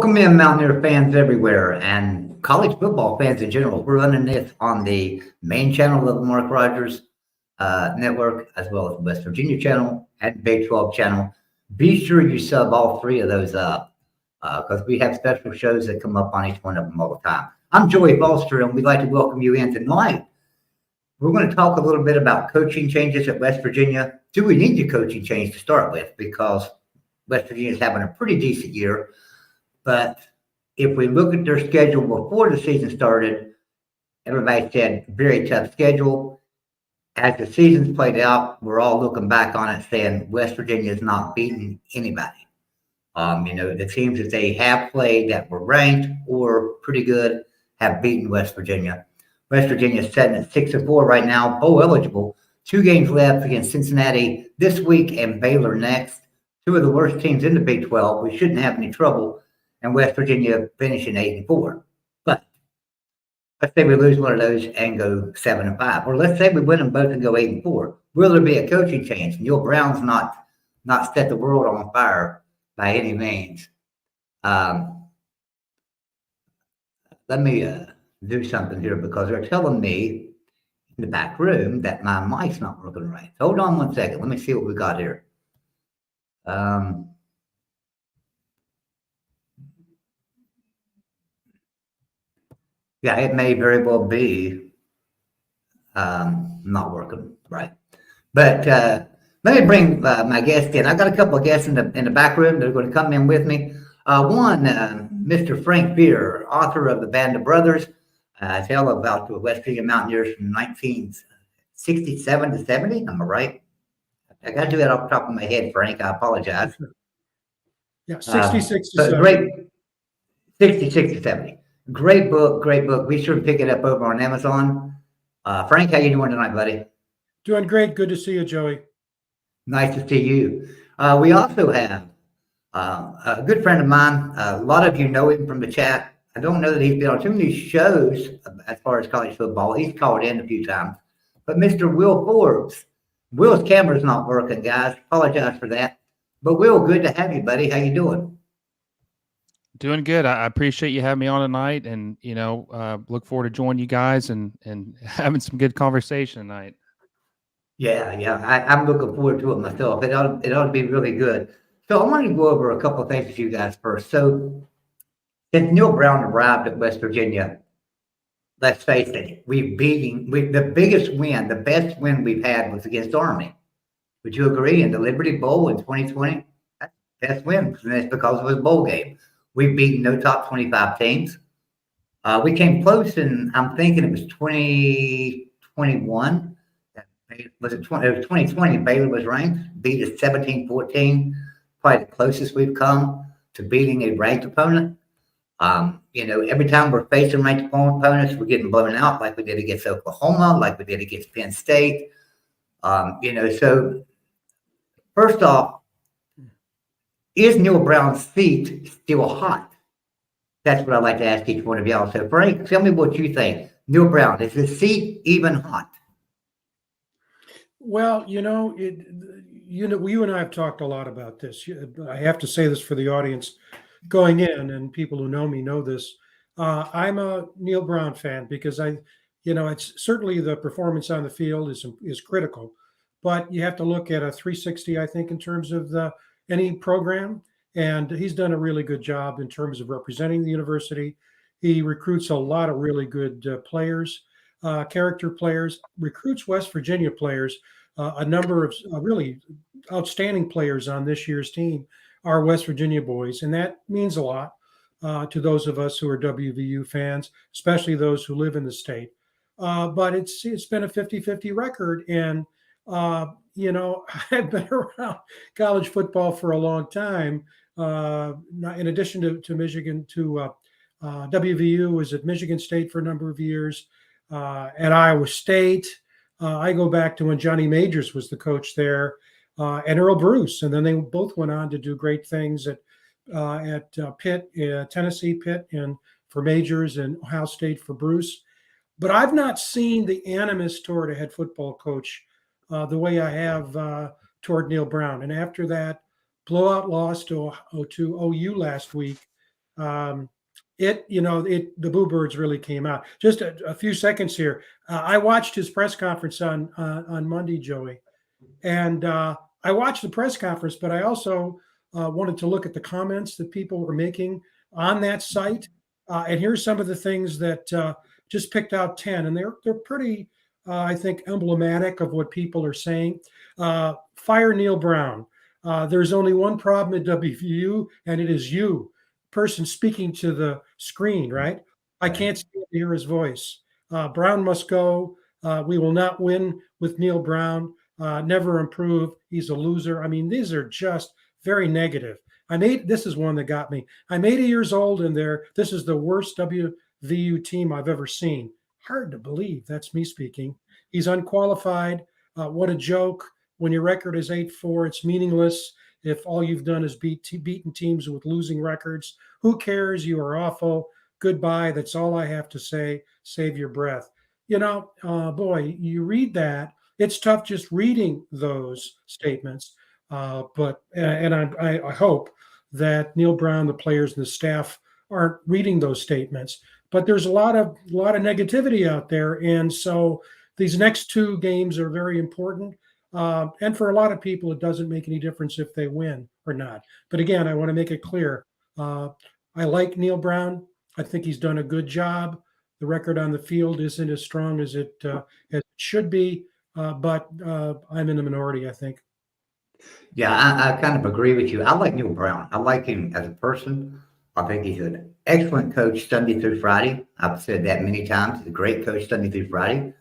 Welcome in, Mountaineer fans everywhere and college football fans in general. We're running this on the main channel of the Mark Rogers Network, as well as the West Virginia channel and Big 12 channel. Be sure you sub all three of those up because we have special shows that come up on each one of them all the time. I'm Joey Foster, and we'd like to welcome you in tonight. We're going to talk a little bit about coaching changes at West Virginia. Do we need a coaching change to start with? Because West Virginia is having a pretty decent year. But if we look at their schedule before the season started, everybody said very tough schedule. As the season's played out, we're all looking back on it saying West Virginia is not beating anybody. The teams that they have played that were ranked or pretty good have beaten West Virginia. West Virginia is sitting at 6-4 right now, bowl eligible. 2 games left against Cincinnati this week and Baylor next. 2 of the worst teams in the Big 12. We shouldn't have any trouble. And West Virginia finishing 8-4. But let's say we lose one of those and go 7-5. Or let's say we win them both and go 8-4. Will there be a coaching change? Neil Brown's not set the world on fire by any means. Let me do something here because they're telling me in the back room that my mic's not working right. Hold on one second. Let me see what we got here. Yeah, it may very well be not working right. But let me bring my guest in. I got a couple of guests in the back room that are going to come in with me. One, Mr. Frank Beer, author of The Band of Brothers, tale about the West Virginia Mountaineers from 1967 to 70. Am I right? I got to do that off the top of my head, Frank. I apologize. Yeah, 66 to 70. Great, 66 to 70. Great book, great book. Be sure to pick it up over on Amazon. Frank, how you doing tonight, buddy? Doing great. Good to see you, Joey. Nice to see you. We also have a good friend of mine. A lot of you know him from the chat. I don't know that he's been on too many shows as far as college football. He's called in a few times. But Mr. Will Forbes. Will's camera's not working, guys. Apologize for that. But Will, good to have you, buddy. How you doing? Doing good. I appreciate you having me on tonight, and look forward to joining you guys and having some good conversation tonight. Yeah, I'm looking forward to it myself. It ought to be really good. So I want to go over a couple of things with you guys first. So since Neil Brown arrived at West Virginia, let's face it, the biggest win, the best win we've had was against Army. Would you agree? In the Liberty Bowl in 2020, that's the best win, and it's because of his bowl game. We've beaten no top 25 teams. We came close, and I'm thinking it was 2021. It was 2020. Baylor was ranked, beat us 17-14. Probably the closest we've come to beating a ranked opponent. Every time we're facing ranked opponents, we're getting blown out, like we did against Oklahoma, like we did against Penn State. So first off, is Neil Brown's seat still hot? That's what I'd like to ask each one of y'all. So, Frank, tell me what you think. Neil Brown, is his seat even hot? Well, you and I have talked a lot about this. I have to say this for the audience going in, and people who know me know this. I'm a Neil Brown fan because it's certainly the performance on the field is critical, but you have to look at a 360, I think, in terms of any program, and he's done a really good job in terms of representing the university. He recruits a lot of really good players, character players, recruits West Virginia players. A number of really outstanding players on this year's team are West Virginia boys, and that means a lot to those of us who are WVU fans, especially those who live in the state. But it's been a 50-50 record, and I've been around college football for a long time. In addition to Michigan, WVU was at Michigan State for a number of years, at Iowa State. I go back to when Johnny Majors was the coach there, and Earl Bruce, and then they both went on to do great things at Pitt, Tennessee Pitt, and for Majors, and Ohio State for Bruce. But I've not seen the animus toward a head football coach the way I have toward Neil Brown. And after that blowout loss to OU last week, The boo birds really came out. Just a few seconds here. I watched his press conference on Monday, Joey, and I watched the press conference, but I also wanted to look at the comments that people were making on that site. And here's some of the things that just picked out 10, and they're pretty, I think, emblematic of what people are saying. Fire Neil Brown. There's only one problem at WVU, and it is you, person speaking to the screen, right? I can't stand to hear his voice. Brown must go. We will not win with Neil Brown. Never improve. He's a loser. I mean, these are just very negative. This is one that got me. I'm 80 years old, and this is the worst WVU team I've ever seen. Hard to believe. That's me speaking. He's unqualified. What a joke. When your record is 8-4, it's meaningless. If all you've done is beaten teams with losing records, who cares? You are awful. Goodbye. That's all I have to say. Save your breath. Boy, you read that. It's tough just reading those statements. But I hope that Neil Brown, the players, and the staff aren't reading those statements. But there's a lot of negativity out there, and so these next two games are very important. And for a lot of people, it doesn't make any difference if they win or not. But again, I want to make it clear. I like Neil Brown. I think he's done a good job. The record on the field isn't as strong as it should be, but I'm in the minority, I think. Yeah, I kind of agree with you. I like Neil Brown. I like him as a person. I think he's an excellent coach Sunday through Friday. I've said that many times. He's a great coach Sunday through Friday.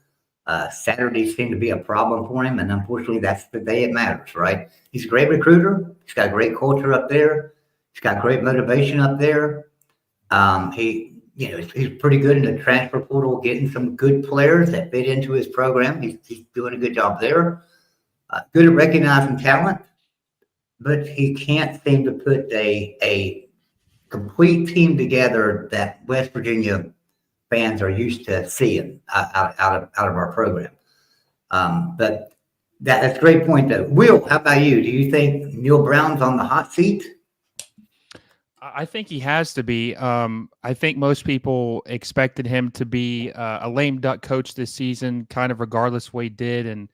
Saturdays seem to be a problem for him, and unfortunately, that's the day it matters, right? He's a great recruiter. He's got a great culture up there. He's got great motivation up there. He's pretty good in the transfer portal, getting some good players that fit into his program. He's doing a good job there. Good at recognizing talent, but he can't seem to put a complete team together that West Virginia fans are used to seeing out of our program. But that's a great point, though. Will, how about you? Do you think Neil Brown's on the hot seat? I think he has to be. I think most people expected him to be a lame duck coach this season, kind of regardless of what he did, and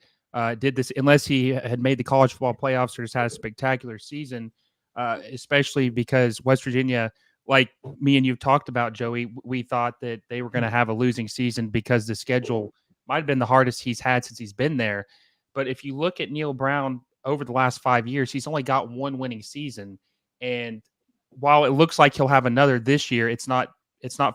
did this unless he had made the college football playoffs or just had a spectacular season, especially because West Virginia, like me and you've talked about, Joey, we thought that they were going to have a losing season because the schedule might have been the hardest he's had since he's been there. But if you look at Neil Brown over the last 5 years, he's only got one winning season. And while it looks like he'll have another this year, it's not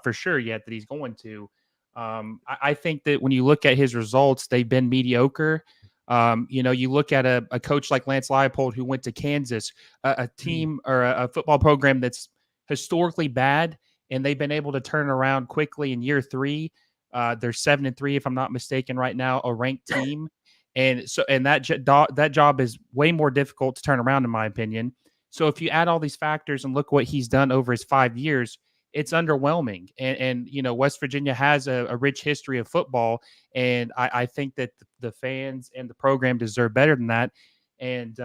for sure yet that he's going to. I think that when you look at his results, they've been mediocre. You look at a coach like Lance Leipold who went to Kansas, a team or a football program that's historically bad, and they've been able to turn around quickly in year 3. They're 7-3, if I'm not mistaken, right now, a ranked team. And that job is way more difficult to turn around, in my opinion. So if you add all these factors and look what he's done over his 5 years, it's underwhelming. And West Virginia has a rich history of football, and I think that the fans and the program deserve better than that. And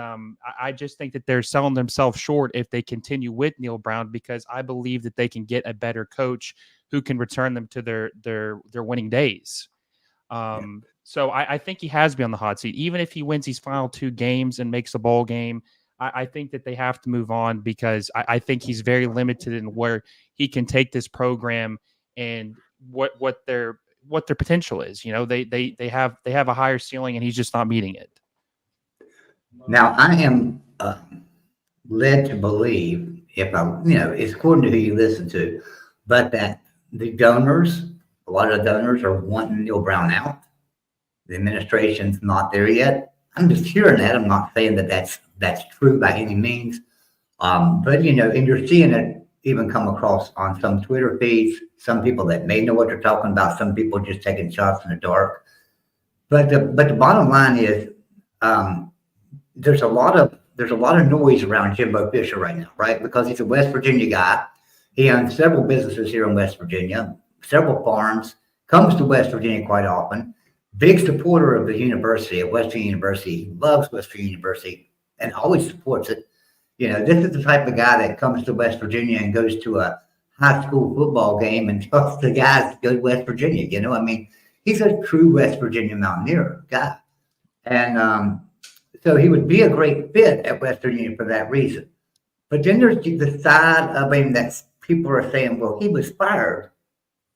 I just think that they're selling themselves short if they continue with Neil Brown, because I believe that they can get a better coach who can return them to their winning days. So I think he has been on the hot seat. Even if he wins these final 2 games and makes a bowl game, I think that they have to move on, because I think he's very limited in where he can take this program and what their potential is. They have a higher ceiling, and he's just not meeting it. Now, I am led to believe, it's according to who you listen to, but that a lot of the donors are wanting Neil Brown out. The administration's not there yet. I'm just hearing that. I'm not saying that that's true by any means. But and you're seeing it even come across on some Twitter feeds, some people that may know what they're talking about, some people just taking shots in the dark. But the bottom line is, there's a lot of noise around Jimbo Fisher right now, right? Because he's a West Virginia guy. He owns several businesses here in West Virginia, several farms, comes to West Virginia quite often. Big supporter of the university, of West Virginia University. He loves West Virginia University and always supports it. This is the type of guy that comes to West Virginia and goes to a high school football game and tells the guys to go to West Virginia. You know, I mean, he's a true West Virginia Mountaineer guy. And so he would be a great fit at West Virginia for that reason. But then there's the side of him that people are saying, well, he was fired.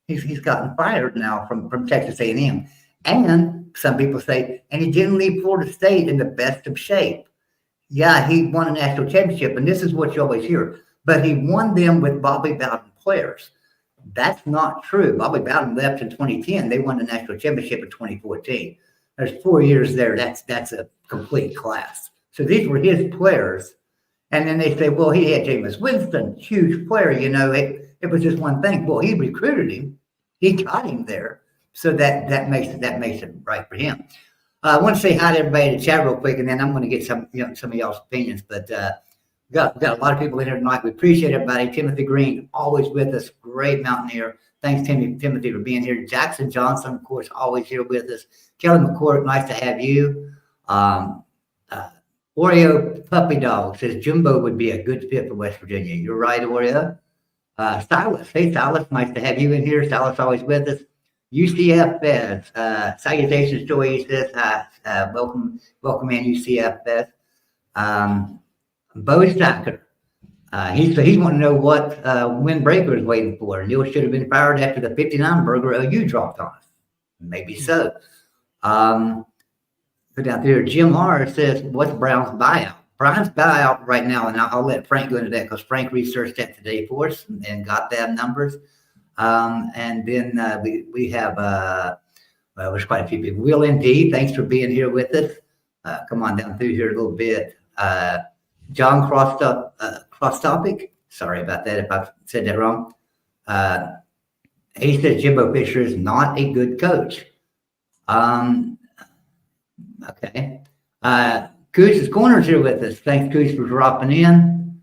He's gotten fired now from Texas A&M. And some people say, and he didn't leave Florida State in the best of shape. Yeah, he won a national championship, and this is what you always hear. But he won them with Bobby Bowden players. That's not true. Bobby Bowden left in 2010. They won the national championship in 2014. There's 4 years there. That's a complete class. So these were his players. And then they say, well, he had Jameis Winston, huge player. You know, it was just one thing. Well, he recruited him. He got him there. So that makes it right for him. I want to say hi to everybody in the chat real quick, and then I'm going to get some of y'all's opinions. But we got a lot of people in here tonight. We appreciate everybody. Timothy Green, always with us, great Mountaineer. Thanks, Timothy, for being here. Jackson Johnson, of course, always here with us. Kelly McCourt, nice to have you. Oreo Puppy Dog says Jimbo would be a good fit for West Virginia. You're right, Oreo. Silas, hey Silas, nice to have you in here. Silas always with us. UCF Fez, salutations, Joy. He says hi. Welcome in UCF Fez. Bo Stacker, he's wanting to know what windbreaker is waiting for. Neil should have been fired after the 59 burger OU dropped on us. Maybe so. Go down there. Jim R says, what's Brown's buyout? Brown's buyout right now, and I'll let Frank go into that because Frank researched that today for us and got them numbers. And then we have, well, there's quite a few people. Will indeed, thanks for being here with us. Come on down through here a little bit. John Cross-Topic, sorry about that if I said that wrong. He said Jimbo Fisher is not a good coach. Okay. Goose Corner's here with us. Thanks, Goose, for dropping in.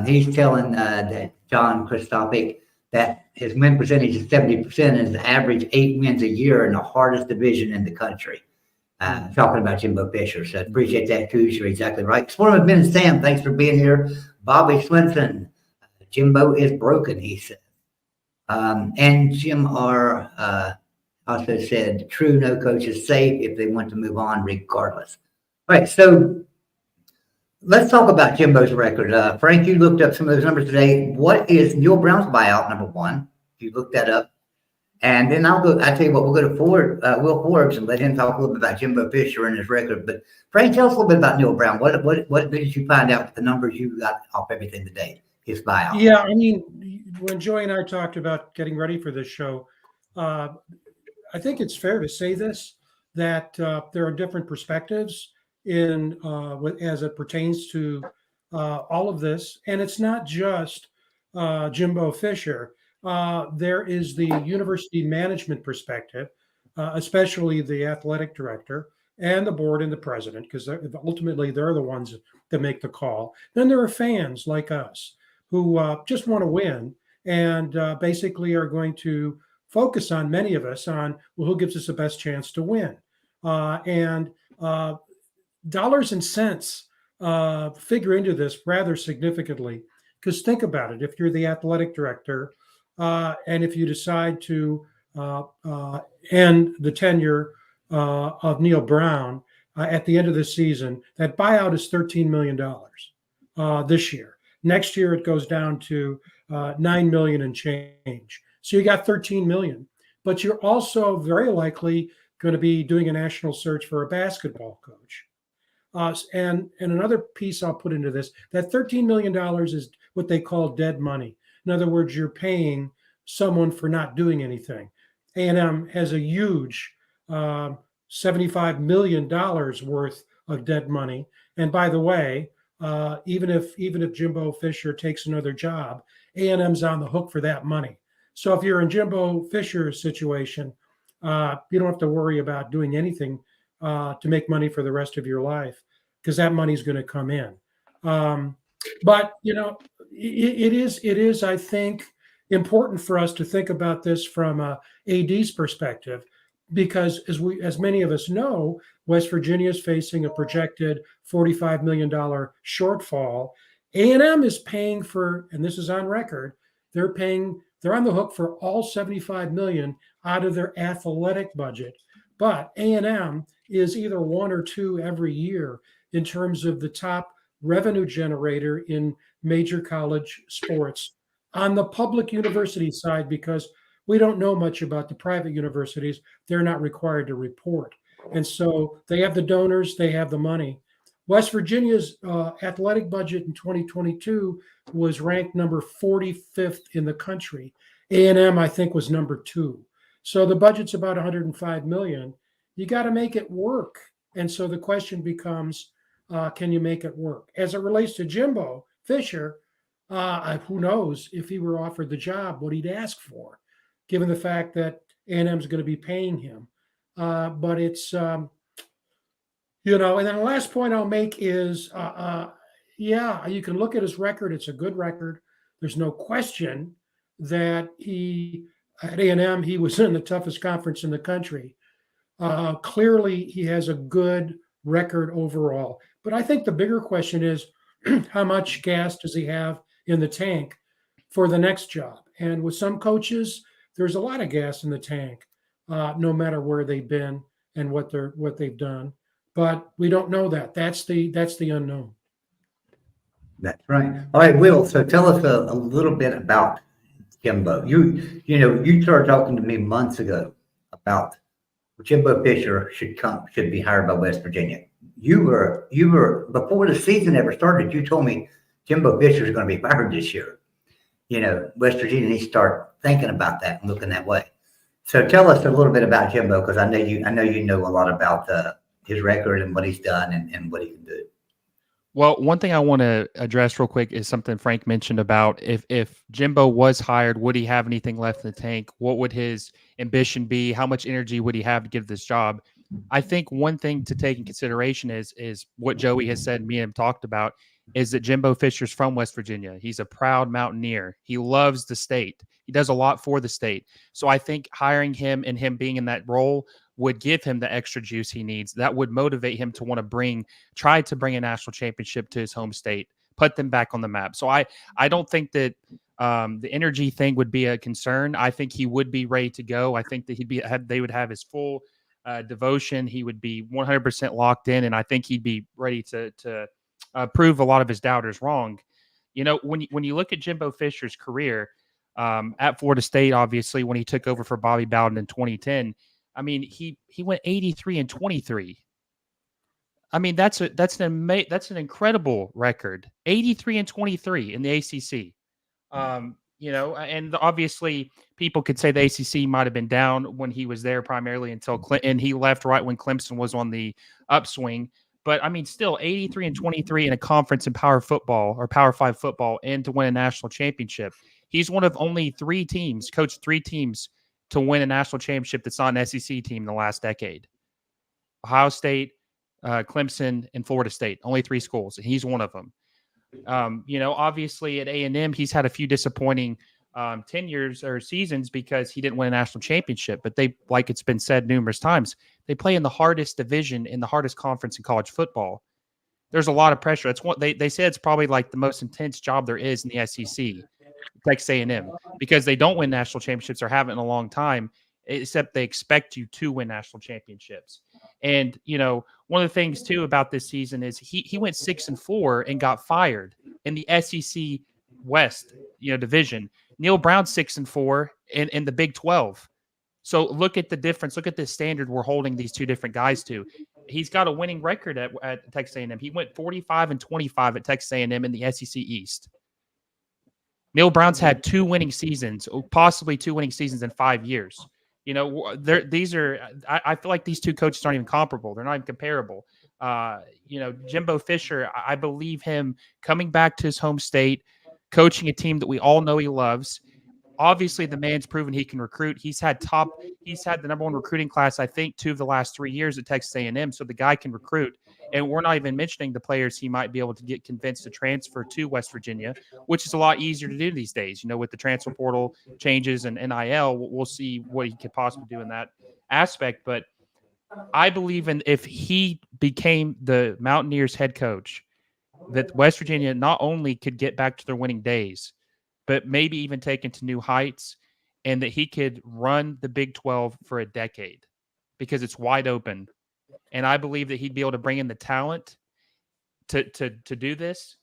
He's telling that John Christopic that his win percentage is 70% and his average 8 wins a year in the hardest division in the country. Talking about Jimbo Fisher. So appreciate that, Goose. You're exactly right. Sporting with Ben and Sam, thanks for being here. Bobby Swinson, Jimbo is broken, he said. And Jim R. Also said, true, no coach is safe if they want to move on regardless. All right, so let's talk about Jimbo's record. Frank, you looked up some of those numbers today. What is Neil Brown's buyout, number one? You looked that up. And then I'll tell you what, we'll go to Will Forbes and let him talk a little bit about Jimbo Fisher and his record. But Frank, tell us a little bit about Neil Brown. What did you find out with the numbers you got off everything today, his buyout? Yeah, I mean, when Joy and I talked about getting ready for this show, I think it's fair to say this, that there are different perspectives in as it pertains to all of this. And it's not just Jimbo Fisher. There is the university management perspective, especially the athletic director and the board and the president, because ultimately they're the ones that make the call. Then there are fans like us who just want to win and basically are going to focus on, many of us, on, well, who gives us the best chance to win. And dollars and cents figure into this rather significantly, because think about it. If you're the athletic director and if you decide to end the tenure of Neil Brown at the end of the season, that buyout is $13 million this year. Next year, it goes down to $9 million and change. So you got $13 million, but you're also very likely going to be doing a national search for a basketball coach. And another piece I'll put into this, that $13 million is what they call dead money. In other words, you're paying someone for not doing anything. A&M has a huge $75 million worth of dead money. And by the way, even if Jimbo Fisher takes another job, A&M's on the hook for that money. So if you're in Jimbo Fisher's situation, you don't have to worry about doing anything to make money for the rest of your life, because that money's going to come in. But you know, it is, I think, important for us to think about this from AD's perspective, because as many of us know, West Virginia is facing a projected $45 million shortfall. A&M is paying for, and this is on record, they're on the hook for all 75 million out of their athletic budget. But A&M is either one or two every year in terms of the top revenue generator in major college sports on the public university side, because we don't know much about the private universities. They're not required to report. And so they have the donors, they have the money. West Virginia's athletic budget in 2022 was ranked number 45th in the country. A&M, I think, was number 2. So the budget's about 105 million. You got to make it work. And so the question becomes, can you make it work? As it relates to Jimbo Fisher, who knows if he were offered the job, what he'd ask for, given the fact that A&M is going to be paying him. But it's, and then the last point I'll make is, yeah, you can look at his record. It's a good record. There's no question that at A&M, he was in the toughest conference in the country. Clearly, he has a good record overall. But I think the bigger question is, how much gas does he have in the tank for the next job? And with some coaches, there's a lot of gas in the tank, no matter where they've been and what they've done. But we don't know that. That's the unknown. That's right. All right, Will. So tell us a little bit about Jimbo. You started talking to me months ago about Jimbo Fisher should be hired by West Virginia. You were before the season ever started. You told me Jimbo Fisher is going to be fired this year. West Virginia needs to start thinking about that and looking that way. So tell us a little bit about Jimbo, because I know you know a lot about his record and what he's done and what he can do. Well, one thing I want to address real quick is something Frank mentioned about if Jimbo was hired, would he have anything left in the tank? What would his ambition be? How much energy would he have to give this job? I think one thing to take in consideration is what Joey has said, me and him talked about, is that Jimbo Fisher's from West Virginia. He's a proud Mountaineer. He loves the state. He does a lot for the state. So I think hiring him and him being in that role would give him the extra juice he needs. That would motivate him to want to try to bring a national championship to his home state, put them back on the map. So I don't think that the energy thing would be a concern. I think he would be ready to go. I think that they would have his full devotion. He would be 100% locked in, and I think he'd be ready to prove a lot of his doubters wrong. When you look at Jimbo Fisher's career at Florida State, obviously when he took over for Bobby Bowden in 2010, I mean, he went 83-23. I mean, that's an incredible record. 83-23 in the ACC. And obviously people could say the ACC might have been down when he was there primarily until and he left right when Clemson was on the upswing. But I mean, still 83-23 in a conference in Power Football or Power 5 football and to win a national championship. He's one of only coached 3 teams to win a national championship that's not an SEC team in the last decade. Ohio State, Clemson, and Florida State, only 3 schools, and he's one of them. Obviously at A&M, he's had a few disappointing tenures or seasons because he didn't win a national championship. But they, like it's been said numerous times, they play in the hardest division in the hardest conference in college football. There's a lot of pressure. That's what they say. It's probably like the most intense job there is in the SEC, Texas A&M, because they don't win national championships or haven't in a long time, except they expect you to win national championships. And, one of the things too about this season is he went 6-4 and got fired in the SEC West, division. Neil Brown 6-4 in the Big 12. So look at the difference. Look at the standard we're holding these two different guys to. He's got a winning record at Texas A&M. He went 45-25 at Texas A&M in the SEC East. Neil Brown's had 2 winning seasons, possibly 2 winning seasons in 5 years. I feel like these two coaches aren't even comparable. They're not even comparable. Jimbo Fisher, I believe him coming back to his home state, coaching a team that we all know he loves. Obviously, the man's proven he can recruit. He's had the number 1 recruiting class, I think, 2 of the last 3 years at Texas A&M. So the guy can recruit. And we're not even mentioning the players he might be able to get convinced to transfer to West Virginia, which is a lot easier to do these days. With the transfer portal changes and NIL, we'll see what he could possibly do in that aspect. But I believe if he became the Mountaineers head coach, that West Virginia not only could get back to their winning days, but maybe even take it to new heights, and that he could run the Big 12 for a decade because it's wide open. And I believe that he'd be able to bring in the talent to do this.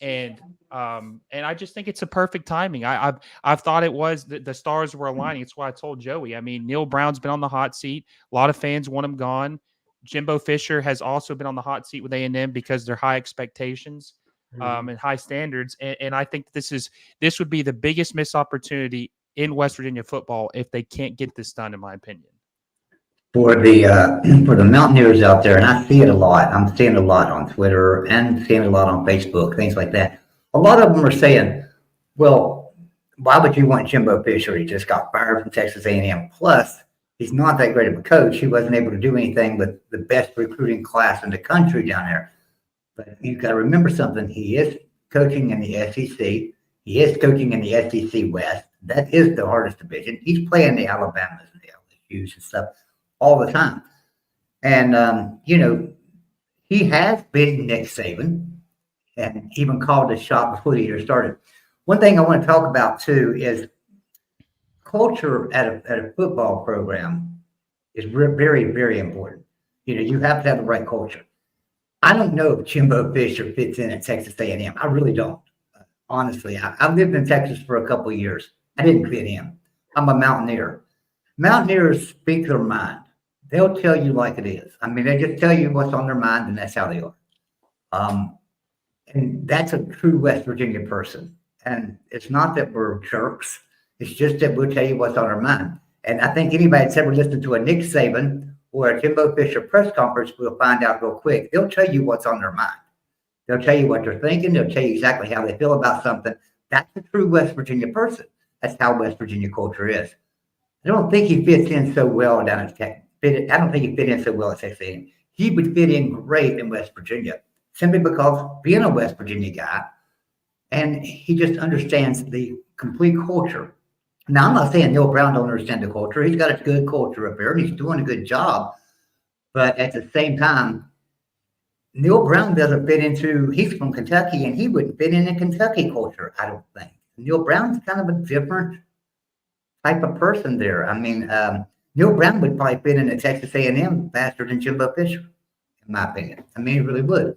And I just think it's a perfect timing. I've thought it was the stars were aligning. It's why I told Joey. I mean, Neil Brown's been on the hot seat. A lot of fans want him gone. Jimbo Fisher has also been on the hot seat with A&M because they're high expectations and high standards. And I think this would be the biggest missed opportunity in West Virginia football if they can't get this done, in my opinion. For the Mountaineers out there, and I see it a lot. I'm seeing it a lot on Twitter and seeing it a lot on Facebook, things like that. A lot of them are saying, well, why would you want Jimbo Fisher? He just got fired from Texas A&M. Plus, he's not that great of a coach. He wasn't able to do anything with the best recruiting class in the country down there. But you've got to remember something. He is coaching in the SEC. He is coaching in the SEC West. That is the hardest division. He's playing the Alabamas and the LSUs and stuff all the time. And, he has beaten Nick Saban and even called a shot before the year started. One thing I want to talk about, too, is culture at a football program is very, very important. You have to have the right culture. I don't know if Jimbo Fisher fits in at Texas A&M. I really don't. Honestly, I've lived in Texas for a couple of years. I didn't fit in. I'm a Mountaineer. Mountaineers speak their mind. They'll tell you like it is. I mean, they just tell you what's on their mind, and that's how they are. And that's a true West Virginia person. And it's not that we're jerks. It's just that we'll tell you what's on our mind. And I think anybody that's ever listened to a Nick Saban or a Jimbo Fisher press conference will find out real quick. They'll tell you what's on their mind. They'll tell you what they're thinking. They'll tell you exactly how they feel about something. That's a true West Virginia person. That's how West Virginia culture is. I don't think he fits in so well down at Tech. I don't think he fit in so well at Texas A&M. He would fit in great in West Virginia, simply because being a West Virginia guy, and he just understands the complete culture. Now, I'm not saying Neil Brown don't understand the culture. He's got a good culture up there, and he's doing a good job. But at the same time, Neil Brown doesn't fit into, he's from Kentucky, and he wouldn't fit in Kentucky culture, I don't think. Neil Brown's kind of a different type of person there. I mean, Neil Brown would probably fit in at Texas A&M faster than Jimbo Fisher, in my opinion. I mean, he really would.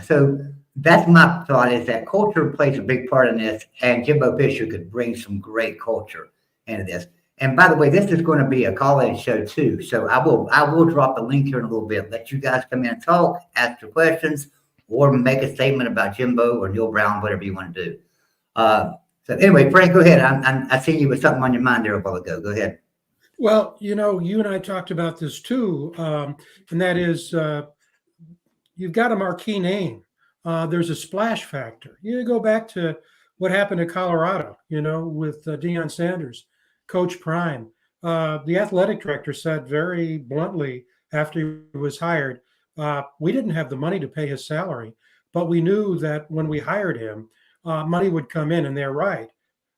So that's my thought, is that culture plays a big part in this, and Jimbo Fisher could bring some great culture into this. And by the way, this is going to be a call-in show too. So I will drop the link here in a little bit. Let you guys come in and talk, ask your questions, or make a statement about Jimbo or Neil Brown, whatever you want to do. So anyway, Frank, go ahead. I seen you with something on your mind there a while ago. Go ahead. Well, you and I talked about this too, and that is you've got a marquee name. There's a splash factor. You go back to what happened in Colorado, with Deion Sanders, Coach Prime. The athletic director said very bluntly after he was hired, we didn't have the money to pay his salary, but we knew that when we hired him, money would come in, and they're right.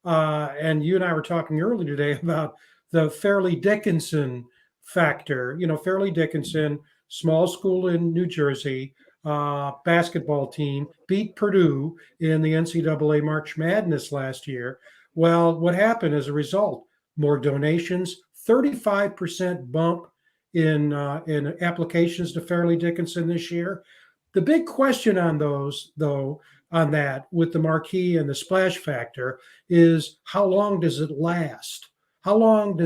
And you and I were talking earlier today about the Fairleigh Dickinson factor. Fairleigh Dickinson, small school in New Jersey, basketball team, beat Purdue in the NCAA March Madness last year. Well, what happened as a result? More donations, 35% bump in applications to Fairleigh Dickinson this year. The big question on those, though, on that with the marquee and the splash factor is, how long does it last? How long do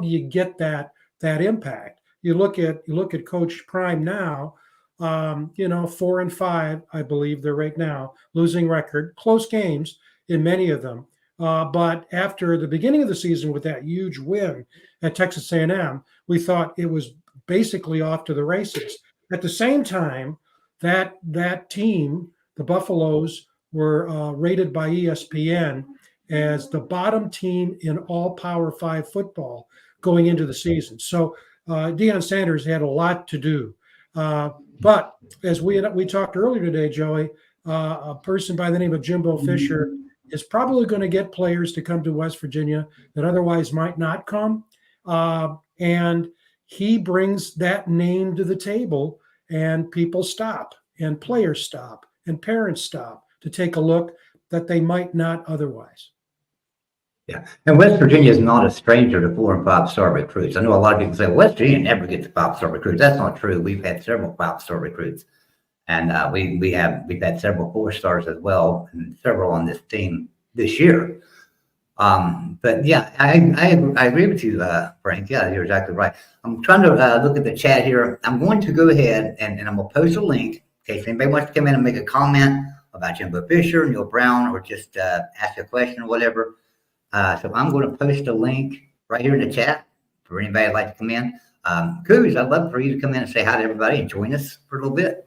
you get that impact? You look at Coach Prime now, 4-5, I believe they're right now, losing record, close games in many of them. But after the beginning of the season with that huge win at Texas A&M, we thought it was basically off to the races. At the same time, that team, the Buffaloes, were rated by ESPN as the bottom team in all Power 5 football going into the season. So Deion Sanders had a lot to do. But as we talked earlier today, Joey, a person by the name of Jimbo Fisher is probably going to get players to come to West Virginia that otherwise might not come. And he brings that name to the table, and people stop, and players stop, and parents stop to take a look. that they might not otherwise. Yeah. And West Virginia is not a stranger to 4 and 5-star recruits. I know a lot of people say, West Virginia never gets 5-star recruits. That's not true. We've had several 5-star recruits. And we've had several 4-stars as well, and several on this team this year. But yeah, I agree with you, Frank. Yeah, you're exactly right. I'm trying to look at the chat here. I'm going to go ahead and I'm going to post a link in case anybody wants to come in and make a comment about Jimbo Fisher, Neil Brown, or just ask a question or whatever. So I'm going to post a link right here in the chat for anybody that'd like to come in. Coos, I'd love for you to come in and say hi to everybody and join us for a little bit.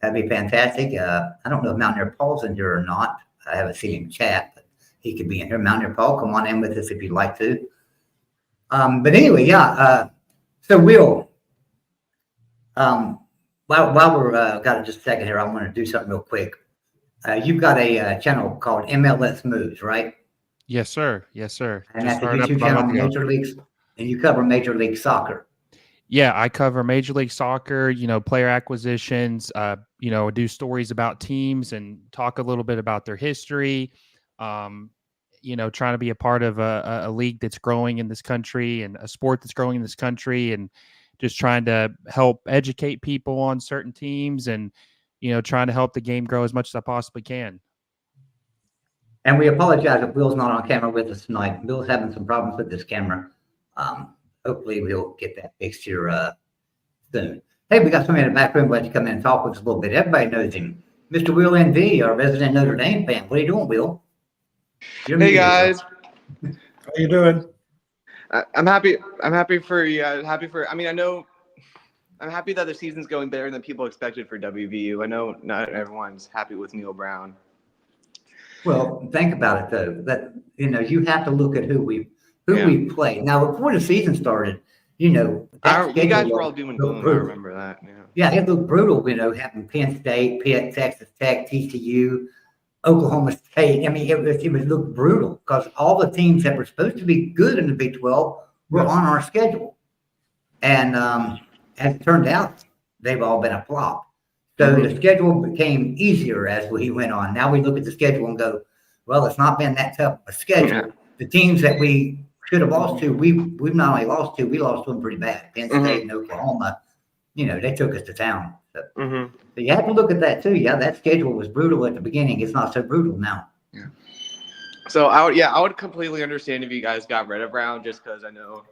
That'd be fantastic. I don't know if Mountaineer Paul's in here or not. I haven't seen him chat, but he could be in here. Mountaineer Paul, come on in with us if you'd like to. But anyway, yeah. So Will, while we're got just a second here, I want to do something real quick. You've got a channel called MLS Moves, right? Yes, sir. Yes, sir. And Just that's a started up YouTube about a channel month on ago. Major Leagues, and you cover Major League Soccer. Yeah, I cover Major League Soccer, player acquisitions, do stories about teams and talk a little bit about their history, trying to be a part of a league that's growing in this country and a sport that's growing in this country, and just trying to help educate people on certain teams and, trying to help the game grow as much as I possibly can. And we apologize if Will's not on camera with us tonight. Will's having some problems with this camera. Hopefully we'll get that fixed here soon. Hey, we got somebody in the back room who wants to come in and talk with us a little bit. Everybody knows him. Mr. Will NV, our resident Notre Dame fan. What are you doing, Will? Hey guys. How you doing? I'm happy. I'm happy for you guys. I'm happy that the season's going better than people expected for WVU. I know not everyone's happy with Neil Brown. Well, think about it though. That you have to look at who we played. Now, before the season started, you guys were all doom and gloom. I remember that. Yeah, it looked brutal. Having Penn State, Pitt, Texas Tech, TCU, Oklahoma State. I mean, it looked brutal because all the teams that were supposed to be good in the Big 12 were on our schedule, and as it turned out, they've all been a flop. So the schedule became easier as we went on. Now we look at the schedule and go, well, it's not been that tough a schedule. Yeah. The teams that we should have lost to, we've not only lost to, we lost to them pretty bad. Penn State and Oklahoma, they took us to town. So, so you have to look at that too. Yeah, that schedule was brutal at the beginning. It's not so brutal now. Yeah. So I would completely understand if you guys got rid of Brown, just because I know,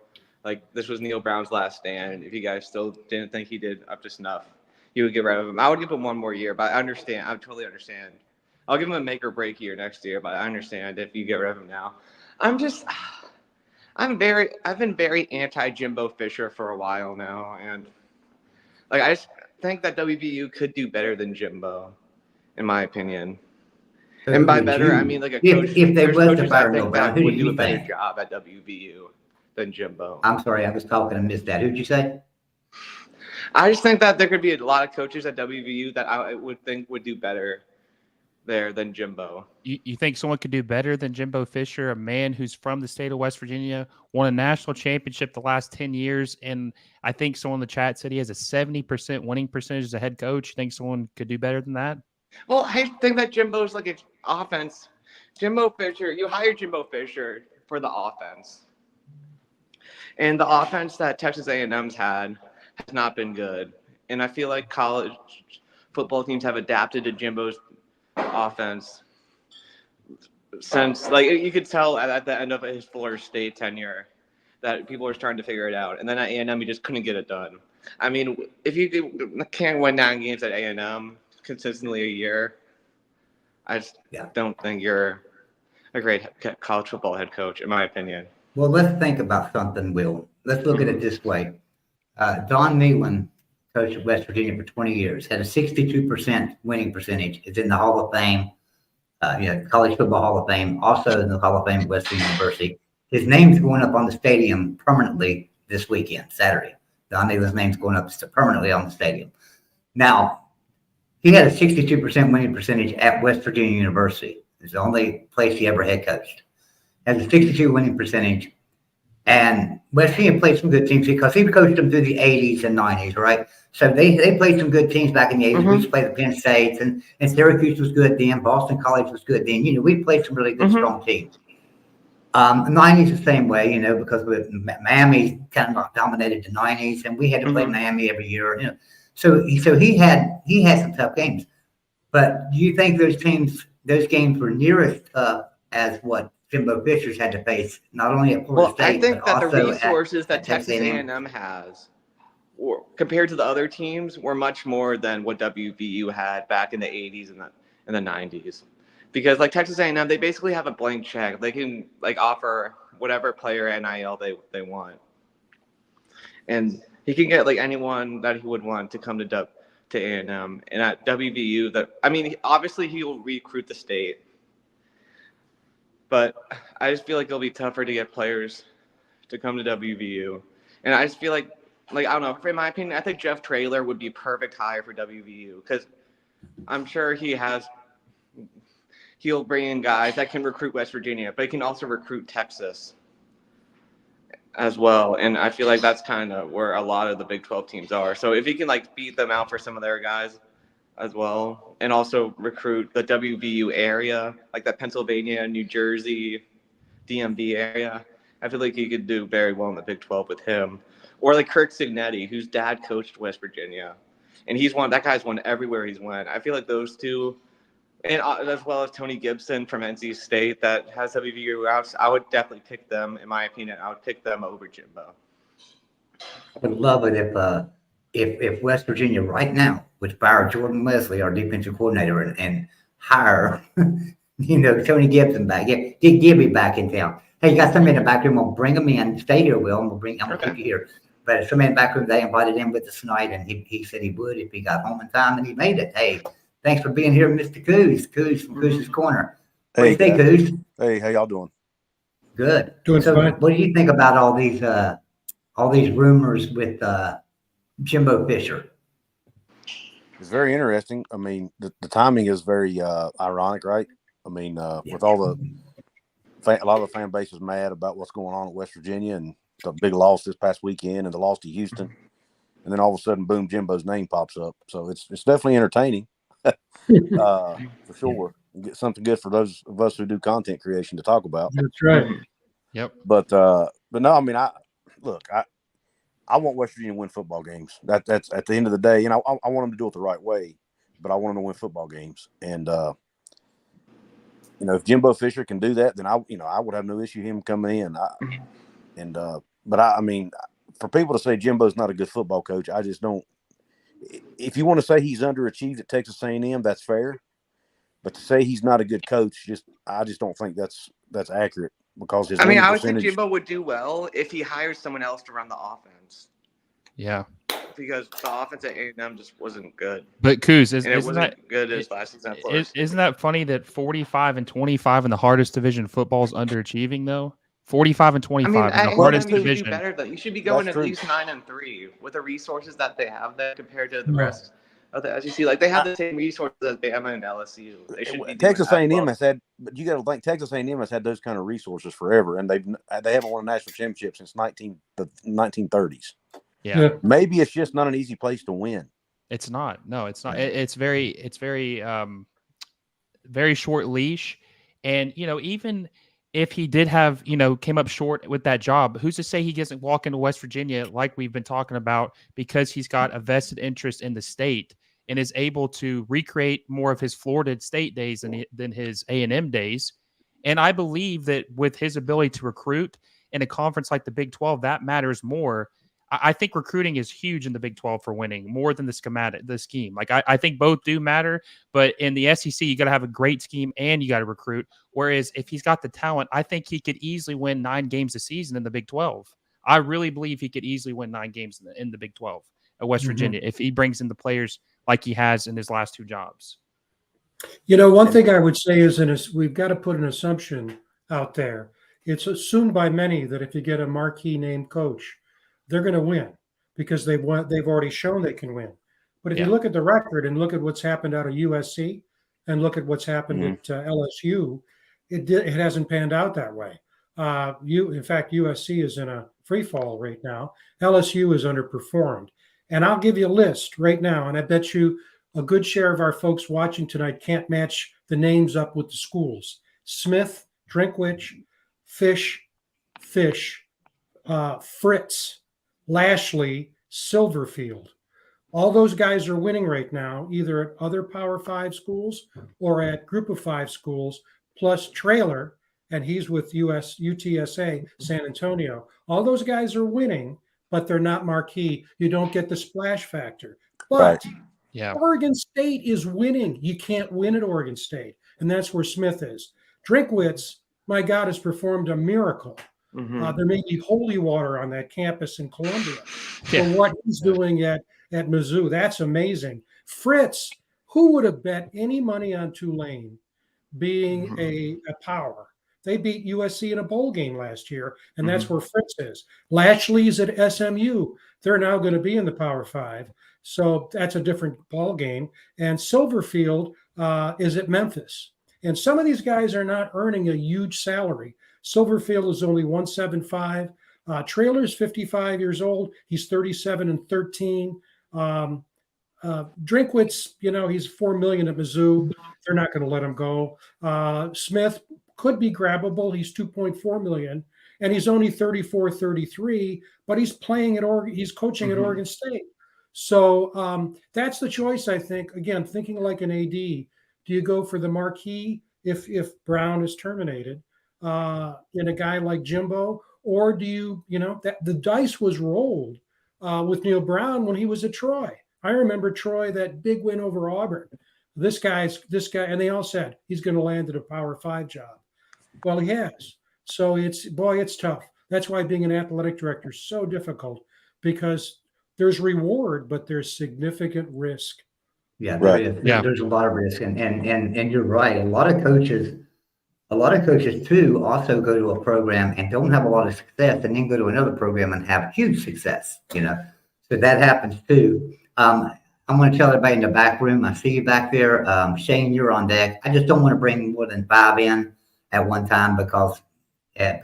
this was Neil Brown's last stand. If you guys still didn't think he did up to snuff, you would get rid of him. I would give him one more year, but I understand. I totally understand. I'll give him a make or break year next year, but I understand if you get rid of him now. I've been very anti Jimbo Fisher for a while now, and I just think that WVU could do better than Jimbo, in my opinion. So and by better, I mean a coach. If they was to fire Neil Brown, would do a better job at WVU than Jimbo. I'm sorry, I was talking and missed that. Who'd you say? I just think that there could be a lot of coaches at WVU that I would think would do better there than Jimbo. You think someone could do better than Jimbo Fisher, a man who's from the state of West Virginia, won a national championship the last 10 years, and I think someone in the chat said he has a 70% winning percentage as a head coach. You think someone could do better than that? Well, I think that Jimbo's an offense. Jimbo Fisher, you hired Jimbo Fisher for the offense. And the offense that Texas A&M's had has not been good. And I feel like college football teams have adapted to Jimbo's offense since, you could tell at the end of his Florida State tenure that people were starting to figure it out. And then at A&M, he just couldn't get it done. I mean, if you can't win 9 games at A&M consistently a year, I just don't think you're a great college football head coach, in my opinion. Well, let's think about something, Will. Let's look at it this way. Don Neyland coached at West Virginia for 20 years, had a 62% winning percentage, is in the Hall of Fame, College Football Hall of Fame, also in the Hall of Fame at Western University. His name's going up on the stadium permanently this weekend, Saturday. Don Neyland's name's going up permanently on the stadium. Now, he had a 62% winning percentage at West Virginia University. It's the only place he ever head coached. Has a 62 winning percentage. And West Virginia played some good teams because he coached them through the 80s and 90s, right? So they played some good teams back in the 80s. We used to play the Penn States, and Syracuse was good then. Boston College was good then. We played some really good, strong teams. The 90s the same way, because Miami kind of dominated the 90s, and we had to play Miami every year. So he had some tough games. But do you think those games were near as tough as what Jimbo Fisher's had to face, not only at Florida State, I think but that the also resources that at Texas A&M has, compared to the other teams, were much more than what WVU had back in the 80s and the 90s. Because like Texas A&M, they basically have a blank check. They can offer whatever player NIL they want, and he can get anyone that he would want to come to A&M. And at WVU, obviously he will recruit the state, but I just feel like it'll be tougher to get players to come to WVU. And I just feel like I don't know. In my opinion, I think Jeff Traylor would be perfect hire for WVU because I'm sure he'll bring in guys that can recruit West Virginia, but he can also recruit Texas as well. And I feel like that's kind of where a lot of the Big 12 teams are. So if he can beat them out for some of their guys as well, and also recruit the WVU area, like that Pennsylvania, New Jersey, DMV area, I feel like he could do very well in the Big 12 with him. Or Kirk Signetti, whose dad coached West Virginia. And that guy's won everywhere he's went. I feel like those two, and as well as Tony Gibson from NC State that has WVU routes, I would definitely pick them. In my opinion, I would pick them over Jimbo. I would love it if West Virginia right now would fire Jordan Leslie, our defensive coordinator, and hire Tony Gibson back. Get Gibby back in town. Hey, you got somebody in the back room? We'll bring them in. Stay here, Will. I'm gonna keep you here. But somebody in the back room, they invited him with us tonight, and he said he would if he got home in time, and he made it. Hey, thanks for being here, Mr. Coos from Coos's Corner. What do you think, Coos? Hey, how y'all doing? Good. Doing fine. What do you think about all these rumors with Jimbo Fisher? It's very interesting. The timing is very ironic, right? With all a lot of the fan base is mad about what's going on at West Virginia and the big loss this past weekend and the loss to Houston, and then all of a sudden, boom, Jimbo's name pops up. So it's definitely entertaining, for sure. Get something good for those of us who do content creation to talk about. That's right. Yep. But no, I want West Virginia to win football games. That's at the end of the day, I want them to do it the right way, but I want them to win football games. And if Jimbo Fisher can do that, then I would have no issue him coming in. For people to say Jimbo's not a good football coach, I just don't. If you want to say he's underachieved at Texas A&M, that's fair. But to say he's not a good coach, I just don't think that's accurate because his I would think Jimbo would do well if he hires someone else to run the offense. Yeah. Because the offense at A&M just wasn't good. But Coos, it wasn't good as last season. Isn't that funny that 45-25 in the hardest division football is underachieving though? 45-25 in the hardest division. You should be going at least 9-3 with the resources that they have there compared to the rest of the SEC. They have the same resources as Bama and LSU. They should be Texas A&M has had, but you got to think Texas A&M has had those kind of resources forever, and they haven't won a national championship since the 1930s. Yeah. Maybe it's just not an easy place to win. It's not. No, it's not. It's very very short leash. And, even if he did have, came up short with that job, who's to say he doesn't walk into West Virginia like we've been talking about because he's got a vested interest in the state and is able to recreate more of his Florida State days than his A&M days. And I believe that with his ability to recruit in a conference like the Big 12, that matters more. I think recruiting is huge in the Big 12 for winning more than the scheme. I think both do matter, but in the SEC, you got to have a great scheme and you got to recruit. Whereas if he's got the talent, I think he could easily win 9 games a season in the Big 12. I really believe he could easily win 9 games in the Big 12 at West Virginia if he brings in the players like he has in his last 2 jobs. One thing I would say is we've got to put an assumption out there. It's assumed by many that if you get a marquee named coach, they're going to win because they've already shown they can win. But if you look at the record and look at what's happened out of USC and look at what's happened at LSU, it hasn't panned out that way. In fact, USC is in a free fall right now. LSU is underperformed. And I'll give you a list right now, and I bet you a good share of our folks watching tonight can't match the names up with the schools. Smith, Drinkwitch, Fish, Fritz, Lashley, Silverfield. All those guys are winning right now, either at other Power 5 schools or at Group of 5 schools, plus Trailer, and he's with UTSA, San Antonio. All those guys are winning, but they're not marquee. You don't get the splash factor. But Yeah. Oregon State is winning. You can't win at Oregon State, and that's where Smith is. Drinkwitz, my God, has performed a miracle. There may be holy water on that campus in Columbia for what he's doing at Mizzou. That's amazing. Fritz, who would have bet any money on Tulane being a power? They beat USC in a bowl game last year, and that's where Fritz is. Lashley's at SMU. They're now going to be in the Power 5. So that's a different ball game. And Silverfield is at Memphis. And some of these guys are not earning a huge salary. Silverfield is only 175. Trailer's 55 years old. He's 37-13. Drinkwitz, he's $4 million at Mizzou. They're not going to let him go. Smith could be grabbable. He's $2.4 million, and he's only 34-33. But he's playing at Oregon. He's coaching at Oregon State. So that's the choice, I think. Again, thinking like an AD, do you go for the marquee if Brown is terminated in a guy like Jimbo, or do you that the dice was rolled with Neil Brown when he was at Troy? I remember Troy, that big win over Auburn. This guy, and they all said he's going to land at a Power 5 job. Well, he has. So it's tough. That's why being an athletic director is so difficult, because there's reward, but there's significant risk. Yeah, there is. Yeah. There's a lot of risk, and you're right. A lot of coaches too also go to a program and don't have a lot of success, and then go to another program and have huge success. So that happens too. I'm going to tell everybody in the back room, I see you back there. Shane, you're on deck. I just don't want to bring more than 5 in at one time, because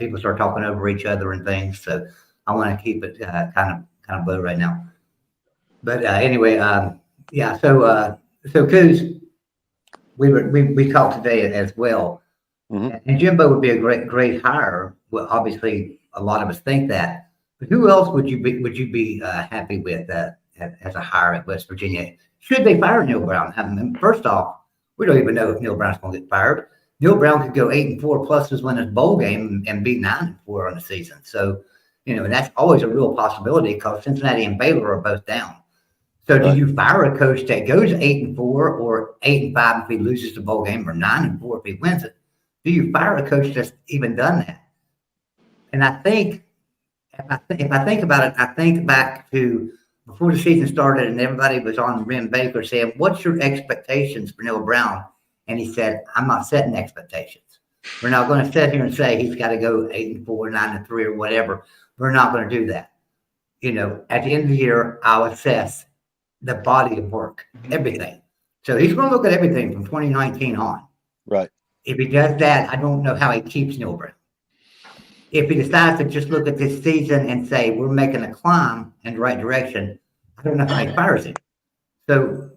people start talking over each other and things. So I want to keep it kind of low right now. But anyway, yeah. So Coos, we talked today as well, and Jimbo would be a great hire. Well, obviously, a lot of us think that. But who else would you be happy with as a hire at West Virginia? Should they fire Neil Brown? I mean, first off, we don't even know if Neil Brown's going to get fired. Neil Brown could go 8-4 plus win his bowl game and be 9-4 on the season. So, and that's always a real possibility, because Cincinnati and Baylor are both down. So do you fire a coach that goes 8-4 or 8-5 if he loses the bowl game, or 9-4 if he wins it? Do you fire a coach that's even done that? And I think, if I think about it, I think back to before the season started and everybody was on Rim Baker saying, "What's your expectations for Neil Brown?" And he said, "I'm not setting expectations. We're not going to sit here and say he's got to go 8-4, 9-3, or whatever. We're not going to do that. At the end of the year, I'll assess the body of work, everything. So he's going to look at everything from 2019 on. Right. If he does that, I don't know how he keeps Neil Brown. If he decides to just look at this season and say, we're making a climb in the right direction, I don't know how he fires him. So,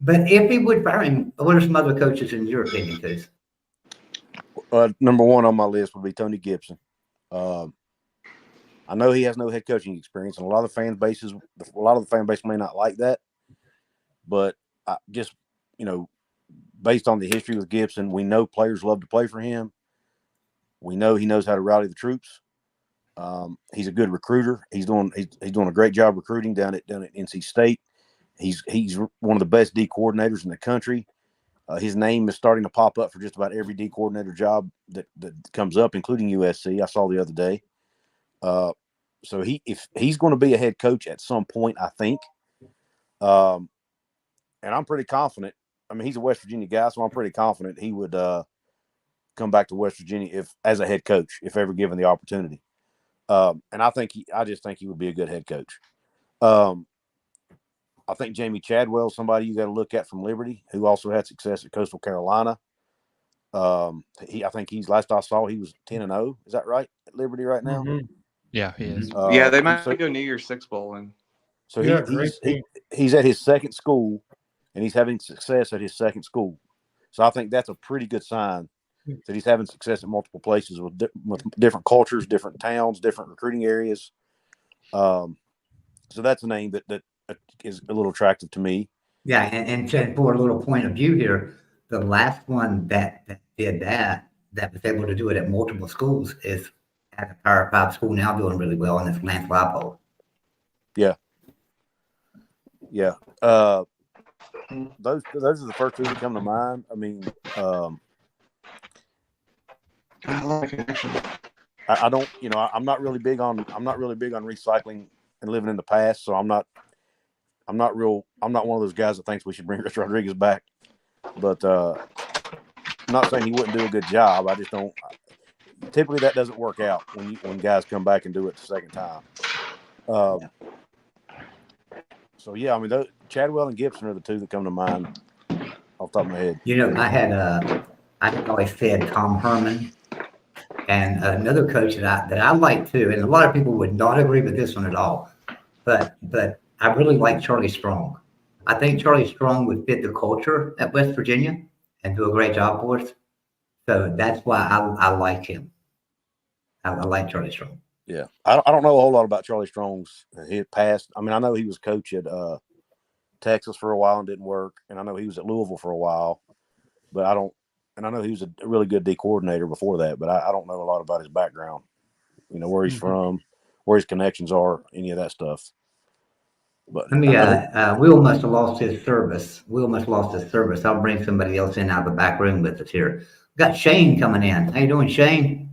but if he would fire him, what are some other coaches in your opinion, Coos? Number one on my list would be Tony Gibson. I know he has no head coaching experience, and a lot of the fan base may not like that. But just, based on the history with Gibson, we know players love to play for him. We know he knows how to rally the troops. He's a good recruiter. He's doing a great job recruiting down at NC State. He's one of the best D coordinators in the country. His name is starting to pop up for just about every D coordinator job that comes up, including USC. I saw the other day. So if he's going to be a head coach at some point, I think. And I'm pretty confident. I mean, he's a West Virginia guy, so I'm pretty confident he would come back to West Virginia as a head coach, if ever given the opportunity. And I just think he would be a good head coach. I think Jamie Chadwell is somebody you got to look at from Liberty, who also had success at Coastal Carolina. I think he's last I saw he was 10-0. Is that right at Liberty right now? Mhm. Yeah, he is. Yeah, they might so, go New Year's Six bowling. So Yeah, great he's at his second school, and he's having success at his second school. So I think that's a pretty good sign that he's having success at multiple places with different cultures, different towns, different recruiting areas. So that's a name that is a little attractive to me. Yeah, and for a little point of view here, the last one that did that was able to do it at multiple schools is at a Power 5 school now doing really well, and it's Lance Leipold. Yeah. Those are the first two that come to mind. I mean, I don't, I'm not really big on recycling and living in the past. So I'm not one of those guys that thinks we should bring Rich Rodriguez back. But I'm not saying he wouldn't do a good job. I just don't. Typically, that doesn't work out when guys come back and do it the second time. So yeah, I mean, Chadwell and Gibson are the two that come to mind off the top of my head. I had always said Tom Herman, and another coach that I like too, and a lot of people would not agree with this one at all, but I really like Charlie Strong. I think Charlie Strong would fit the culture at West Virginia and do a great job for us. So that's why I like him. I like Charlie Strong. Yeah, I don't know a whole lot about Charlie Strong's past. I mean, I know he was coach at Texas for a while and didn't work, and I know he was at Louisville for a while, but I know he was a really good D coordinator before that, but I don't know a lot about his background, where he's from, where his connections are, any of that stuff. But let me. Will must have lost his service. I'll bring somebody else in out of the back room with us here. We've got Shane coming in. How you doing, Shane?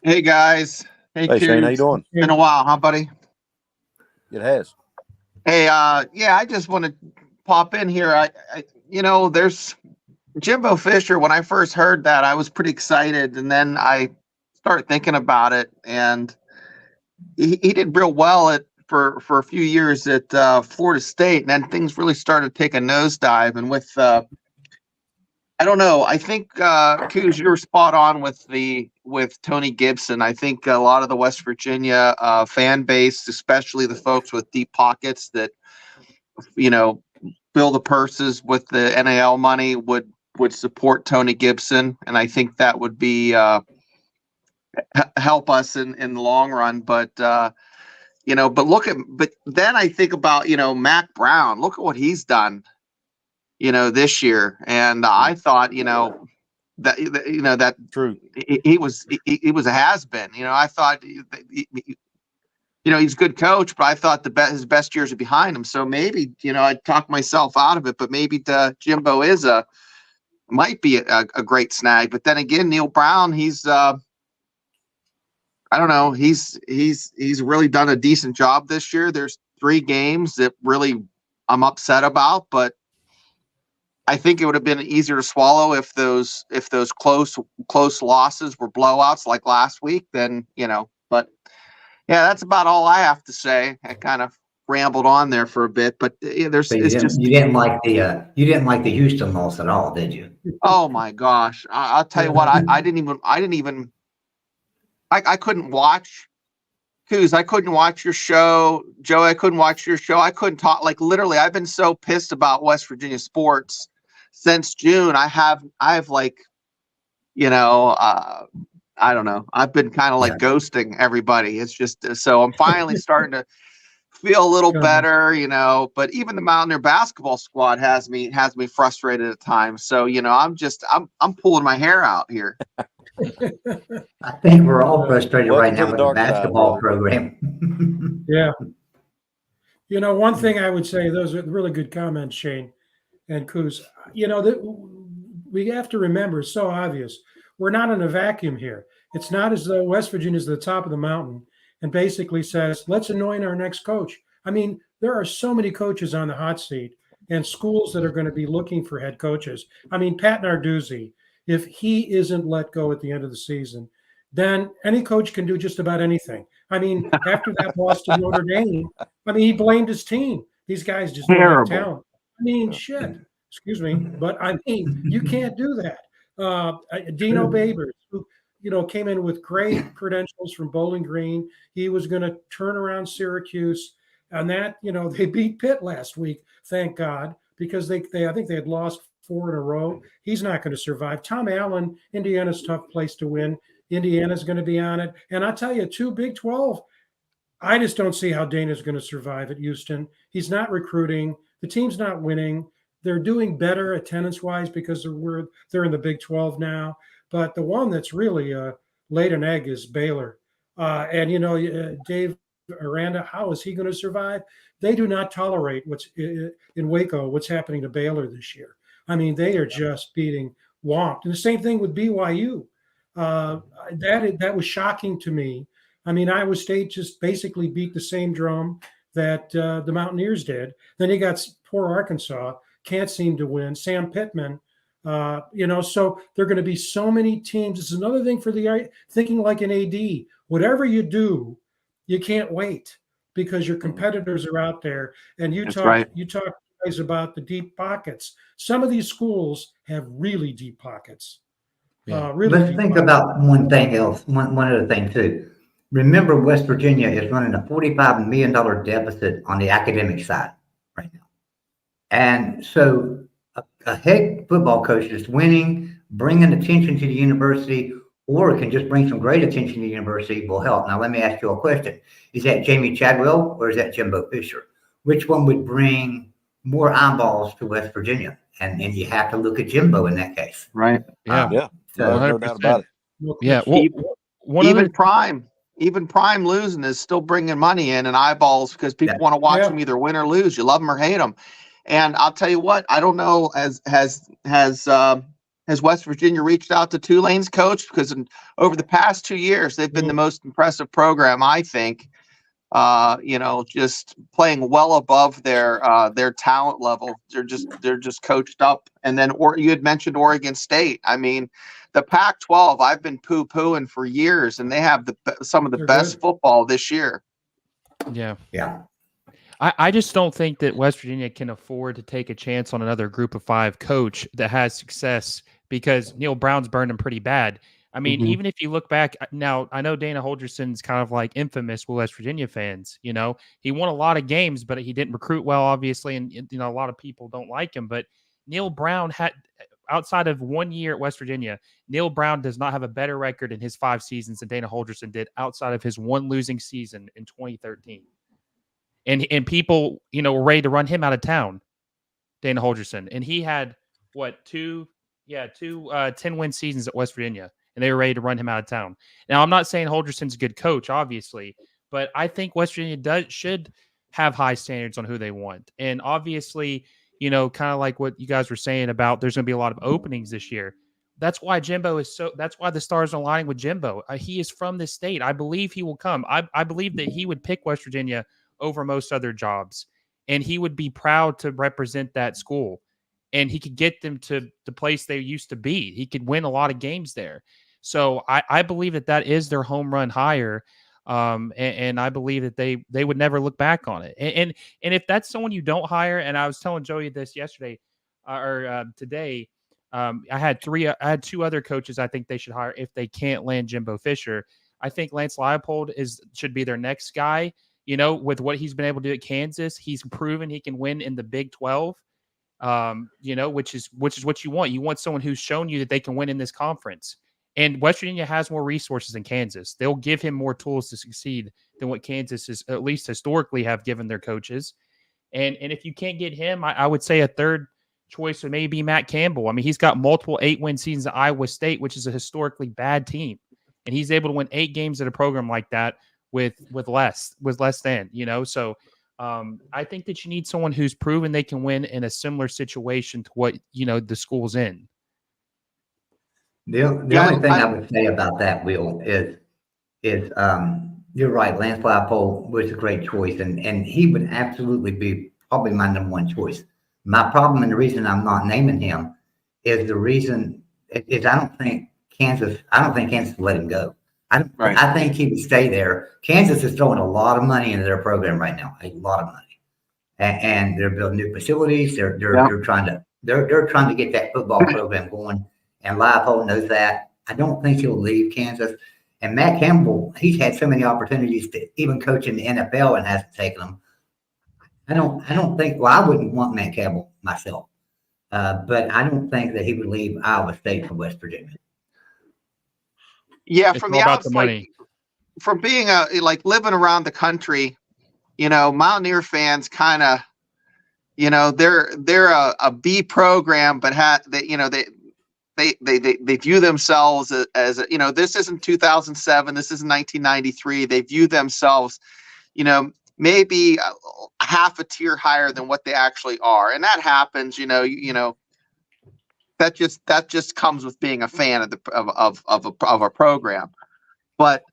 Hey guys. Hey Shane, how you doing? Been a while, huh, buddy? It has. Hey, yeah, I just want to pop in here. I there's Jimbo Fisher. When I first heard that, I was pretty excited, and then I started thinking about it, and he did real well for a few years at Florida State, and then things really started to take a nosedive. And with I don't know. I think Coos, you're spot on with Tony Gibson. I think a lot of the West Virginia fan base, especially the folks with deep pockets that fill the purses with the NIL money, would support Tony Gibson, and I think that would be help us in the long run. But but then I think about Mac Brown. Look at what he's done. This year, and I thought, that True. He was a has-been. I thought, he's a good coach, but I thought his best years are behind him. So maybe, I talked myself out of it, but maybe Jimbo might be a great snag. But then again, Neil Brown, he's I don't know, he's really done a decent job this year. There's 3 games that really I'm upset about, but I think it would have been easier to swallow if those close losses were blowouts like last week. Then but yeah, that's about all I have to say. I kind of rambled on there for a bit, but you didn't like the Houston loss at all, did you? Oh my gosh, I'll tell you what, I couldn't watch. Coos, I couldn't watch your show. Joe, I couldn't watch your show. I couldn't talk. Like literally, I've been so pissed about West Virginia sports since June. I don't know. I've been kind of like ghosting everybody. It's just so I'm finally starting to feel a little better, but even the Mountaineer basketball squad has me frustrated at times. So, I'm pulling my hair out here. I think we're all frustrated right now with the dark basketball side, program. Yeah. One thing I would say, those are really good comments, Shane and Coos. That we have to remember, it's so obvious. We're not in a vacuum here. It's not as though West Virginia is the top of the mountain and basically says, let's anoint our next coach. I mean, there are so many coaches on the hot seat and schools that are going to be looking for head coaches. I mean, Pat Narduzzi, if he isn't let go at the end of the season, then any coach can do just about anything. I mean, after that loss to Notre Dame, he blamed his team. These guys just don't have talent. I mean, shit. Excuse me, but you can't do that. Dino Babers, who came in with great credentials from Bowling Green. He was going to turn around Syracuse, and that they beat Pitt last week, thank God, because they I think they had lost 4 in a row. He's not going to survive. Tom Allen, Indiana's tough place to win. Indiana's going to be on it, and I tell you, 2 Big 12. I just don't see how Dana's going to survive at Houston. He's not recruiting. The team's not winning. They're doing better attendance-wise because they're in the Big 12 now. But the one that's really laid an egg is Baylor. Dave Aranda, how is he going to survive? They do not tolerate what's in Waco, what's happening to Baylor this year. I mean, they are just beating whomped. And the same thing with BYU. That was shocking to me. I mean, Iowa State just basically beat the same drum that the Mountaineers did. Then you got poor Arkansas, can't seem to win. Sam Pittman, so there are going to be so many teams. It's another thing for the thinking like an AD. Whatever you do, you can't wait because your competitors are out there. And you talk guys about the deep pockets. Some of these schools have really deep pockets. Yeah. Let's think about one thing else, one other thing too. Remember, West Virginia is running a $45 million deficit on the academic side right now. And so a head football coach that's winning, bringing attention to the university, or can just bring some great attention to the university will help. Now, let me ask you a question. Is that Jamie Chadwell or is that Jimbo Fisher? Which one would bring more eyeballs to West Virginia? And you have to look at Jimbo in that case. Right. Yeah. So, No doubt about it. Yeah. Even Prime losing is still bringing money in and eyeballs because people want to watch them either win or lose. You love them or hate them. And I'll tell you what, I don't know, has West Virginia reached out to Tulane's coach? Because over the past 2 years, they've been the most impressive program, I think. Just playing well above their talent level. They're just coached up. And then, you had mentioned Oregon State. I mean, the Pac-12, I've been poo-pooing for years, and they have some of the best football this year. Yeah. Yeah. I just don't think that West Virginia can afford to take a chance on another Group of 5 coach that has success because Neil Brown's burned him pretty bad. I mean, even if you look back now, I know Dana Holgerson's kind of like infamous with West Virginia fans. He won a lot of games, but he didn't recruit well, obviously. And, a lot of people don't like him. But Neil Brown had, outside of 1 year at West Virginia, Neil Brown does not have a better record in his 5 seasons than Dana Holgerson did outside of his 1 losing season in 2013. And people, were ready to run him out of town, Dana Holgerson. And he had, 2 10-win seasons at West Virginia. And they were ready to run him out of town. Now, I'm not saying Holgerson's a good coach, obviously, but I think West Virginia should have high standards on who they want. And obviously, kind of like what you guys were saying about there's going to be a lot of openings this year. That's why that's why the stars are aligning with Jimbo. He is from this state. I believe he will come. I believe that he would pick West Virginia over most other jobs, and he would be proud to represent that school. And he could get them to the place they used to be. He could win a lot of games there. So I believe that is their home run hire. And I believe that they would never look back on it. And if that's someone you don't hire, and I was telling Joey this yesterday or today, I had 2 other coaches I think they should hire if they can't land Jimbo Fisher. I think Lance Leipold should be their next guy. With what he's been able to do at Kansas, he's proven he can win in the Big 12. Which is what you want. You want someone who's shown you that they can win in this conference. And West Virginia has more resources than Kansas. They'll give him more tools to succeed than what Kansas is, at least historically, have given their coaches. And if you can't get him, I would say a third choice would maybe be Matt Campbell. I mean, he's got multiple 8-win seasons at Iowa State, which is a historically bad team. And he's able to win 8 games at a program like that with less than, So I think that you need someone who's proven they can win in a similar situation to what, the school's in. The only thing I would say about that, Will, is you're right. Lance Leipold was a great choice, and he would absolutely be probably my number 1 choice. My problem, and the reason I'm not naming him, is I don't think Kansas will let him go. I think he would stay there. Kansas is throwing a lot of money into their program right now, a lot of money, and they're building new facilities. They're trying to get that football program going. and Leipold knows that. I don't think he'll leave Kansas. And Matt Campbell, he's had so many opportunities to even coach in the NFL and hasn't taken them. I don't think. Well, I wouldn't want Matt Campbell myself, but I don't think that he would leave Iowa State for West Virginia. Yeah, It's from all the about the outside, money. from being living around the country, Mountaineer fans kind of, they're a B program, but they view themselves as this isn't 2007, this is 1993. They view themselves, maybe half a tier higher than what they actually are, and that happens. That just comes with being a fan of a program. But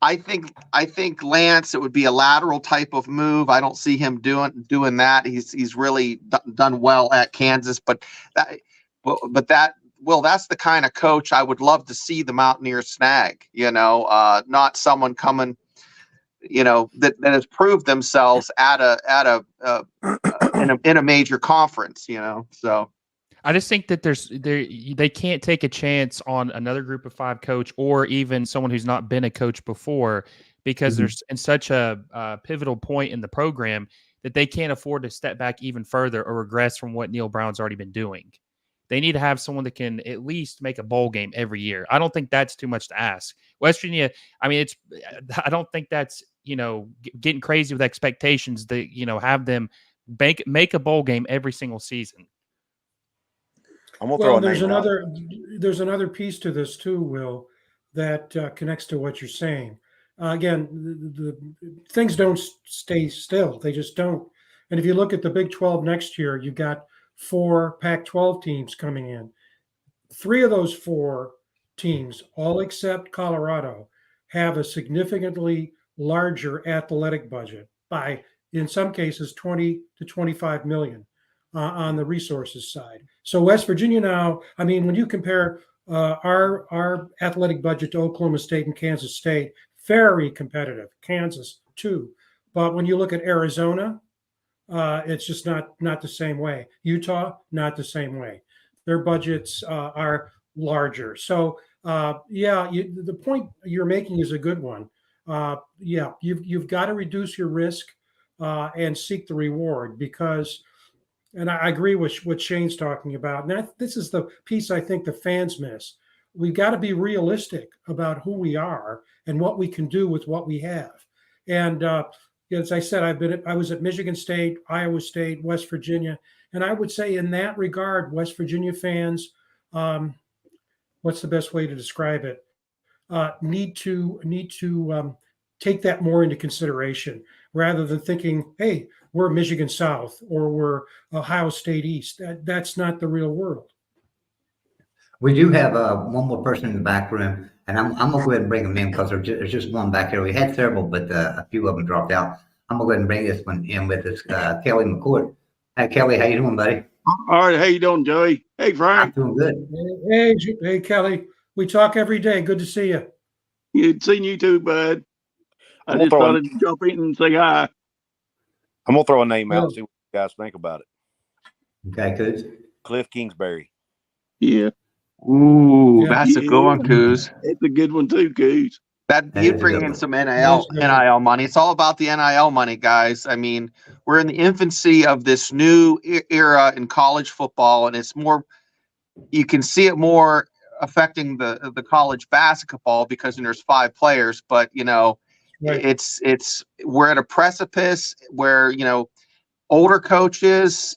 I think Lance, it would be a lateral type of move. I don't see him doing that. He's really done well at Kansas, but that's the kind of coach I would love to see the Mountaineers snag. Not someone coming, that has proved themselves in a major conference. So. I just think that they can't take a chance on another group of 5 coach or even someone who's not been a coach before, because there's in such a pivotal point in the program that they can't afford to step back even further or regress from what Neil Brown's already been doing. They need to have someone that can at least make a bowl game every year. I don't think that's too much to ask. West Virginia, I don't think that's, getting crazy with expectations that, have them make a bowl game every single season. I'm gonna throw Well, a name out. there's another piece to this too, Will, that connects to what you're saying. Again, the things don't stay still; they just don't. And if you look at the Big 12 next year, you got 4 Pac-12 teams coming in. 3 of those 4 teams, all except Colorado, have a significantly larger athletic budget by, in some cases, 20 to 25 million. On the resources side. So West Virginia now, when you compare our athletic budget to Oklahoma State and Kansas State, very competitive. Kansas too, but when you look at Arizona, it's just not the same way. Utah, not the same way. Their budgets are larger. So the point you're making is a good one. You've got to reduce your risk and seek the reward, because. And I agree with what Shane's talking about. And this is the piece I think the fans miss. We've got to be realistic about who we are and what we can do with what we have. And as I said, I was at Michigan State, Iowa State, West Virginia, and I would say in that regard, West Virginia fans, what's the best way to describe it? Need to take that more into consideration rather than thinking, hey, we're Michigan South or we're Ohio State East. That's not the real world. We do have one more person in the back room, and I'm going to go ahead and bring them in because there's just one back here. We had several, but a few of them dropped out. I'm going to go ahead and bring this one in with us, Kelly McCourt. Hey, Kelly, how you doing, buddy? All right, how you doing, Joey? Hey, I'm Frank. doing good. Hey, Kelly. We talk every day. Good to see you. Good seeing you too, bud. I just thought I'd jump in and say hi. I'm gonna throw a name out and see what you guys think about it. Okay, good. Cliff Kingsbury. Yeah. Ooh, that's a good one, Coos. It's a good one too, Coos. That That you is a bring good in one. some NIL money. It's all about the NIL money, guys. We're in the infancy of this new era in college football, and it's more. You can see it more affecting the college basketball because there's 5 players, but Right. it's we're at a precipice where older coaches,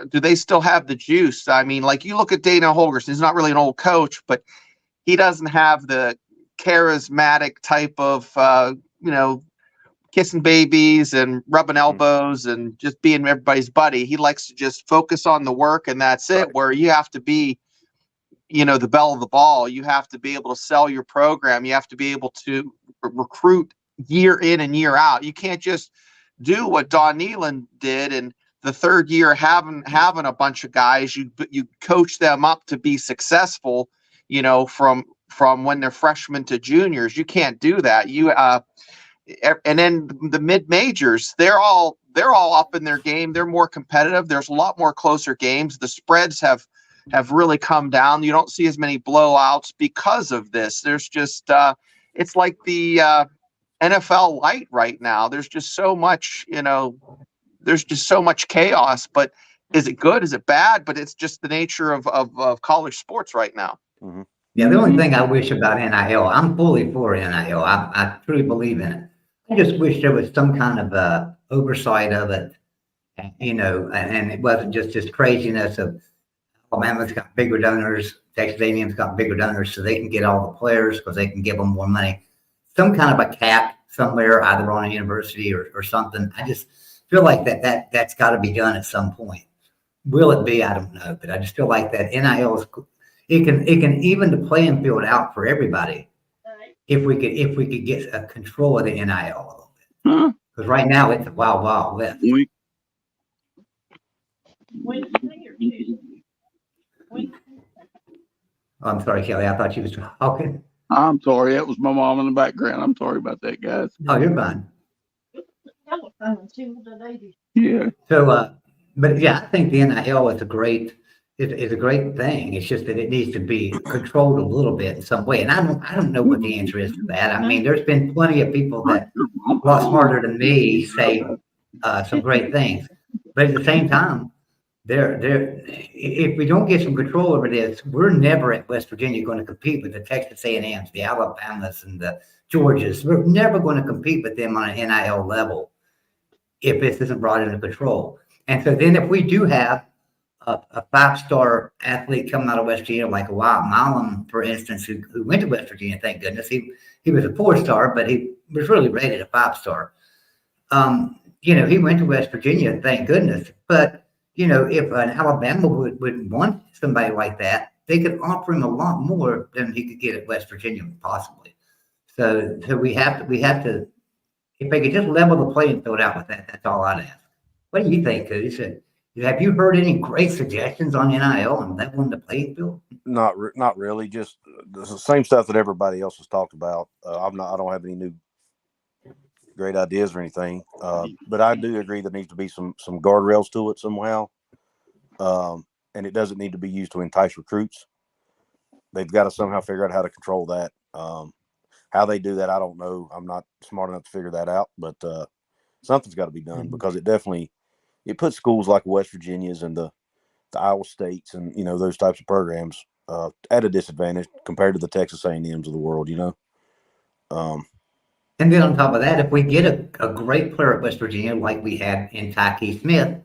do they still have the juice? You look at Dana Holgorsen. He's not really an old coach, but he doesn't have the charismatic type of kissing babies and rubbing elbows and just being everybody's buddy. He likes to just focus on the work, and that's it. Right. Where you have to be the belle of the ball. You have to be able to sell your program. You have to be able to recruit year in and year out. You can't just do what Don Nehlen did and the third year having a bunch of guys. You coach them up to be successful, from when they're freshmen to juniors. You can't do that. And then the mid majors, they're all up in their game. They're more competitive. There's a lot more closer games. The spreads have have really come down. You don't see as many blowouts because of this. There's just it's like the NFL light right now. There's just so much, there's just so much chaos. But is it good? Is it bad? But it's just the nature of college sports right now. Mm-hmm. Yeah, the only thing I wish about NIL, I'm fully for NIL. I truly believe in it. I just wish there was some kind of oversight of it, and it wasn't just this craziness of Alabama's got bigger donors, Texas A&M's got bigger donors, so they can get all the players because they can give them more money. Some kind of a cap somewhere, either on a university or something. I just feel like that's got to be done at some point. Will it be? I don't know, but I just feel like that NIL is. It can even the playing field out for everybody if we could get a control of the NIL a little bit. Because right now it's a wild west. Oh, I'm sorry, Kelly. I thought you was talking. I'm sorry. That was my mom in the background. I'm sorry about that, guys. Oh, you're fine. Yeah. So, but yeah, I think the NIL is a great thing. It's just that it needs to be controlled a little bit in some way. And I don't know what the answer is to that. I mean, there's been plenty of people that a lot smarter than me say some great things, but at the same time, if we don't get some control over this, we're never at West Virginia going to compete with the Texas A&Ms, the Alabamas, and the Georgias. We're never going to compete with them on an NIL level if this isn't brought into control. And so then if we do have a 5-star athlete coming out of West Virginia, like a Wyatt Milam, for instance, who went to West Virginia, thank goodness. He was a 4-star, but he was really rated a 5-star. He went to West Virginia, thank goodness. But if an Alabama would want somebody like that, they could offer him a lot more than he could get at West Virginia, possibly. So we have to, if they could just level the playing field out with that, that's all I'd ask. What do you think, Cody? Have you heard any great suggestions on NIL and leveling the playing field? Not really. Just the same stuff that everybody else has talked about. I don't have any new great ideas or anything. But I do agree there needs to be some guardrails to it somehow. And it doesn't need to be used to entice recruits. They've got to somehow figure out how to control that. How they do that, I don't know. I'm not smart enough to figure that out, but something's got to be done because it puts schools like West Virginia's and the Iowa States and those types of programs at a disadvantage compared to the Texas A&Ms of the world. And then on top of that, if we get a great player at West Virginia like we had in Tyke Smith,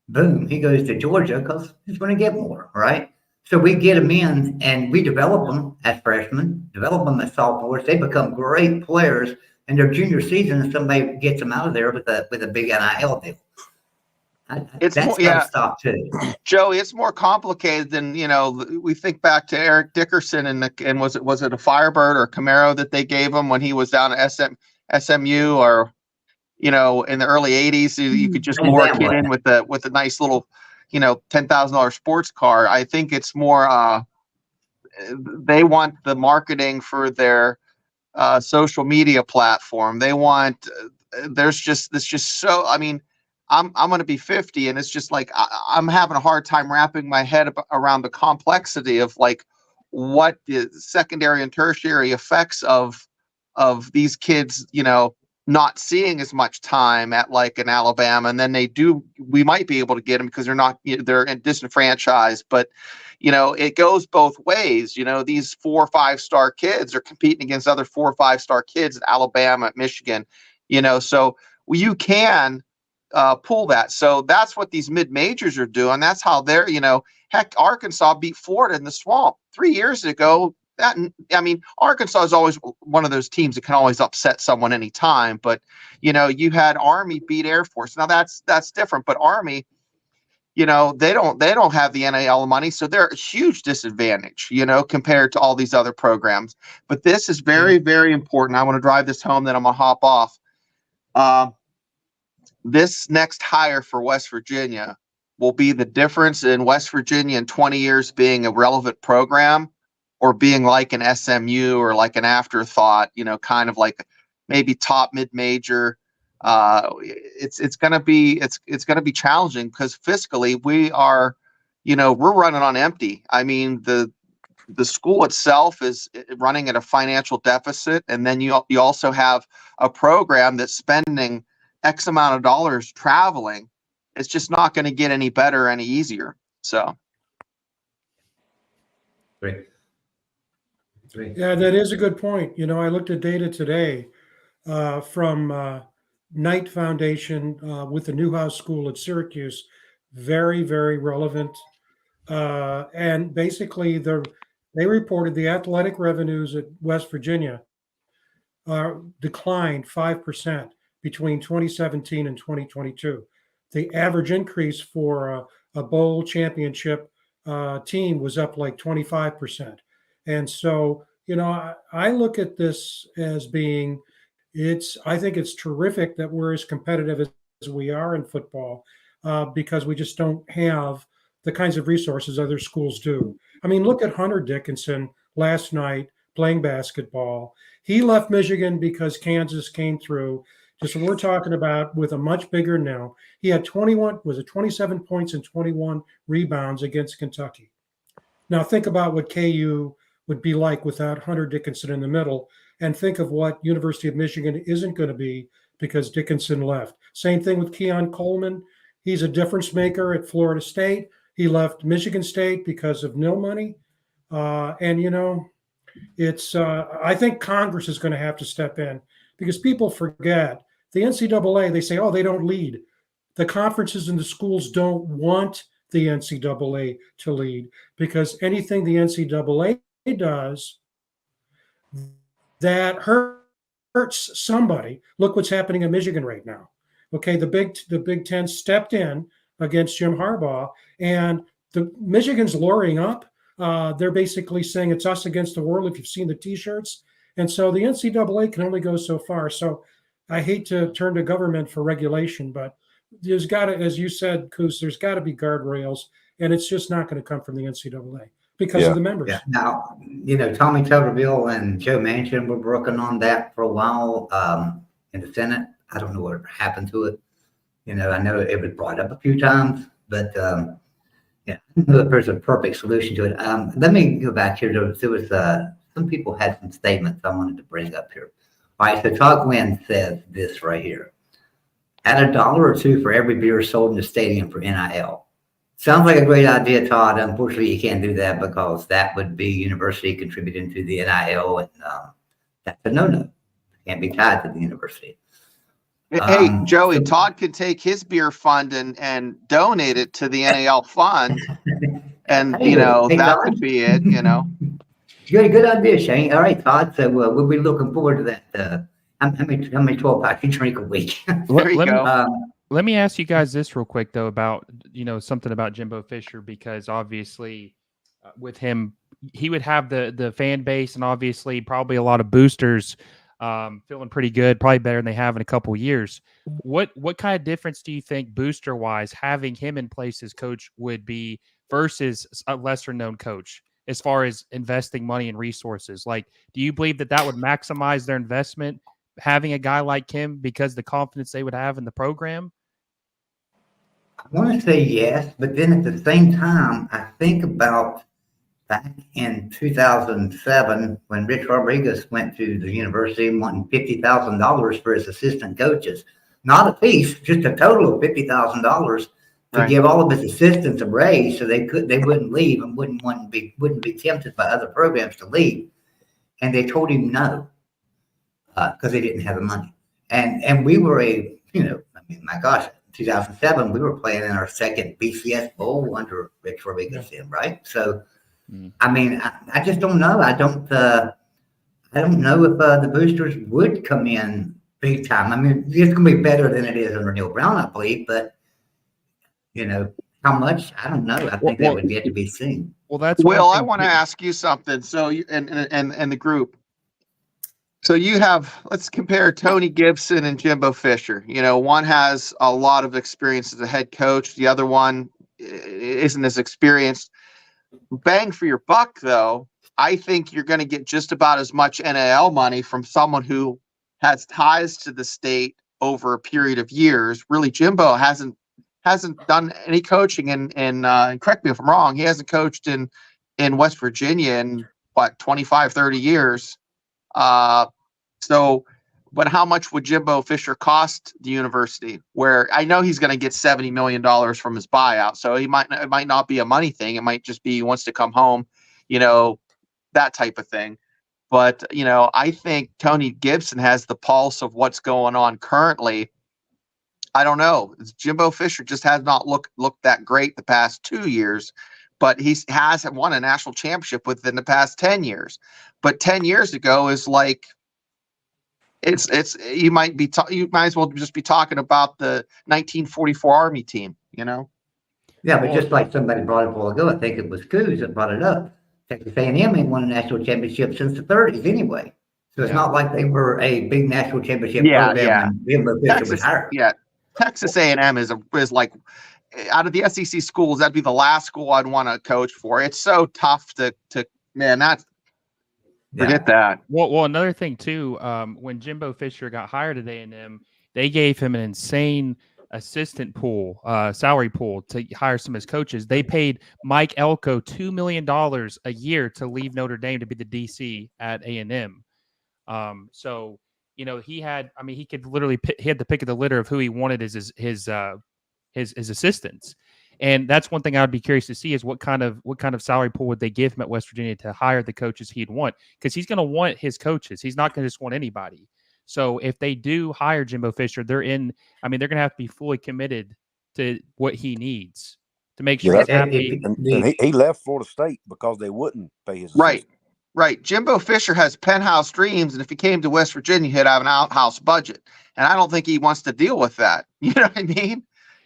boom, he goes to Georgia because he's going to get more, right? So we get them in and we develop them as freshmen, develop them as sophomores. They become great players in their junior season, and somebody gets them out of there with a big NIL deal. That's got to stop too. Joey, it's more complicated than we think back to Eric Dickerson and was it a Firebird or Camaro that they gave him when he was down at SMU or in the early 80s. You could just lure a kid in with a nice little $10,000 sports car. I think it's more they want the marketing for their social media platform. They want there's just so, I mean, I'm going to be 50 and it's just like I'm having a hard time wrapping my head around the complexity of like what the secondary and tertiary effects of these kids not seeing as much time at like an Alabama, and then we might be able to get them because they're disenfranchised, but it goes both ways. These 4 or 5-star kids are competing against other 4 or 5-star kids at Alabama, at Michigan, so you can pull that. So that's what these mid-majors are doing. That's how they're, heck, Arkansas beat Florida in the Swamp 3 years ago. Arkansas is always one of those teams that can always upset someone anytime. But, you had Army beat Air Force. Now that's different. But Army, they don't have the NIL money, so they're a huge disadvantage, compared to all these other programs. But this is very, very important. I want to drive this home, then I'm gonna hop off. This next hire for West Virginia will be the difference in West Virginia in 20 years being a relevant program or being like an SMU or like an afterthought, kind of like maybe top mid-major. It's going to be challenging because fiscally we are, we're running on empty. I mean, the school itself is running at a financial deficit, and then you also have a program that's spending X amount of dollars traveling. It's just not going to get any better, any easier. So Great. Great. Yeah, that is a good point. I looked at data today from Knight Foundation with the Newhouse School at Syracuse. Very, very relevant. And basically, they reported the athletic revenues at West Virginia declined 5% between 2017 and 2022. The average increase for a bowl championship team was up like 25%. And so, I look at this as being, I think it's terrific that we're as competitive as we are in football because we just don't have the kinds of resources other schools do. I mean, look at Hunter Dickinson last night playing basketball. He left Michigan because Kansas came through. Just what we're talking about with a much bigger now. He had 27 points and 21 rebounds against Kentucky. Now think about what KU would be like without Hunter Dickinson in the middle, and think of what University of Michigan isn't going to be because Dickinson left. Same thing with Keon Coleman. He's a difference maker at Florida State. He left Michigan State because of nil money. It's I think Congress is going to have to step in because people forget the NCAA. They say, oh, they don't lead. The conferences and the schools don't want the NCAA to lead because anything the NCAA does that hurts somebody. Look what's happening in Michigan right now. Okay, the Big Ten stepped in against Jim Harbaugh, and the Michigan's luring up. They're basically saying it's us against the world if you've seen the T-shirts. And so the NCAA can only go so far. So I hate to turn to government for regulation, but there's got to, as you said, Coos, there's got to be guardrails, and it's just not going to come from the NCAA because of the members. Yeah. Now, Tommy Tuberville and Joe Manchin were working on that for a while in the Senate. I don't know what happened to it. I know it was brought up a few times, but I don't know if there's a perfect solution to it. Let me go back here. There was some people had some statements I wanted to bring up here. All right, so Todd Gwynn says this right here. Add $1 or $2 for every beer sold in the stadium for NIL. Sounds like a great idea, Todd. Unfortunately, you can't do that because that would be university contributing to the NIL, and that's a no-no. Can't be tied to the university. Hey, Joey, Todd could take his beer fund and donate it to the NIL fund, and that could be it. Good idea, Shane. All right, Todd. So we'll be looking forward to that. How many 12 packs you drink a week? There you go. Let me ask you guys this real quick though about something about Jimbo Fisher, because obviously with him, he would have the fan base and obviously probably a lot of boosters feeling pretty good, probably better than they have in a couple of years. What kind of difference do you think booster wise having him in place as coach would be versus a lesser known coach as far as investing money and resources? Like, do you believe that would maximize their investment having a guy like him because the confidence they would have in the program? I want to say yes, but then at the same time, I think about back in 2007 when Rich Rodriguez went to the university and wanting $50,000 for his assistant coaches. Not a piece, just a total of $50,000 to give all of his assistants a raise so they wouldn't leave and wouldn't be tempted by other programs to leave. And they told him no because they didn't have the money. And we were my gosh, 2007 we were playing in our second BCS bowl under Rich Rodriguez, right? So. I mean, I just don't know. I don't know if the boosters would come in big time. I mean, it's going to be better than it is under Neil Brown, I believe. But how much? I don't know. I think that would yet to be seen. Well, that's Will. I want to ask you something. So, and the group. So you have. Let's compare Tony Gibson and Jimbo Fisher. One has a lot of experience as a head coach. The other one isn't as experienced. Bang for your buck, though, I think you're going to get just about as much NIL money from someone who has ties to the state over a period of years. Really, Jimbo hasn't hasn't done any coaching and correct me if I'm wrong, he hasn't coached in West Virginia in what 25, 30 years. So, but how much would Jimbo Fisher cost the university? Where I know he's going to get $70 million from his buyout, so it might not be a money thing. It might just be he wants to come home, that type of thing. But I think Tony Gibson has the pulse of what's going on currently. I don't know. Jimbo Fisher just has not looked that great the past 2 years, but he has won a national championship within the past 10 years. But 10 years ago is like you might as well just be talking about the 1944 Army team, Yeah, but just like somebody brought it up a while ago, I think it was Coos that brought it up. Texas A&M ain't won a national championship since the 30s anyway. So it's not like they were a big national championship program when Jimbo Fisher was hired. Yeah, Texas A&M is like out of the SEC schools, that'd be the last school I'd want to coach for. It's so tough to man. Forget that. Well, another thing too, when Jimbo Fisher got hired at A&M, they gave him an insane assistant pool, salary pool to hire some of his coaches. They paid Mike Elko $2 million a year to leave Notre Dame to be the DC at A&M. So he could literally he had the pick of the litter of who he wanted as his assistants. And that's one thing I would be curious to see is what kind of salary pool would they give him at West Virginia to hire the coaches he'd want, because he's going to want his coaches. He's not going to just want anybody. So if they do hire Jimbo Fisher, they're going to have to be fully committed to what he needs to make sure he's happy. And he left Florida State because they wouldn't pay his assistant. Right. Jimbo Fisher has penthouse dreams, and if he came to West Virginia, he'd have an outhouse budget. And I don't think he wants to deal with that. You know what I mean?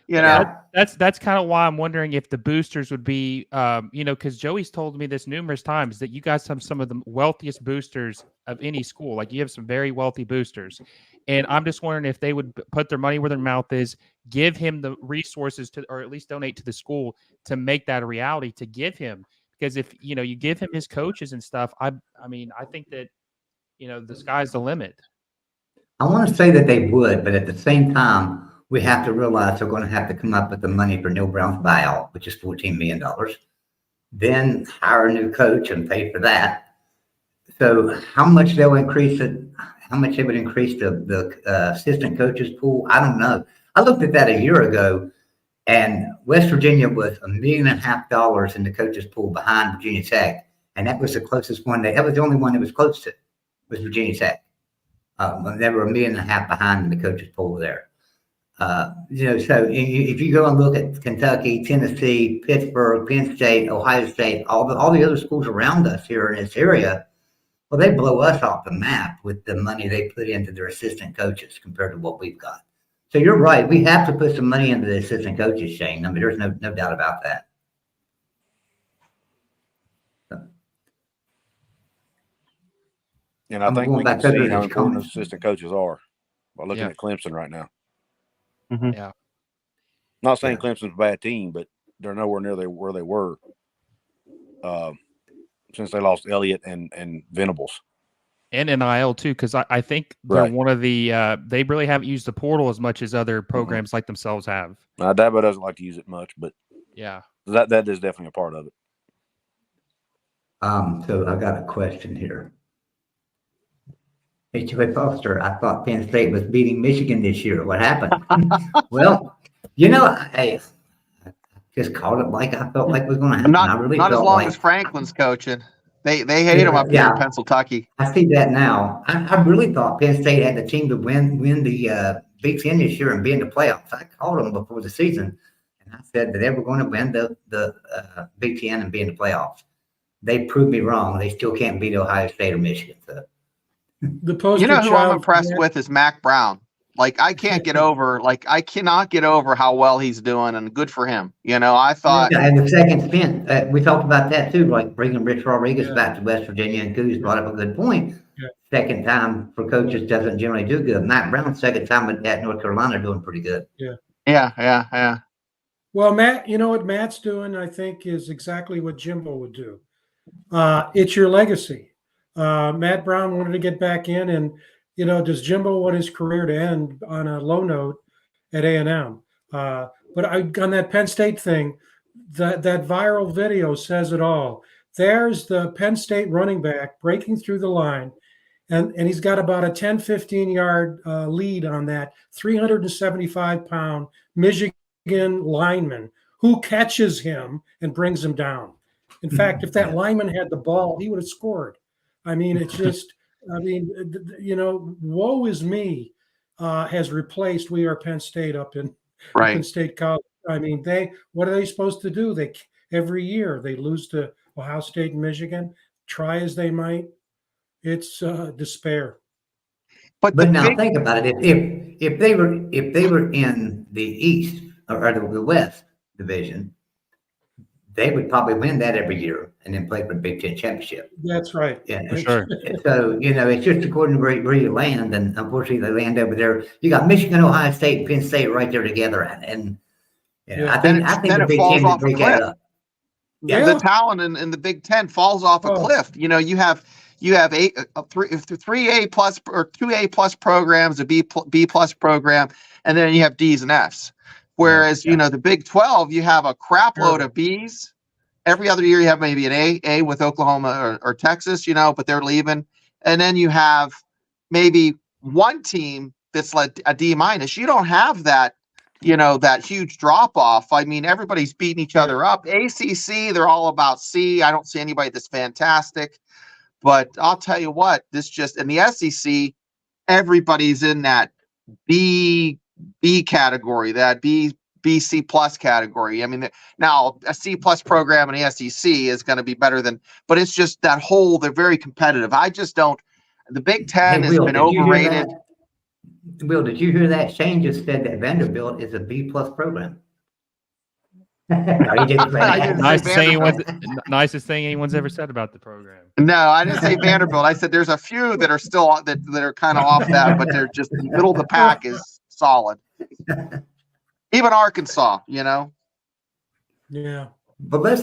That's kind of why I'm wondering if the boosters would be, because Joey's told me this numerous times that you guys have some of the wealthiest boosters of any school. Like, you have some very wealthy boosters. And I'm just wondering if they would put their money where their mouth is, give him the resources or at least donate to the school to make that a reality, to give him. Because if, you give him his coaches and stuff, I think that, the sky's the limit. I want to say that they would, but at the same time, we have to realize they're going to have to come up with the money for Neil Brown's buyout, which is $14 million. Then hire a new coach and pay for that. So how much they'll increase it, how much they would increase the assistant coaches pool, I don't know. I looked at that a year ago, and West Virginia was $1.5 million in the coaches pool behind Virginia Tech. And that was the closest one. That was the only one that was close to, was Virginia Tech. They were $1.5 million behind in the coaches pool there. So if you go and look at Kentucky, Tennessee, Pittsburgh, Penn State, Ohio State, all the other schools around us here in this area, well, they blow us off the map with the money they put into their assistant coaches compared to what we've got. So you're right. We have to put some money into the assistant coaches, Shane. I mean, there's no doubt about that. And I think we can see how important assistant coaches are by looking at Clemson right now. Mm-hmm. Yeah. Not saying Clemson's a bad team, but they're nowhere near where they were since they lost Elliott and Venables. And NIL too, because I think they're one of the they really haven't used the portal as much as other programs like themselves have. Dabo doesn't like to use it much, but that is definitely a part of it. So I got a question here. H.J. Foster, I thought Penn State was beating Michigan this year. What happened? Well, I just called it like I felt like it was going to happen. Not as long as Franklin's coaching. They hate him up here in Pennsylvania. I see that now. I really thought Penn State had the team to win the Big Ten this year and be in the playoffs. I called them before the season, and I said that they were going to win the Big Ten and be in the playoffs. They proved me wrong. They still can't beat Ohio State or Michigan. So. The poster who I'm impressed with is Mac Brown. I cannot get over how well he's doing, and good for him. I thought. And the second stint, we talked about that too, like bringing Rich Rodriguez back to West Virginia, and Coos brought up a good point. Yeah. Second time for coaches doesn't generally do good. Mac Brown's second time at North Carolina doing pretty good. Yeah. Well, Matt, what Matt's doing, I think, is exactly what Jimbo would do. It's your legacy. Matt Brown wanted to get back in, and does Jimbo want his career to end on a low note at A&M? But on that Penn State thing, that viral video says it all. There's the Penn State running back breaking through the line, and he's got about a 10, 15-yard lead on that 375-pound Michigan lineman who catches him and brings him down. In fact, if that lineman had the ball, he would have scored. I mean, it's just, I mean, woe is me has replaced We Are Penn State up in Penn State College. I mean, what are they supposed to do? Every year they lose to Ohio State and Michigan. Try as they might, it's despair. But now think about it. If they were in the East or the West division, they would probably win that every year and then play for the Big Ten championship. That's right. Yeah, for sure. So, it's just according to where you land. And unfortunately, they land over there. You got Michigan, Ohio State, and Penn State right there together. And I think the Big Ten would break that up. Yeah, the talent in the Big Ten falls off a cliff. You have 3A plus or 2A plus programs, a B plus program, and then you have D's and F's. Whereas, the Big 12, you have a crap load of B's. Every other year you have maybe an A with Oklahoma or Texas, but they're leaving. And then you have maybe one team that's like a D minus. You don't have that, that huge drop off. I mean, everybody's beating each other up. ACC, they're all about C. I don't see anybody that's fantastic. But I'll tell you what, in the SEC, everybody's in that B category, that C plus category. I mean, now a C plus program in the SEC is going to be better than, but it's just that they're very competitive. I just don't, the Big Ten has been overrated. Will, did you hear that? Shane just said that Vanderbilt is a B plus program. No, he didn't say that. Nicest thing anyone's ever said about the program. No, I didn't say Vanderbilt. I said there's a few that are still that are kind of off that, but they're just middle of the pack is solid. Even Arkansas, Yeah. But let's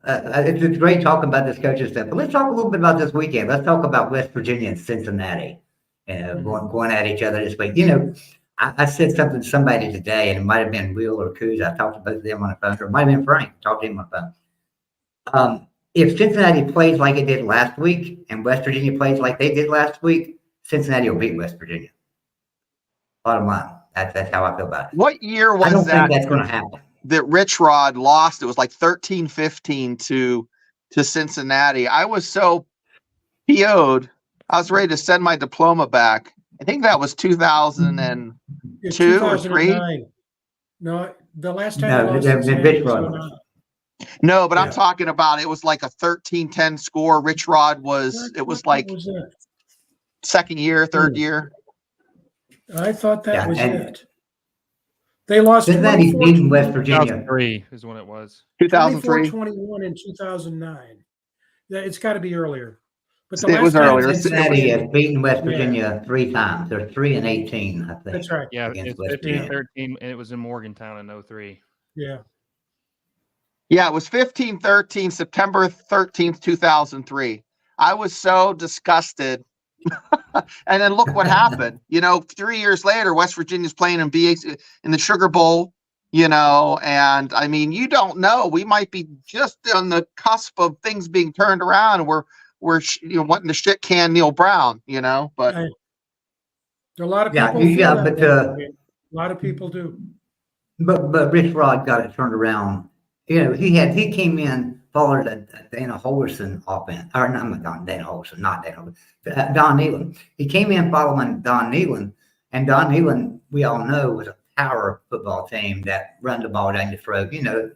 it's great talking about this coaching stuff. But let's talk a little bit about this weekend. Let's talk about West Virginia and Cincinnati, going at each other this week. I said something to somebody today, and it might have been Will or Coos. I talked to both of them on the phone, or it might have been Frank. Talked to him on the phone. If Cincinnati plays like it did last week, and West Virginia plays like they did last week, Cincinnati will beat West Virginia. Bottom line, that's how I feel about it. What year was that? I don't think that's going to happen. That Rich Rod lost. It was like 13-15 to Cincinnati. I was so PO'd. I was ready to send my diploma back. I think that was 2002 or 3. No, the last time. No, but I'm talking about it was like a 13-10 score. Rich Rod was like second year, third year. I thought that was it. They lost. Cincinnati beating West Virginia. 2003 is when it was. 2003. 21 in 2009. Yeah, it's got to be earlier. But it was earlier. Cincinnati has beaten West Virginia 3 times. They're 3-18, I think. That's right. Yeah, it's 15-13, and it was in Morgantown in 03. Yeah. Yeah, it was 15-13, September 13th, 2003. I was so disgusted. And then look what happened. 3 years later, West Virginia's playing in the Sugar Bowl, and I mean, you don't know. We might be just on the cusp of things being turned around, and we're wanting to shit can Neil Brown, but a lot of people a lot of people do. But Rich Rod got it turned around. He came in, followed Dana Holgerson offense, or not Dana Holgerson, Don Nehlen. He came in following Don Nehlen, and Don Nehlen, we all know, was a power football team that run the ball down your throat. Good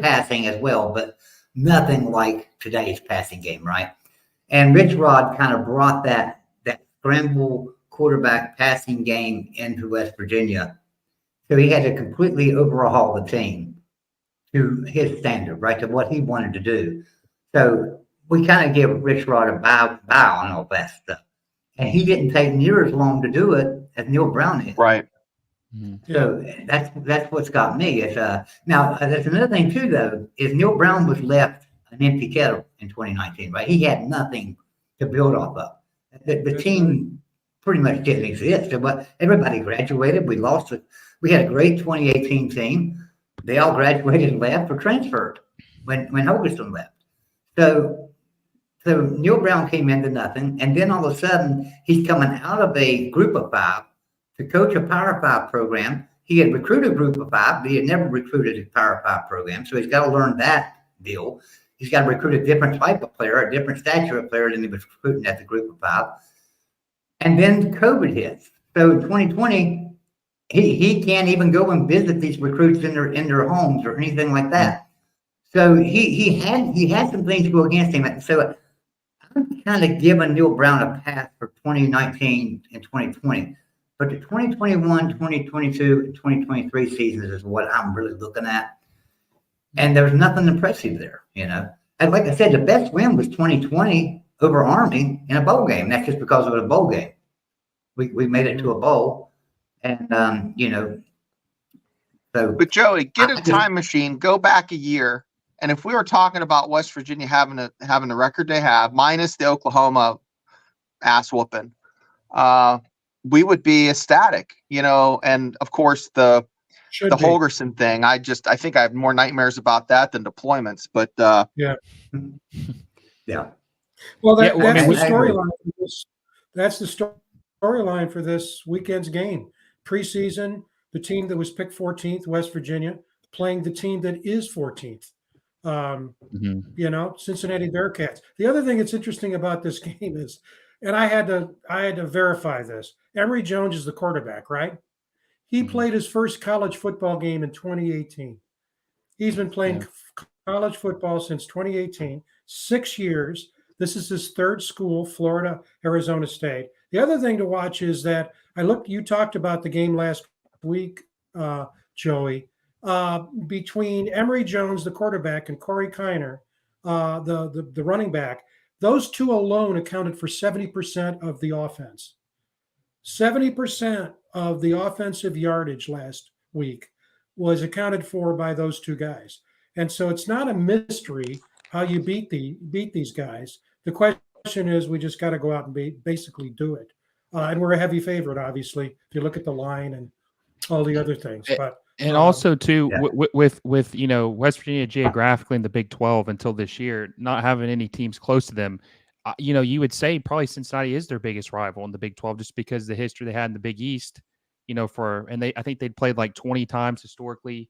passing as well, but nothing like today's passing game, right? And Rich Rod kind of brought that scramble quarterback passing game into West Virginia. So he had to completely overhaul the team to his standard, right, to what he wanted to do. So we kind of give Rich Rod a bow on all that stuff. And he didn't take near as long to do it as Neil Brown did. Right. So that's what's got me. Now, there's another thing, too, though, is Neil Brown was left an empty kettle in 2019, right? He had nothing to build off of. The team pretty much didn't exist. But everybody graduated. We had a great 2018 team. They all graduated and left or transferred when Hogerson left. So Neil Brown came into nothing, and then all of a sudden he's coming out of a group of 5 to coach a Power 5 program. He had recruited a group of 5, but he had never recruited a Power 5 program, so he's got to learn that deal. He's got to recruit a different type of player, a different stature of player than he was recruiting at the group of 5. And then COVID hits. So in 2020, he can't even go and visit these recruits in their homes or anything like that. So he had some things go against him. So I'm kind of giving Neil Brown a pass for 2019 and 2020. But the 2021, 2022, and 2023 seasons is what I'm really looking at. And there's nothing impressive there, you know. And like I said, the best win was 2020 over Army in a bowl game. That's just because it was a bowl game. We made it to a bowl. And, you know, so. But Joey, get a time machine, go back a year. And if we were talking about West Virginia having the record they have, minus the Oklahoma ass whooping, we would be ecstatic, you know. And of course, the Holgerson thing, I think I have more nightmares about that than deployments. But yeah. Well, that's the storyline for this. That's the storyline for this weekend's game. Preseason, the team that was picked 14th, West Virginia, playing the team that is 14th. You know, Cincinnati Bearcats. The other thing that's interesting about this game is, and I had to verify this. Emory Jones is the quarterback, right? He played his first college football game in 2018. He's been playing college football since 2018, 6 years. This is his third school, Florida, Arizona State. The other thing to watch is that you talked about the game last week, Joey, between Emory Jones, the quarterback, and Corey Kiner, the running back. Those two alone accounted for 70% of the offense. 70% of the offensive yardage last week was accounted for by those two guys. And so it's not a mystery how you beat these guys. The question is, we just got to go out and basically do it. And we're a heavy favorite, obviously, if you look at the line and all the other things. But also too, with you know, West Virginia geographically in the Big 12 until this year, not having any teams close to them, you know, you would say probably Cincinnati is their biggest rival in the Big 12 just because of the history they had in the Big East. You know, I think they'd played like 20 times historically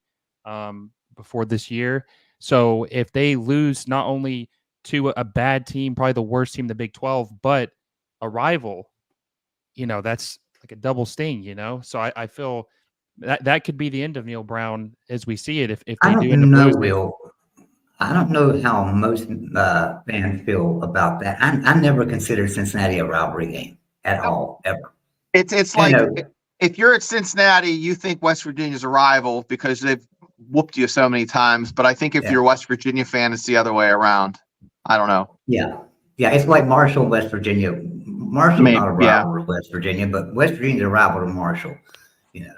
before this year. So if they lose not only to a bad team, probably the worst team in the Big 12, but a rival, you know, that's like a double sting, you know? So I feel that could be the end of Neil Brown as we see it if they do end up losing. Will. I don't know how most fans feel about that. I never considered Cincinnati a rivalry game at all, ever. It's like if you're at Cincinnati, you think West Virginia's a rival because they've whooped you so many times. But I think if you're a West Virginia fan, it's the other way around. I don't know. Yeah, it's like Marshall, West Virginia. Marshall's not a rival to West Virginia, but West Virginia's a rival to Marshall. You know,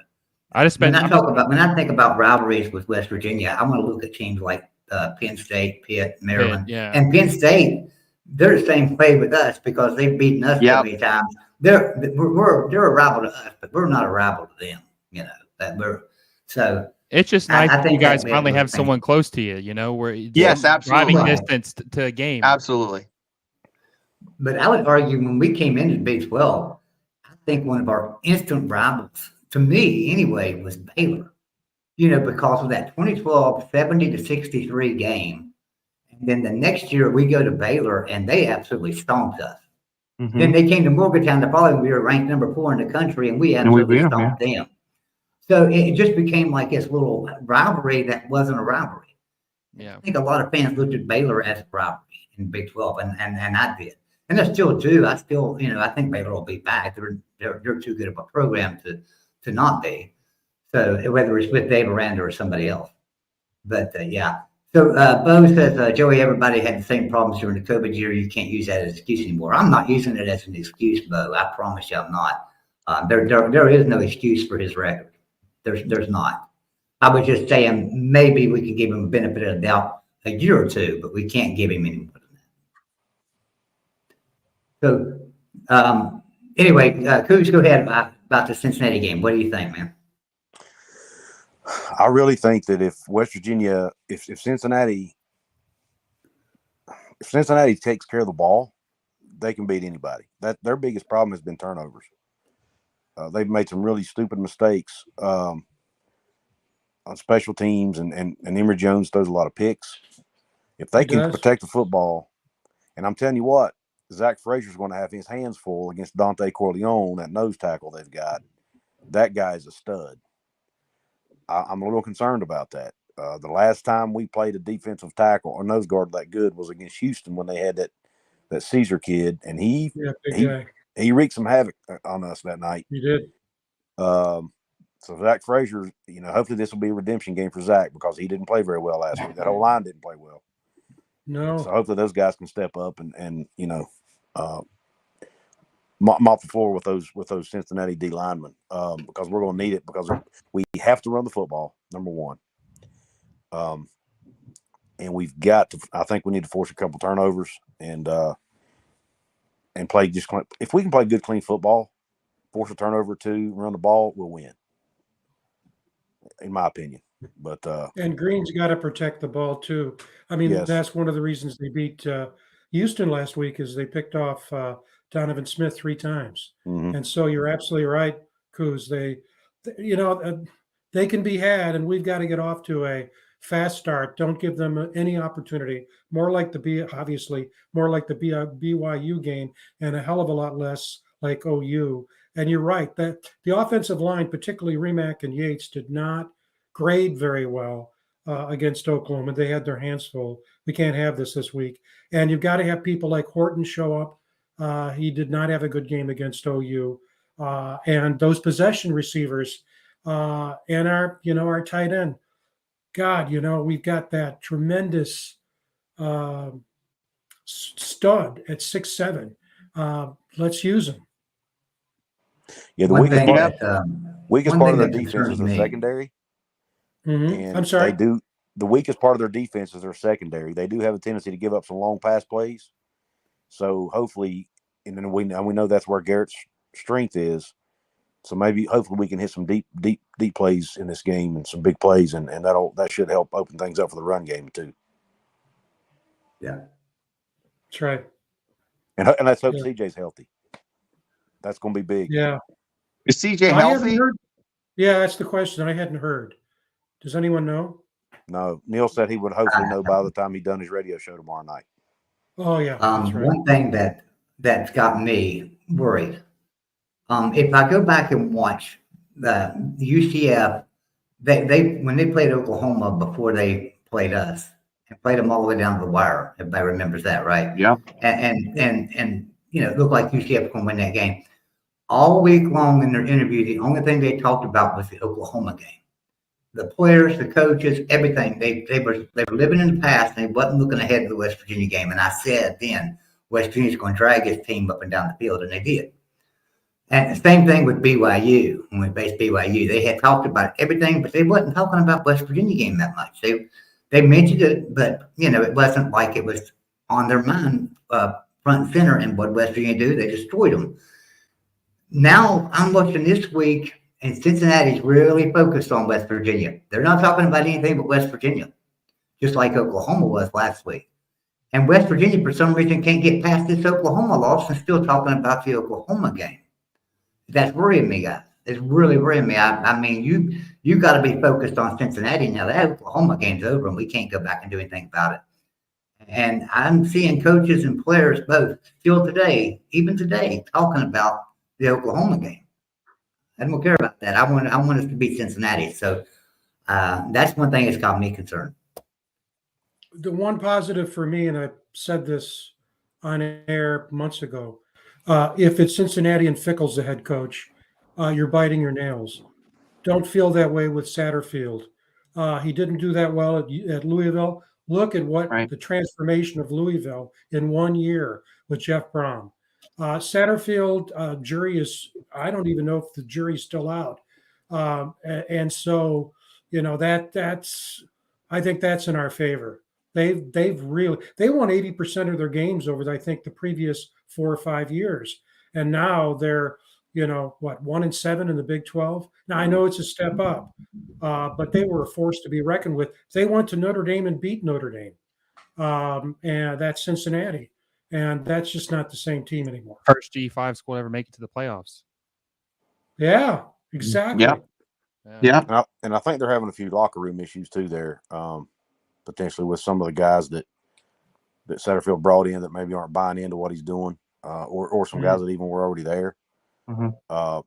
when I think about rivalries with West Virginia, I want to look at teams like Penn State, Pitt, Maryland, and Penn State. They're the same way with us because they've beaten us so many times. They're a rival to us, but we're not a rival to them. You know, it's just nice that you guys finally have someone close to you. You know, where absolutely driving distance to a game. Absolutely. But I would argue when we came into the Big 12, I think one of our instant rivals, to me anyway, was Baylor. You know, because of that 2012 70-63 game. And then the next year we go to Baylor and they absolutely stomped us. Mm-hmm. Then they came to Morgantown the following year, ranked number 4 in the country, and we absolutely stomped them. So it just became like this little rivalry that wasn't a rivalry. Yeah. I think a lot of fans looked at Baylor as a rivalry in Big 12, and I did. And I still do. I think Baylor will be back. They're too good of a program to not be. So whether it's with Dave Aranda or somebody else. But So Bo says, Joey, everybody had the same problems during the COVID year. You can't use that as an excuse anymore. I'm not using it as an excuse, Bo. I promise you I'm not. There is no excuse for his record. There's not. I was just saying maybe we could give him a benefit of the doubt a year or two, but we can't give him any more than that. So Anyway, Coos, go ahead about the Cincinnati game. What do you think, man? I really think that if West Virginia, if Cincinnati takes care of the ball, they can beat anybody. That their biggest problem has been turnovers. They've made some really stupid mistakes on special teams, and Emory Jones throws a lot of picks. If they can protect the football, and I'm telling you what, Zach Frazier's going to have his hands full against Dante Corleone, that nose tackle they've got. That guy's a stud. I'm a little concerned about that. The last time we played a defensive tackle or nose guard that good was against Houston when they had that Caesar kid, and he wreaked some havoc on us that night. He did. So Zach Frazier, hopefully this will be a redemption game for Zach because he didn't play very well last week. That whole line didn't play well. No. So hopefully those guys can step up and mop the floor with those Cincinnati D linemen because we're going to need it because we have to run the football, number one. And we've got to. I think we need to force a couple turnovers and play just clean. If we can play good, clean football, force a turnover or two, run the ball, we'll win. In my opinion, but and Green's got to protect the ball too. I mean, yes. That's one of the reasons they beat Houston last week is they picked off Donovan Smith 3 times. Mm-hmm. And so you're absolutely right, Kuz. They can be had, and we've got to get off to a fast start. Don't give them any opportunity. More like the BYU game, and a hell of a lot less like OU. And you're right that the offensive line, particularly Remack and Yates, did not grade very well against Oklahoma. They had their hands full. We can't have this week. And you've got to have people like Horton show up. He did not have a good game against OU. And those possession receivers and our tight end. God, we've got that tremendous stud at 6'7". Let's use him. Yeah, the weakest part of their defense is their secondary. Mm-hmm. And I'm sorry. The weakest part of their defense is their secondary. They do have a tendency to give up some long pass plays. So hopefully, and then we know that's where Garrett's strength is. So hopefully we can hit some deep plays in this game and some big plays, and that should help open things up for the run game too. Yeah, that's right. And let's hope CJ's healthy. That's going to be big. Yeah. Is CJ healthy? Yeah, that's the question. I hadn't heard. Does anyone know? No. Neil said he would hopefully know by the time he's done his radio show tomorrow night. Oh, yeah. That's right. One thing that's got me worried, if I go back and watch the UCF, they when they played Oklahoma before they played us and played them all the way down to the wire. Everybody remembers that, right? Yeah. And it looked like UCF was going to win that game. All week long in their interview, the only thing they talked about was the Oklahoma game. The players, the coaches, everything. They were living in the past, and they wasn't looking ahead to the West Virginia game. And I said then, West Virginia's going to drag his team up and down the field, and they did. And the same thing with BYU. When we faced BYU, they had talked about everything, but they wasn't talking about West Virginia game that much. They mentioned it, but it wasn't like it was on their mind front and center. And what West Virginia do? They destroyed them. Now I'm looking this week, and Cincinnati's really focused on West Virginia. They're not talking about anything but West Virginia, just like Oklahoma was last week. And West Virginia, for some reason, can't get past this Oklahoma loss and still talking about the Oklahoma game. That's worrying me, guys. It's really worrying me. I mean, you got to be focused on Cincinnati now. That Oklahoma game's over, and we can't go back and do anything about it. And I'm seeing coaches and players both still today, even today, talking about the Oklahoma game. I don't care about that. I want us to beat Cincinnati. So that's one thing that's got me concerned. The one positive for me, and I said this on air months ago, if it's Cincinnati and Fickle's the head coach, you're biting your nails. Don't feel that way with Satterfield. He didn't do that well at Louisville. Look at what the transformation of Louisville in 1 year with Jeff Brom. Satterfield jury is, I don't even know if the jury's still out. And so, that's, I think that's in our favor. They won 80% of their games over, I think, the previous 4 or 5 years. and now they're, 1-7 in the Big 12. Now I know it's a step up, but they were a force to be reckoned with. They went to Notre Dame and beat Notre Dame, and that's Cincinnati, and that's just not the same team anymore. First G5 school to ever make it to the playoffs. Yeah, exactly. Yeah. And I think they're having a few locker room issues too there, potentially with some of the guys that Satterfield brought in that maybe aren't buying into what he's doing, or some guys that even were already there. I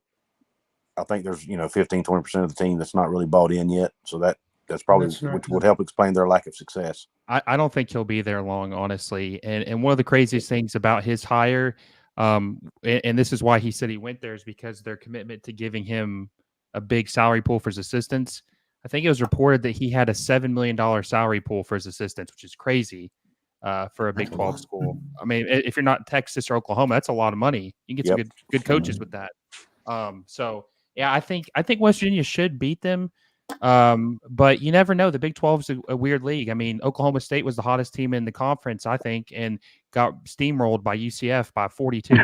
think there's 15-20% of the team that's not really bought in yet, so that's probably which would help explain their lack of success. I don't think he'll be there long, honestly. And one of the craziest things about his hire, and this is why he said he went there, is because their commitment to giving him a big salary pool for his assistants. I think it was reported that he had a $7 million salary pool for his assistants, which is crazy for a Big 12 school. I mean, if you're not Texas or Oklahoma, that's a lot of money. You can get some good coaches with that. So yeah, I think West Virginia should beat them. But you never know. The Big 12 is a weird league. I mean, Oklahoma State was the hottest team in the conference, I think, and got steamrolled by UCF by 42.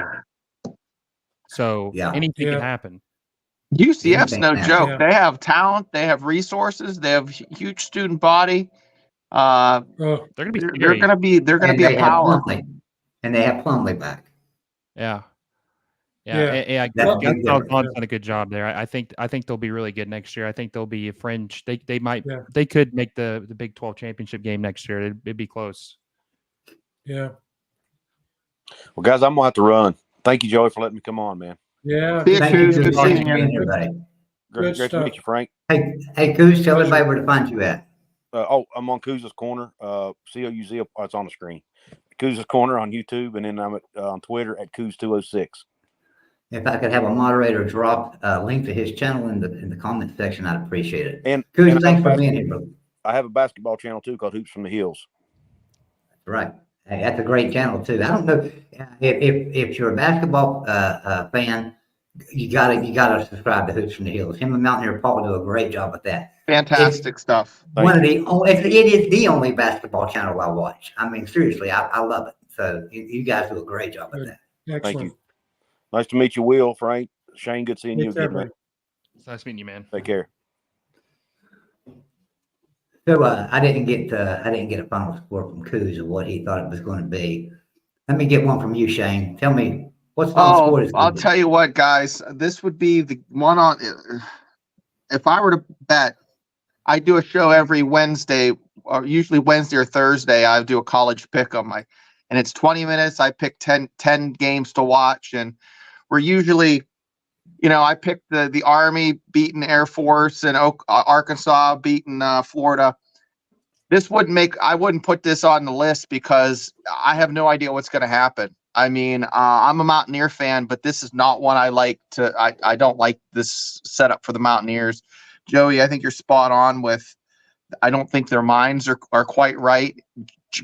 So anything can happen. UCF's no joke. They have talent. They have resources. They have huge student body. They're gonna be a power. And they have Plumlee back. Yeah. John's done a good job there. I think they'll be really good next year. I think they'll be a fringe. They could make the Big 12 championship game next year. It'd be close. Yeah. Well, guys, I'm gonna have to run. Thank you, Joey, for letting me come on, man. Yeah. Thank you for being here, buddy. Great to meet you, Frank. Hey, Coos, tell everybody where to find you at. I'm on Couz's Corner. COUZ. It's on the screen. Couz's Corner on YouTube, and then I'm on Twitter at Couz206. If I could have a moderator drop a link to his channel in the comment section, I'd appreciate it. And Coos, thanks for being here, brother. I have a basketball channel too called Hoops from the Hills. Right. Hey, that's a great channel too. I don't know if you're a basketball fan, you gotta subscribe to Hoops from the Hills. Him and Mountaineer Paul do a great job with that. Fantastic stuff. It is the only basketball channel I watch. I mean, seriously, I love it. So you guys do a great job with that. Excellent. Thank you. Nice to meet you, Will, Frank, Shane. Good seeing you again, man. It's nice meeting you, man. Take care. So I didn't get a final score from Coos of what he thought it was going to be. Let me get one from you, Shane. Tell me what's the final score? I'll tell you what, guys. This would be the one on. If I were to bet, I do a show every Wednesday, or usually Wednesday or Thursday. I do a college pick 'em. And it's 20 minutes. I pick 10 games to watch, and we're usually, I picked the Army beating Air Force and Arkansas beating Florida. I wouldn't put this on the list because I have no idea what's going to happen. I mean, I'm a Mountaineer fan, but this is not one I like to. I don't like this setup for the Mountaineers. Joey, I think you're spot on with. I don't think their minds are quite right.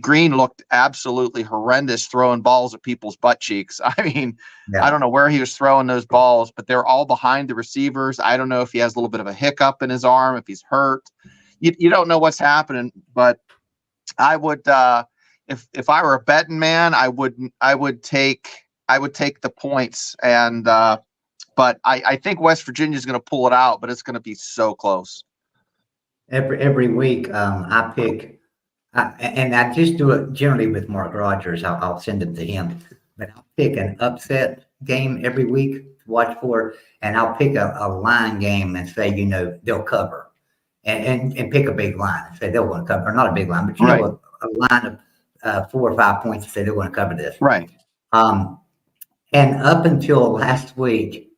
Green looked absolutely horrendous throwing balls at people's butt cheeks. I mean, I don't know where he was throwing those balls, but they're all behind the receivers. I don't know if he has a little bit of a hiccup in his arm, if he's hurt. You don't know what's happening, but I would if I were a betting man, I would take the points, and but I think West Virginia is going to pull it out, but it's going to be so close. Every week, I pick. And I just do it generally with Mark Rogers. I'll send them to him, but I'll pick an upset game every week to watch for, and I'll pick a line game and say, they'll cover, and pick a big line and say they're going to cover, or not a big line, but a line of 4 or 5 points and say they're going to cover this. Right. And up until last week,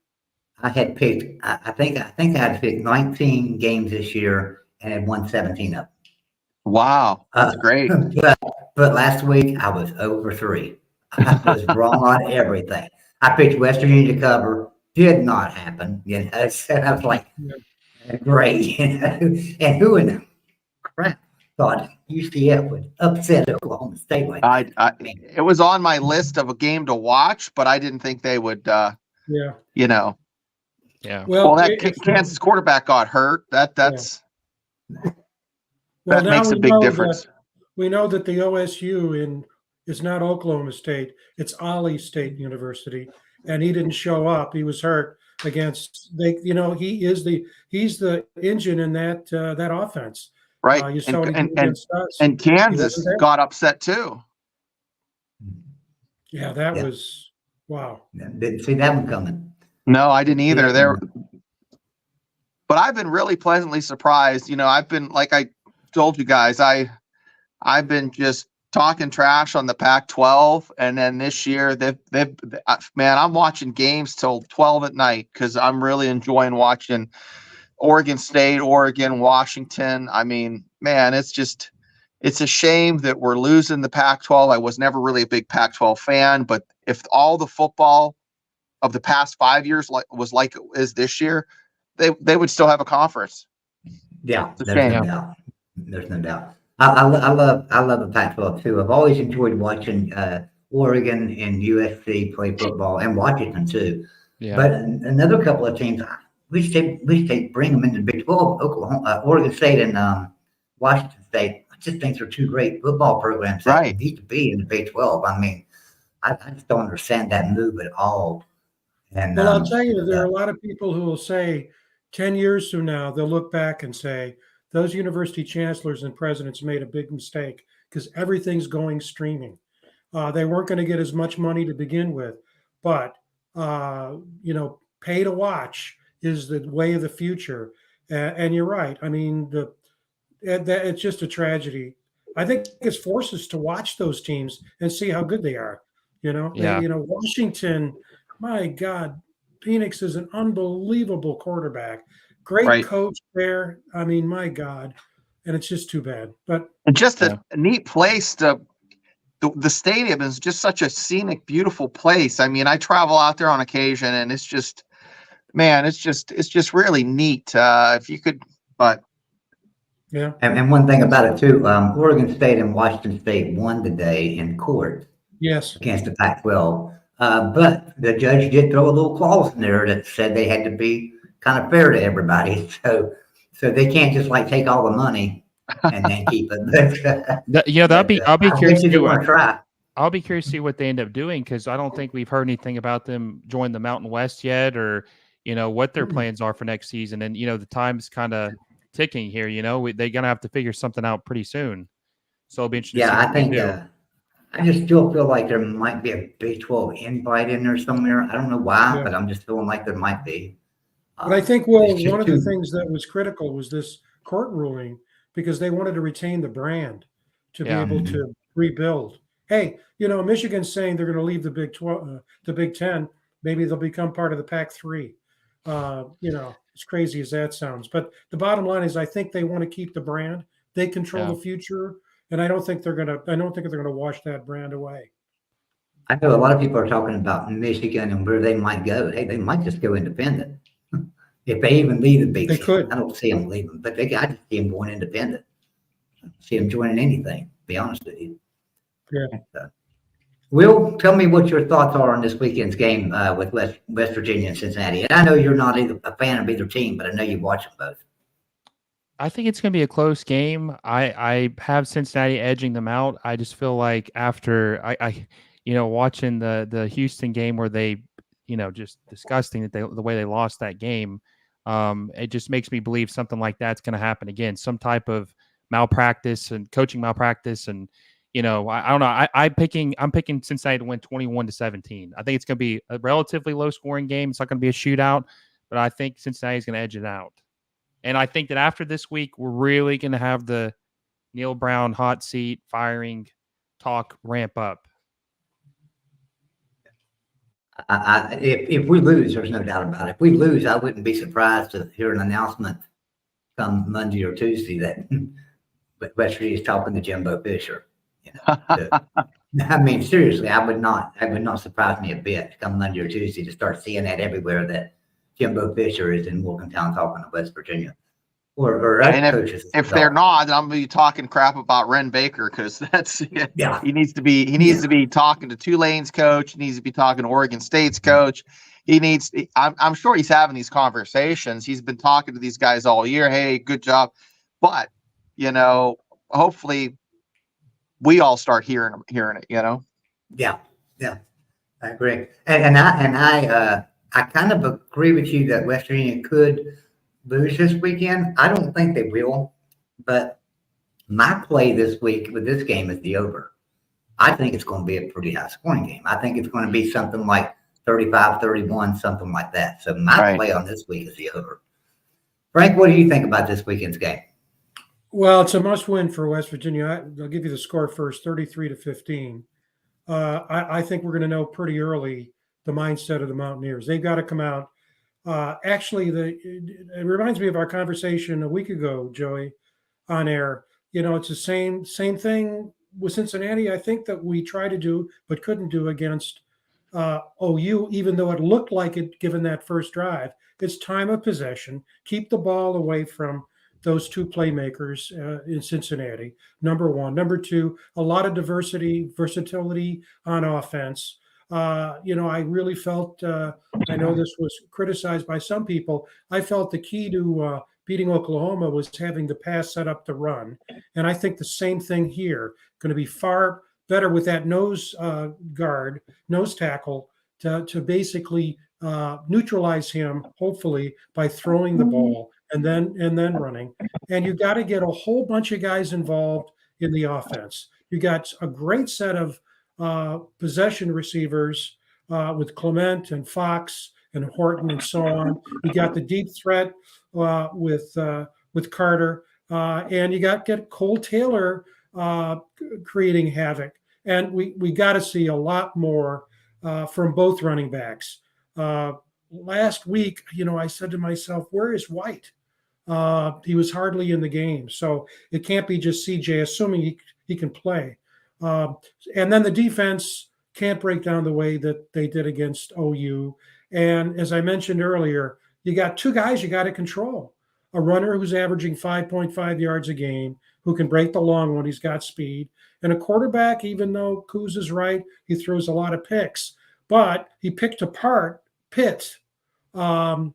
I had picked. I think I had picked 19 games this year and had won 17 of them. Wow, that's great. But last week I was over 3. I was wrong on everything. I picked West Virginia to cover, did not happen. So I was like, great. And who in the crap thought UCF would upset Oklahoma State like that? It was on my list of a game to watch, but I didn't think they would. Yeah. Well, that Kansas quarterback got hurt. That's. Well, that makes a big difference. We know that the OSU is not Oklahoma State; it's Ali State University, and he didn't show up. He was hurt against he's the engine in that offense. Right. You saw what he did And against us. and He wasn't Kansas there. got upset too. Yeah, that Yeah. was wow. Didn't see that one coming. No, I didn't either. Yeah. But I've been really pleasantly surprised. I've been, like I told you guys, I've been just talking trash on the Pac-12, and then this year man, I'm watching games till 12 at night because I'm really enjoying watching Oregon State, Oregon, Washington. I mean, man, it's a shame that we're losing the Pac-12. I was never really a big Pac-12 fan, but if all the football of the past 5 years was like it is this year, they would still have a conference. Yeah, It's a there's shame. no doubt. There's no doubt. I love the Pac-12 too. I've always enjoyed watching Oregon and USC play football, and Washington too. Yeah. But another couple of teams, we should bring them into the Big 12. Oklahoma, Oregon State, and Washington State. I just think they're two great football programs that Right. need to be in the Big 12. I mean, I just don't understand that move at all. And Well, I'll tell you, there are a lot of people who will say 10 years from now, they'll look back and say, those university chancellors and presidents made a big mistake because everything's going streaming. They weren't going to get as much money to begin with, but, pay to watch is the way of the future. And you're right. I mean, it's just a tragedy. I think it's forced us to watch those teams and see how good they are. Yeah. Washington, my God, Phoenix is an unbelievable quarterback. Great Right. coach there. I mean, my God. And it's just too bad. But And just a neat place the stadium is just such a scenic, beautiful place. I mean, I travel out there on occasion, and it's just, man, it's just really neat. If you could, but yeah. And one thing about it too, Oregon State and Washington State won today in court Yes. against the Pac-12. But the judge did throw a little clause in there that said they had to be kind of fair to everybody. So they can't just take all the money and then keep it. I'll be curious to to try. I'll be curious to see what they end up doing, because I don't think we've heard anything about them join the Mountain West yet, or what their plans are for next season. And the time's kind of ticking here. They're gonna have to figure something out pretty soon. So it'll be interesting. Yeah, to see what I think. they do. I just still feel like there might be a Big 12 invite in there somewhere. I don't know why, Yeah. but I'm just feeling like there might be. But I think, It's just one of the too- things that was critical was this court ruling, because they wanted to retain the brand to be Yeah. able to rebuild. Hey, Michigan's saying they're going to leave the Big 12, the Big 10. Maybe they'll become part of the Pac-3. As crazy as that sounds. But the bottom line is, I think they want to keep the brand. They control Yeah. the future, and I don't think they're going to wash that brand away. I know a lot of people are talking about Michigan and where they might go. Hey, they might just go independent. If they even leave the Big They 10. could. I don't see them leaving, but I just see them going independent. I don't see them joining anything, to be honest with you. Yeah. Will, tell me what your thoughts are on this weekend's game with West Virginia and Cincinnati. And I know you're not a fan of either team, but I know you watch them both. I think it's going to be a close game. I have Cincinnati edging them out. I just feel like after I watching the Houston game where they, just disgusting that the way they lost that game. It just makes me believe something like that's going to happen again. Some type of malpractice and coaching malpractice, and I don't know. I'm picking Cincinnati to win 21-17. I think it's going to be a relatively low scoring game. It's not going to be a shootout, but I think Cincinnati's going to edge it out. And I think that after this week, we're really going to have the Neil Brown hot seat firing talk ramp up. If we lose, there's no doubt about it. If we lose, I wouldn't be surprised to hear an announcement come Monday or Tuesday that West Virginia is talking to Jimbo Fisher. I mean, seriously, I would not surprise me a bit come Monday or Tuesday to start seeing that everywhere that Jimbo Fisher is in Morgantown talking to West Virginia. Or other and coaches. if they're not, then I'm gonna be talking crap about Ren Baker, because that's Yeah. he needs to be talking to Tulane's coach. He needs to be talking to Oregon State's coach. I'm sure he's having these conversations. He's been talking to these guys all year. Hey, good job. But hopefully we all start hearing it. Yeah. I agree. I kind of agree with you that West Virginia could lose this weekend. I don't think they will, but my play this week with this game is the over. I think it's going to be a pretty high scoring game. I think it's going to be something like 35-31, something like that. So my play on this week is the over. Frank, what do you think about this weekend's game? Well, it's a must-win for West Virginia. I'll give you the score first, 33-15. I think we're going to know pretty early the mindset of the Mountaineers. They've got to come out. Actually, it reminds me of our conversation a week ago, Joey, on air. You know, it's the same thing with Cincinnati. I think that we tried to do but couldn't do against OU, even though it looked like it given that first drive. It's time of possession. Keep the ball away from those two playmakers in Cincinnati, number one. Number two, a lot of versatility on offense. I really felt, I know this was criticized by some people, I felt the key to beating Oklahoma was having the pass set up the run. And I think the same thing here, going to be far better with that nose tackle to basically neutralize him, hopefully, by throwing the ball and then running. And you got to get a whole bunch of guys involved in the offense. You got a great set of possession receivers with Clement and Fox and Horton and so on. You got the deep threat with Carter, and you got Cole Taylor creating havoc. And we got to see a lot more from both running backs. Last week, I said to myself, where is White? He was hardly in the game. So it can't be just CJ, assuming he can play. And then the defense can't break down the way that they did against OU. And as I mentioned earlier, you got two guys you got to control. A runner who's averaging 5.5 yards a game, who can break the long one. He's got speed. And a quarterback, even though Kuz is right, he throws a lot of picks. But he picked apart Pitt. But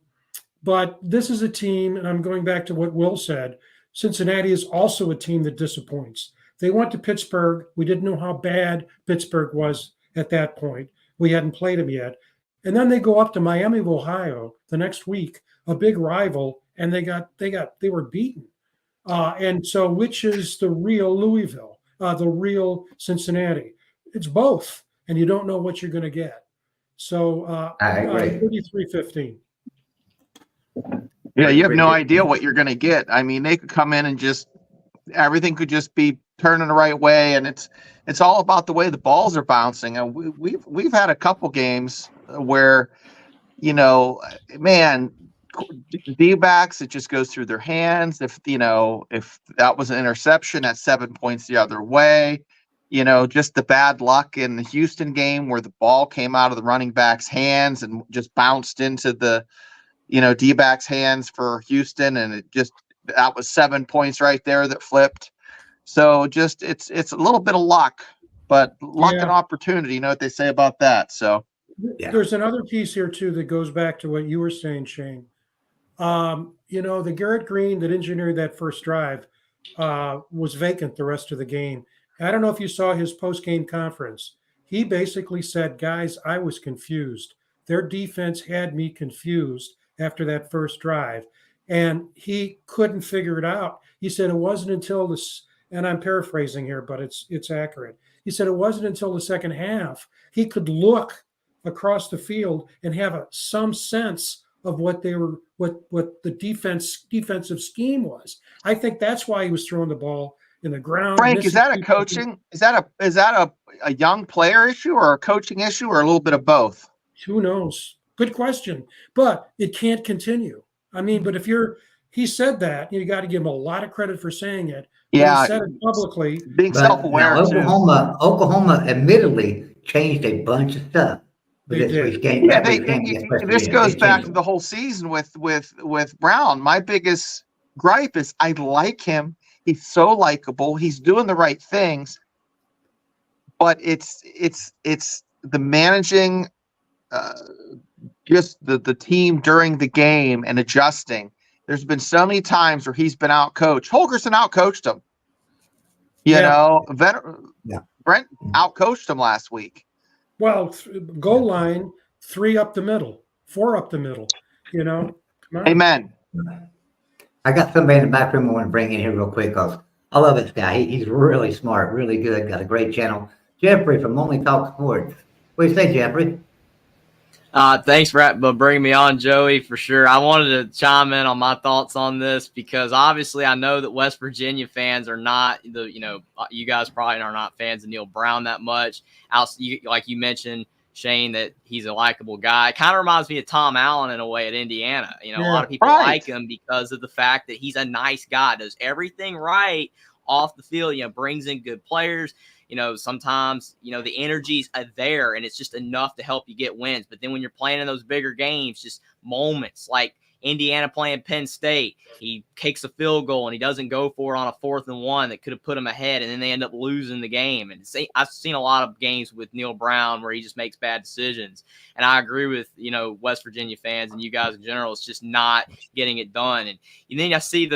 this is a team, and I'm going back to what Will said, Cincinnati is also a team that disappoints. They went to Pittsburgh. We didn't know how bad Pittsburgh was at that point. We hadn't played them yet. And then they go up to Miami of Ohio the next week, a big rival, and they were beaten. And so which is the real Louisville, the real Cincinnati? It's both, and you don't know what you're going to get. So I agree. 33-15. Yeah, you have no idea what you're going to get. I mean, they could come in and just everything could just be turning the right way, and it's all about the way the balls are bouncing. And we've had a couple games where, man, D-backs, it just goes through their hands. If that was an interception, that's 7 points the other way. Just the bad luck in the Houston game where the ball came out of the running back's hands and just bounced into the D-backs hands for Houston, and that was 7 points right there that flipped. So just it's a little bit of luck, but luck and opportunity. You know what they say about that. So there's another piece here too that goes back to what you were saying, Shane. The Garrett Green that engineered that first drive was vacant the rest of the game. I don't know if you saw his post-game conference. He basically said, guys, I was confused. Their defense had me confused after that first drive, and he couldn't figure it out. He said it wasn't until and I'm paraphrasing here, but it's accurate. He said it wasn't until the second half he could look across the field and have some sense of what the defensive scheme was. I think that's why he was throwing the ball in the ground. Frank, is that a coaching? Is that a young player issue or a coaching issue or a little bit of both? Who knows? Good question, but it can't continue. I mean, but he said that, you got to give him a lot of credit for saying it. Yeah, he said it publicly. Being self-aware. Oklahoma admittedly changed a bunch of stuff. This goes back to the whole season with Brown. My biggest gripe is I like him. He's so likable. He's doing the right things, but it's the managing just the team during the game and adjusting. There's been so many times where he's been outcoached. Holgorsen outcoached him. Brent outcoached him last week. Well, goal line, 3 up the middle, 4 up the middle. Come on. Amen. I got somebody in the back room I want to bring in here real quick because I love this guy. He's really smart, really good, got a great channel. Jeffrey from Only Talk Sports. What do you say, Jeffrey? Thanks for bringing me on, Joey, for sure. I wanted to chime in on my thoughts on this because obviously I know that West Virginia fans are not you guys probably are not fans of Neil Brown that much. Like you mentioned, Shane, that he's a likable guy. It kind of reminds me of Tom Allen in a way at Indiana. A lot of people like him because of the fact that he's a nice guy, does everything right off the field, brings in good players. Sometimes, the energies are there and it's just enough to help you get wins. But then when you're playing in those bigger games, just moments like Indiana playing Penn State, he kicks a field goal and he doesn't go for it on a 4th and 1 that could have put him ahead, and then they end up losing the game. And I've seen a lot of games with Neil Brown where he just makes bad decisions. And I agree with, West Virginia fans and you guys in general. It's just not getting it done. And then I see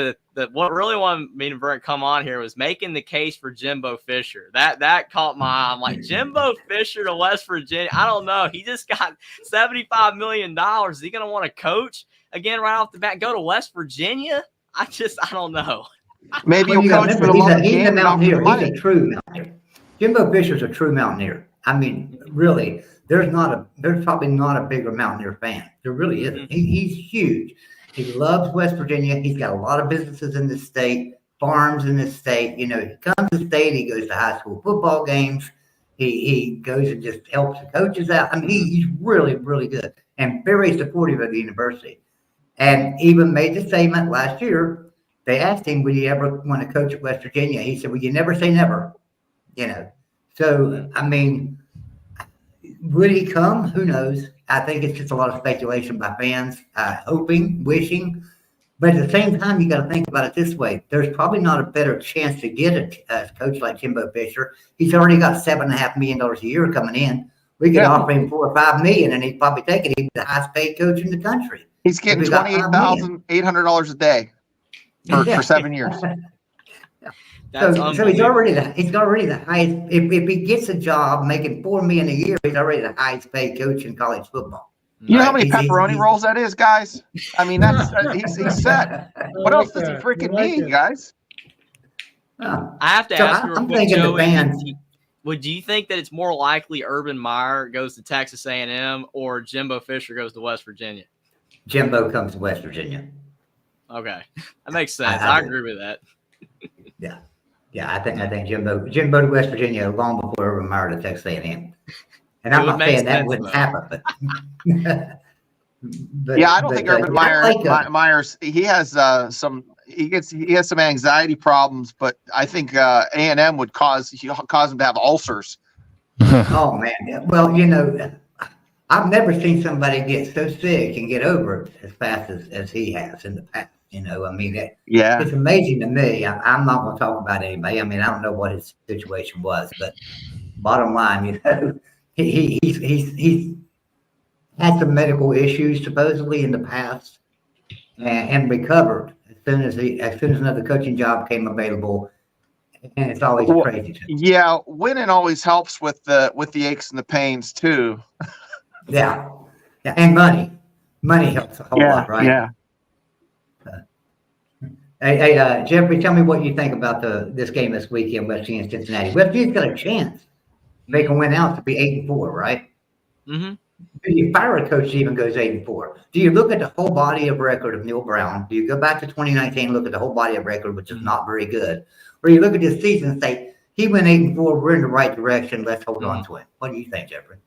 what really wanted me to come on here was making the case for Jimbo Fisher. That caught my eye. I'm like, Jimbo Fisher to West Virginia. I don't know. He just got $75 million. Is he going to want to coach again right off the bat? Go to West Virginia? I don't know. Maybe he'll coach for the long He's a game. Mountaineer. He's a true Mountaineer. Jimbo Fisher's a true Mountaineer. I mean, really, there's probably not a bigger Mountaineer fan. There really isn't. He's huge. He loves West Virginia. He's got a lot of businesses in this state, farms in this state. He comes to the state. He goes to high school football games. He goes and just helps the coaches out. I mean, he's really, really good and very supportive of the university. And even made the statement last year. They asked him, would you ever want to coach at West Virginia? He said, well, you never say never. So, I mean, would he come? Who knows? I think it's just a lot of speculation by fans, hoping, wishing. But at the same time, you got to think about it this way. There's probably not a better chance to get a coach like Jimbo Fisher. He's already got $7.5 million a year coming in. We could offer him $4 or $5 million, and he'd probably take it. He's the highest paid coach in the country. He's getting $28,800 a day for 7 years. So he's already the highest. If he gets a job making $4 million a year, he's already the highest paid coach in college football. You know how many pepperoni rolls that is, guys? I mean, that's he's set. What else does he freaking need, guys? I have to ask you, I'm thinking Joey, the fans. Would you think that it's more likely Urban Meyer goes to Texas A&M or Jimbo Fisher goes to West Virginia? Jimbo comes to West Virginia. Okay, that makes sense. I agree with that. Yeah. I think Jimbo to West Virginia long before Urban Meyer to Texas A&M. And I'm not saying that wouldn't happen, but yeah, I don't think Urban Meyer's he has some anxiety problems, but I think A&M would cause him to have ulcers. Oh man, well I've never seen somebody get so sick and get over it as fast as he has in the past. I mean, it's amazing to me. I'm not going to talk about anybody. I mean, I don't know what his situation was, but bottom line, he's had some medical issues supposedly in the past, and recovered as soon as another coaching job came available. And it's always crazy. Yeah, winning always helps with the aches and the pains too. Yeah, and money helps a whole lot, right? Yeah. Hey, Jeffrey, tell me what you think about this game this weekend, West Virginia and Cincinnati. West Virginia's got a chance. They can win out to be 8-4, right? Mm-hmm. Do you fire a coach that even goes 8-4? Do you look at the whole body of record of Neil Brown? Do you go back to 2019, look at the whole body of record, which is not very good? Or you look at this season and say, he went 8-4, we're in the right direction, let's hold on to it. What do you think, Jeffrey?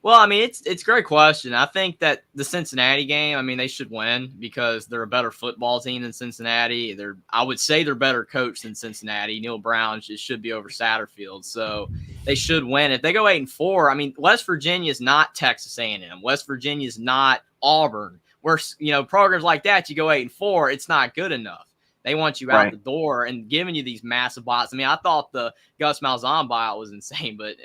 Well, I mean, it's a great question. I think that the Cincinnati game, I mean, they should win because they're a better football team than Cincinnati. I would say they're better coached than Cincinnati. Neil Brown should be over Satterfield, so they should win. If they go 8-4, I mean, West Virginia is not Texas A&M. West Virginia is not Auburn. Where programs like that, you go 8-4, it's not good enough. They want you out the door and giving you these massive buyout. I mean, I thought the Gus Malzahn buyout was insane, but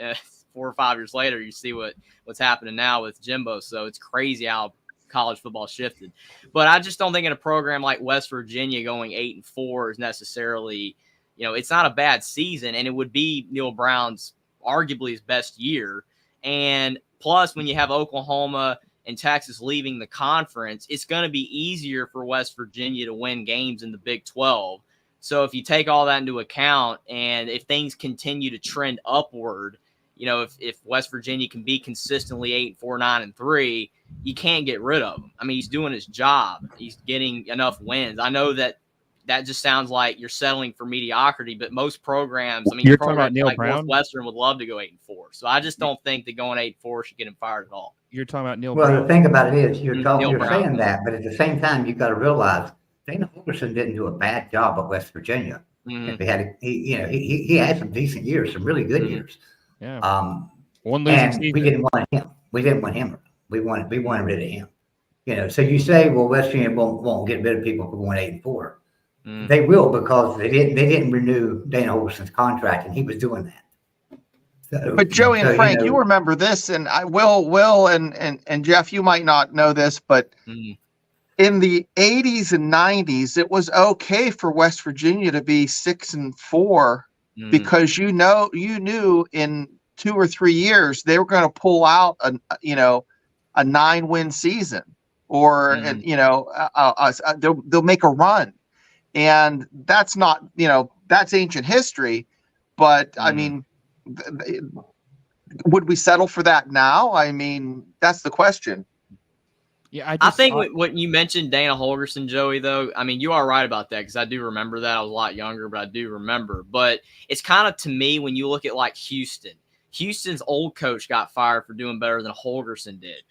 4 or 5 years later, you see what's happening now with Jimbo. So it's crazy how college football shifted. But I just don't think in a program like West Virginia going 8-4 is necessarily, it's not a bad season, and it would be Neil Brown's arguably his best year. And plus, when you have Oklahoma and Texas leaving the conference, it's going to be easier for West Virginia to win games in the Big 12. So if you take all that into account, and if things continue to trend upward, if West Virginia can be consistently 8-4, 9-3, you can't get rid of him. I mean, he's doing his job. He's getting enough wins. I know that just sounds like you're settling for mediocrity, but most programs, You're talking about programs Neil like Brown? Northwestern would love to go 8-4. So I just don't think that going 8-4 should get him fired at all. You're talking about Neil Well, Brown. the thing about it is, you're Neil Brown. saying that, but at the same time, you've got to realize Dana Holgorsen didn't do a bad job at West Virginia. Mhm. If he had some decent years, some really good years. Yeah. One losing and season. we didn't want him. We didn't want him. We wanted rid of him. So you say, well, West Virginia won't get rid of people for going 8-4. They will, because they didn't renew Dana Holgorsen's contract, and he was doing that. So, But Joey and Frank, you remember this, and I Will and Jeff, you might not know this, but in the 80s and 90s, it was okay for West Virginia to be 6-4 because you knew in 2 or 3 years they were going to pull out a 9-win season, or they'll make a run, and that's not that's ancient history, but I mean. Would we settle for that now? I mean, that's the question. Yeah, I think when you mentioned Dana Holgorsen, Joey, though, I mean, you are right about that, because I do remember that. I was a lot younger, but I do remember. But it's kind of, to me, when you look at like Houston's old coach got fired for doing better than Holgorsen did.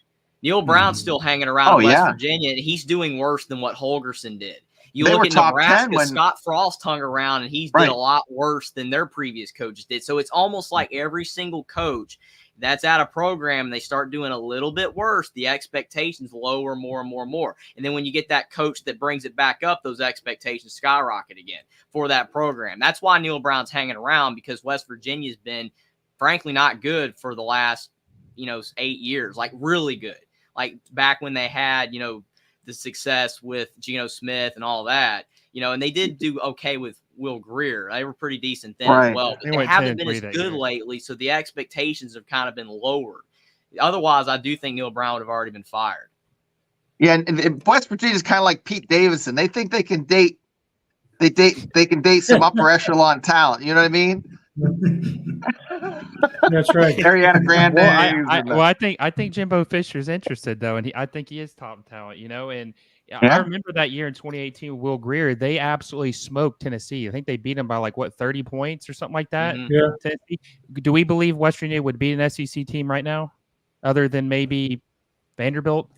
Neil Brown's still hanging around West Virginia, and he's doing worse than what Holgorsen did. You look at Nebraska, Scott Frost hung around, and he's did a lot worse than their previous coaches did. So it's almost like every single coach that's at a program, they start doing a little bit worse, the expectations lower more and more and more. And then when you get that coach that brings it back up, those expectations skyrocket again for that program. That's why Neil Brown's hanging around, because West Virginia's been, frankly, not good for the last, 8 years, like really good. Like back when they had, the success with Geno Smith and all that, and they did do okay with Will Greer. They were pretty decent then as well, but they haven't been as good lately. So the expectations have kind of been lowered. Otherwise, I do think Neil Brown would have already been fired. Yeah, and West Virginia is kind of like Pete Davidson. They think they can date. They can date some upper echelon talent. You know what I mean? That's right. Ariana Grande. I think Jimbo Fisher's interested, though, and I think he is top talent. And I remember that year in 2018 with Will Greer, they absolutely smoked Tennessee. I think they beat them by 30 points or something like that. Yeah. Tennessee. Do we believe West Virginia would beat an SEC team right now, other than maybe Vanderbilt?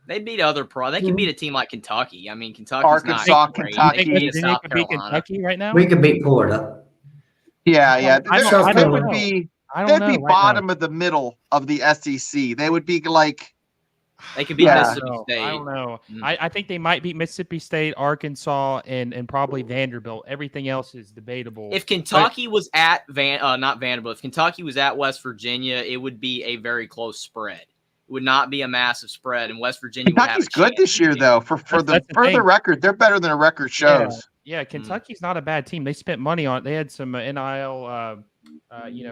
They beat other They can beat a team like Kentucky. I mean, Kentucky's Arkansas, not great. Kentucky. They beat Virginia South could beat Carolina. Kentucky right now. we could beat Florida. Yeah. They would know. be. I They'd don't know. be right bottom now. of the middle of the SEC. They would be like. They could beat Mississippi State. I don't know. I think they might beat Mississippi State, Arkansas, and probably Vanderbilt. Everything else is debatable. If Kentucky was at not Vanderbilt, if Kentucky was at West Virginia, it would be a very close spread. It would not be a massive spread, and West Virginia Kentucky's would have good this year, though. For the record, they're better than a record shows. Yeah, Kentucky's not a bad team. They spent money on it. They had some NIL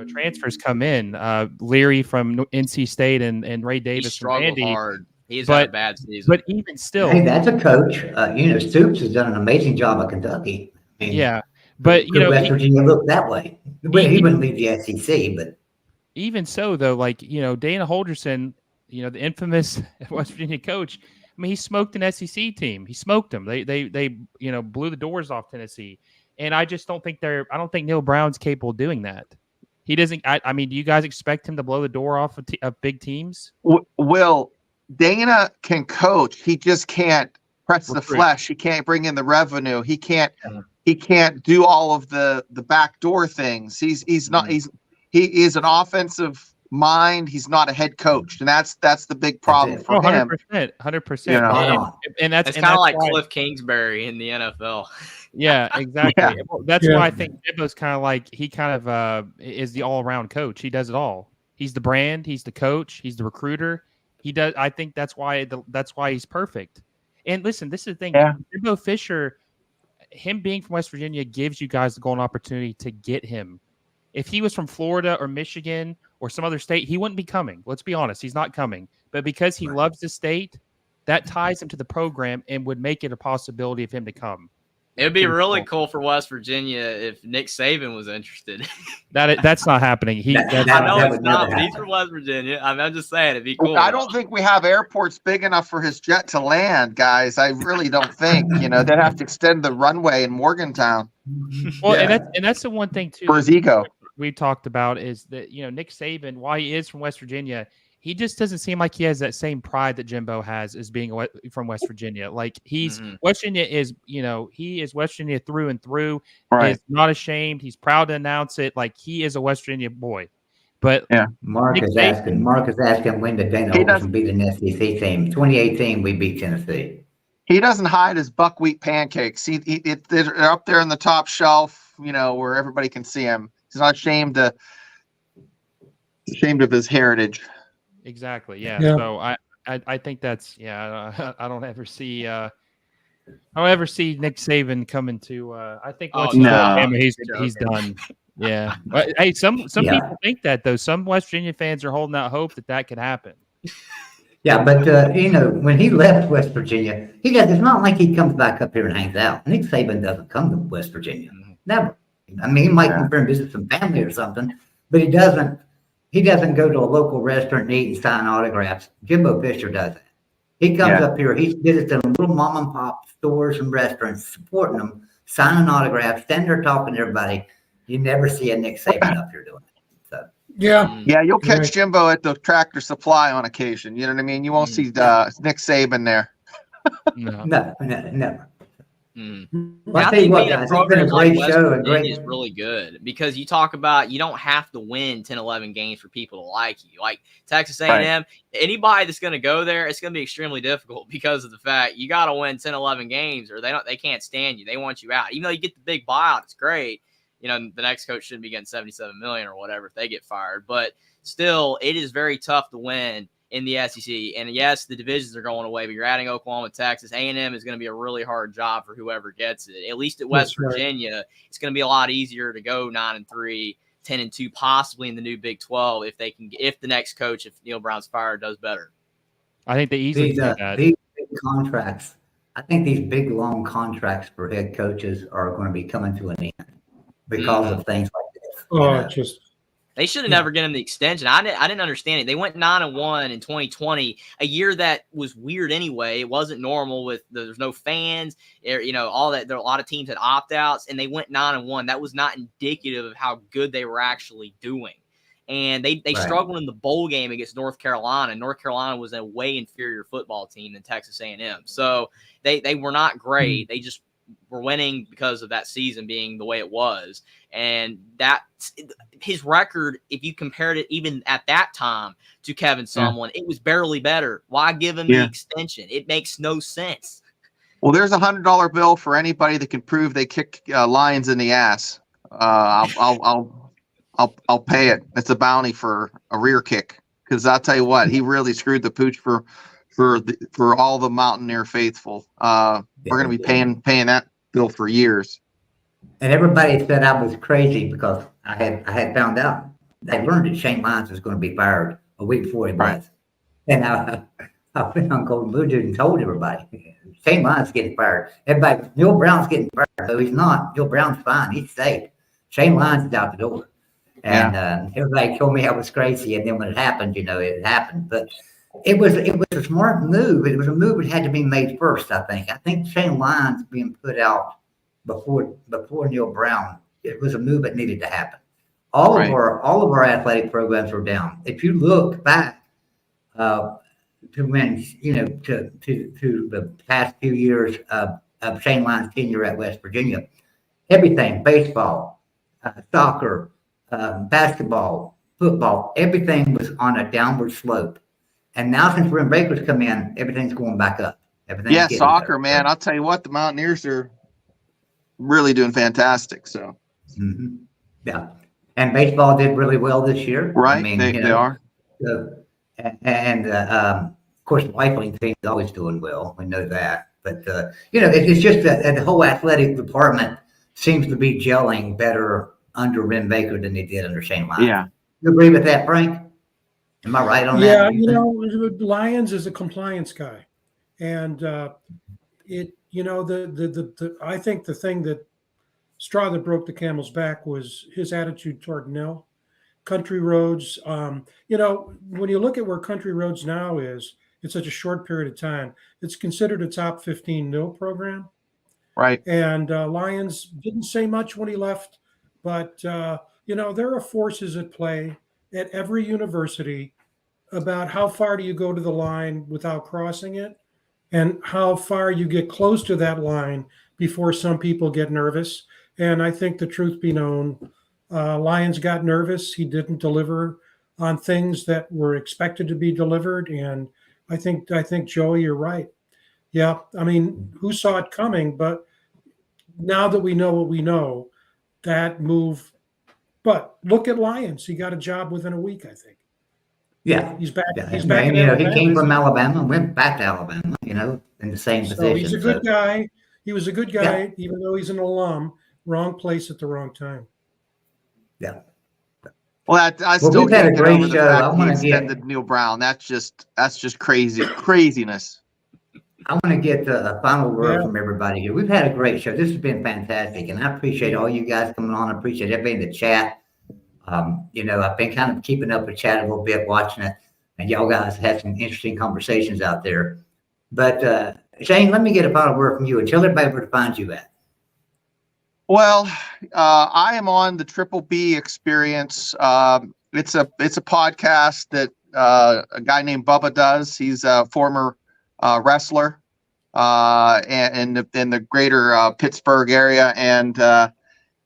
transfers come in. Leary from NC State and Ray Davis He struggled from Vandy. hard. He's had a bad season. But even still, Hey, that's a coach. Stoops has done an amazing job at Kentucky. I mean, but West Virginia looked that way. He wouldn't leave the SEC, but even so, though, Dana Holgorsen, the infamous West Virginia coach. I mean, he smoked an SEC team. He smoked them. They blew the doors off Tennessee. And I just don't think I don't think Neil Brown's capable of doing that. He doesn't. I mean, do you guys expect him to blow the door off of big teams? Will Dana can coach. He just can't press the flesh. He can't bring in the revenue. He can't do all of the backdoor things. He is an offensive mind. He's not a head coach, and that's the big problem for him. 100%. And that's kind of like Cliff Kingsbury in the NFL. Yeah, exactly. Yeah. That's why I think Jimbo's he is the all-around coach. He does it all. He's the brand. He's the coach. He's the recruiter. He does. I think that's why he's perfect. And listen, this is the thing. Yeah. Jimbo Fisher, him being from West Virginia, gives you guys the golden opportunity to get him. If he was from Florida or Michigan or some other state, he wouldn't be coming. Let's be honest, he's not coming. But because he loves the state, that ties him to the program and would make it a possibility of him to come. It would be really cool for West Virginia if Nick Saban was interested. That's not happening. I know it's not, but he's from West Virginia. I'm just saying it'd be cool. I don't think we have airports big enough for his jet to land, guys. I really don't think. They'd have to extend the runway in Morgantown. Well, and that's the one thing too. For his ego. We talked about is that Nick Saban, while he is from West Virginia, he just doesn't seem like he has that same pride that Jimbo has as being from West Virginia. Like he's West Virginia is, he is West Virginia through and through. Right. He's not ashamed. He's proud to announce it. Like he is a West Virginia boy. But Mark is asking when did Dana Holgorsen beat an SEC team? 2018, we beat Tennessee. He doesn't hide his buckwheat pancakes. They're up there in the top shelf, where everybody can see him. He's not ashamed of his heritage. Exactly. Yeah. So I think that's I don't ever see Nick Saban coming to. I think he's done. Yeah. But, hey, some people think that though. Some West Virginia fans are holding out hope that could happen. Yeah, but when he left West Virginia, it's not like he comes back up here and hangs out. Nick Saban doesn't come to West Virginia. Never. I mean, he might come here and visit some family or something, but he doesn't. He doesn't go to a local restaurant and eat and sign autographs. Jimbo Fisher does that. He comes up here. He's visiting little mom and pop stores and restaurants, supporting them, signing autographs, standing there talking to everybody. You never see a Nick Saban up here doing that. So yeah, you'll catch Jimbo at the Tractor Supply on occasion. You know what I mean? You won't see Nick Saban there. No, never. Well, I think being a program like West Virginia is really good because you talk about you don't have to win 10, 11 games for people to like you. Like Texas A&M, anybody that's going to go there, it's going to be extremely difficult because of the fact you got to win 10, 11 games or they can't stand you. They want you out. Even though you get the big buyout, it's great. The next coach shouldn't be getting $77 million or whatever if they get fired. But still, it is very tough to win in the SEC. And yes, the divisions are going away, but you're adding Oklahoma, Texas. A&M is going to be a really hard job for whoever gets it. At least at West Virginia, it's going to be a lot easier to go 9-3, 10-2, possibly in the new Big 12 if the next coach, if Neil Brown's fired, does better. I think they easily do that. These big contracts. I think these big long contracts for head coaches are going to be coming to an end because of things like this. They should have never given him the extension. I didn't understand it. They went 9-1 in 2020, a year that was weird anyway. It wasn't normal there's no fans, all that. There are a lot of teams had opt-outs, and they went 9-1. That was not indicative of how good they were actually doing. And they struggled in the bowl game against North Carolina. North Carolina was a way inferior football team than Texas A&M. So they were not great. They just were winning because of that season being the way it was. And that his record, if you compared it even at that time to Kevin Sumlin, it was barely better. Why give him the extension? It makes no sense. Well, there's $100 bill for anybody that can prove they kick Lions in the ass. I'll pay it. It's a bounty for a rear kick. Because I'll tell you what, he really screwed the pooch for all the Mountaineer faithful. We're going to be paying that bill for years. And everybody said I was crazy because I had found out. They learned that Shane Lyons was going to be fired a week before he was. And I went on Golden Blue Dude and told everybody, Shane Lyons getting fired. Everybody, Neil Brown's getting fired. So he's not. Neil Brown's fine. He's safe. Shane Lyons is out the door. And everybody told me I was crazy. And then when it happened, it happened. But it was a smart move. It was a move that had to be made first, I think. I think Shane Lyons being put out before Neil Brown, it was a move that needed to happen. All of our athletic programs were down. If you look back to when to the past few years of Shane Lyons' tenure at West Virginia, everything, baseball, soccer, basketball, football, everything was on a downward slope. And now since Rim Baker's come in, everything's going back up. Soccer, better. Man. I'll tell you what, the Mountaineers are really doing fantastic. So, yeah, and baseball did really well this year. Right, I mean, they are. Of course, the rifling team is always doing well. We know that, but it's just that the whole athletic department seems to be gelling better under Ren Baker than they did under Shane Lyons. Yeah. You agree with that, Frank? Am I right on that? Yeah, do you think? Lyons is a compliance guy, and I think the thing that straw that broke the camel's back was his attitude toward Nell. Country Roads, when you look at where Country Roads now is, in such a short period of time, it's considered a top 15 nil program. Right. And Lyons didn't say much when he left, but there are forces at play at every university about how far do you go to the line without crossing it, and how far you get close to that line before some people get nervous. And I think the truth be known, Lyons got nervous. He didn't deliver on things that were expected to be delivered. And I think Joey, you're right. Yeah, I mean, who saw it coming? But now that we know what we know, that move. But look at Lyons. He got a job within a week, I think. Yeah. He's back. Yeah. He's back. And, he came from Alabama and went back to Alabama, in the same So position. he's a good guy. He was a good guy, Yeah. even though he's an alum. Wrong place at the wrong time. Yeah. Well, I still we've had can't a get great over the show. fact he extended Neil Brown. That's just craziness. I want to get a final word Yeah. from everybody here. We've had a great show. This has been fantastic, and I appreciate all you guys coming on. I appreciate everybody in the chat. I've been kind of keeping up with chat a little bit, watching it, and y'all guys had some interesting conversations out there. But Shane, let me get a final word from you and tell everybody where to find you at. Well, I am on the Triple B Experience. It's a podcast that a guy named Bubba does. He's a former wrestler in the greater Pittsburgh area, and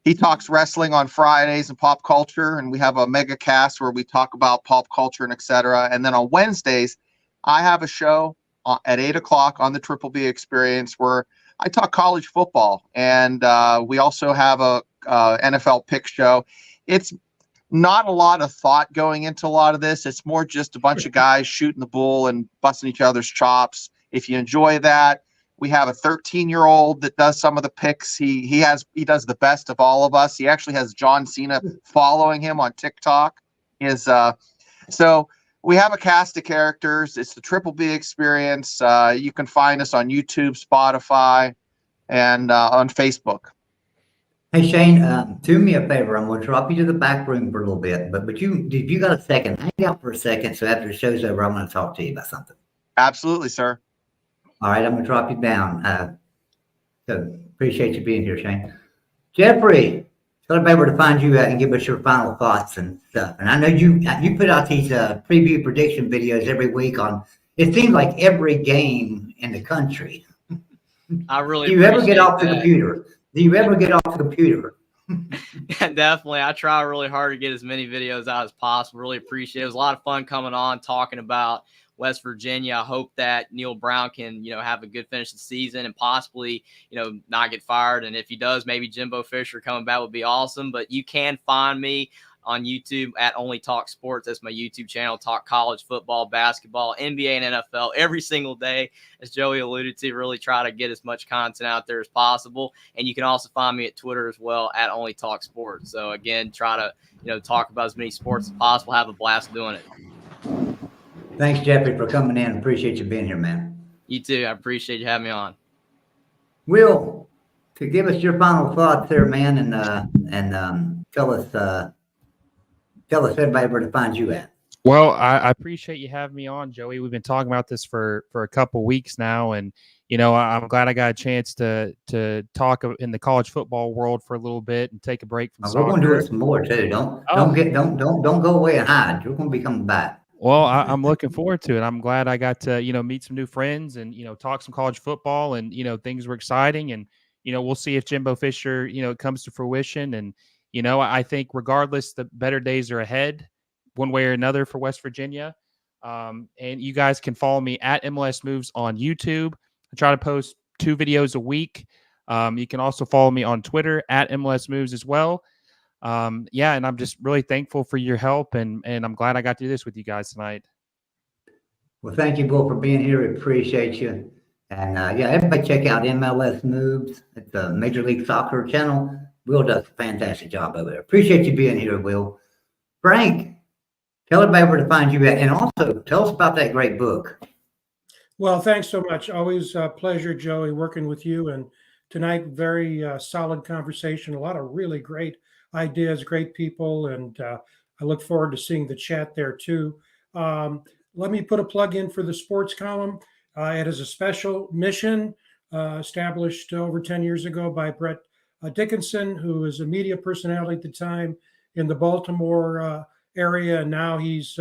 he talks wrestling on Fridays and pop culture. And we have a mega cast where we talk about pop culture and etc. And then on Wednesdays, I have a show at 8:00 on the Triple B Experience where I talk college football, and we also have a NFL pick show. It's not a lot of thought going into a lot of this. It's more just a bunch of guys shooting the bull and busting each other's chops. If you enjoy that, we have a 13-year-old that does some of the picks. He does the best of all of us. He actually has John Cena following him on TikTok. So we have a cast of characters. It's the Triple B Experience. You can find us on YouTube, Spotify, and on Facebook. Hey Shane, do me a favor. I'm going to drop you to the back room for a little bit, but if you got a second, hang out for a second. So after the show's over, I'm going to talk to you about something. Absolutely, sir. All right, I'm going to drop you down. So appreciate you being here, Shane. Jeffrey, tell everybody where to find you at and give us your final thoughts and stuff. And I know you put out these preview prediction videos every week on, it seems like every game in the country. I really Do you ever get off the that. computer? Do you ever get off the computer? Definitely. I try really hard to get as many videos out as possible. Really appreciate it. It was a lot of fun coming on, talking about West Virginia. I hope that Neil Brown can, have a good finish to the season and possibly, not get fired. And if he does, maybe Jimbo Fisher coming back would be awesome. But you can find me on YouTube at Only Talk Sports. That's my YouTube channel. Talk college football, basketball, NBA, and NFL every single day. As Joey alluded to, really try to get as much content out there as possible. And you can also find me at Twitter as well at Only Talk Sports. So again, try to talk about as many sports as possible. Have a blast doing it. Thanks, Jeffrey, for coming in. Appreciate you being here, man. You too. I appreciate you having me on. Will, to give us your final thoughts there, man, and tell us everybody where to find you at. Well, I appreciate you having me on, Joey. We've been talking about this for a couple weeks now, and I'm glad I got a chance to talk in the college football world for a little bit and take a break from soccer. We're going to do it some more too. Don't go away and hide. We're going to be coming back. Well, I'm looking forward to it. I'm glad I got to meet some new friends and talk some college football, and things were exciting, and we'll see if Jimbo Fisher comes to fruition. And I think regardless, the better days are ahead, one way or another, for West Virginia. And you guys can follow me at MLS Moves on YouTube. I try to post 2 videos a week. You can also follow me on Twitter at MLS Moves as well. And I'm just really thankful for your help, and I'm glad I got to do this with you guys tonight. Well, thank you, Will, for being here. We appreciate you. And everybody check out MLS Moves. It's a Major League Soccer channel. Will does a fantastic job over there. Appreciate you being here, Will. Frank, tell everybody where to find you at, and also tell us about that great book. Well, thanks so much. Always a pleasure, Joey, working with you. And tonight, very solid conversation. A lot of really great ideas, great people, and I look forward to seeing the chat there too. Let me put a plug in for the sports column. It is a special mission established over 10 years ago by Brett Dickinson, who was a media personality at the time in the Baltimore area. And now he's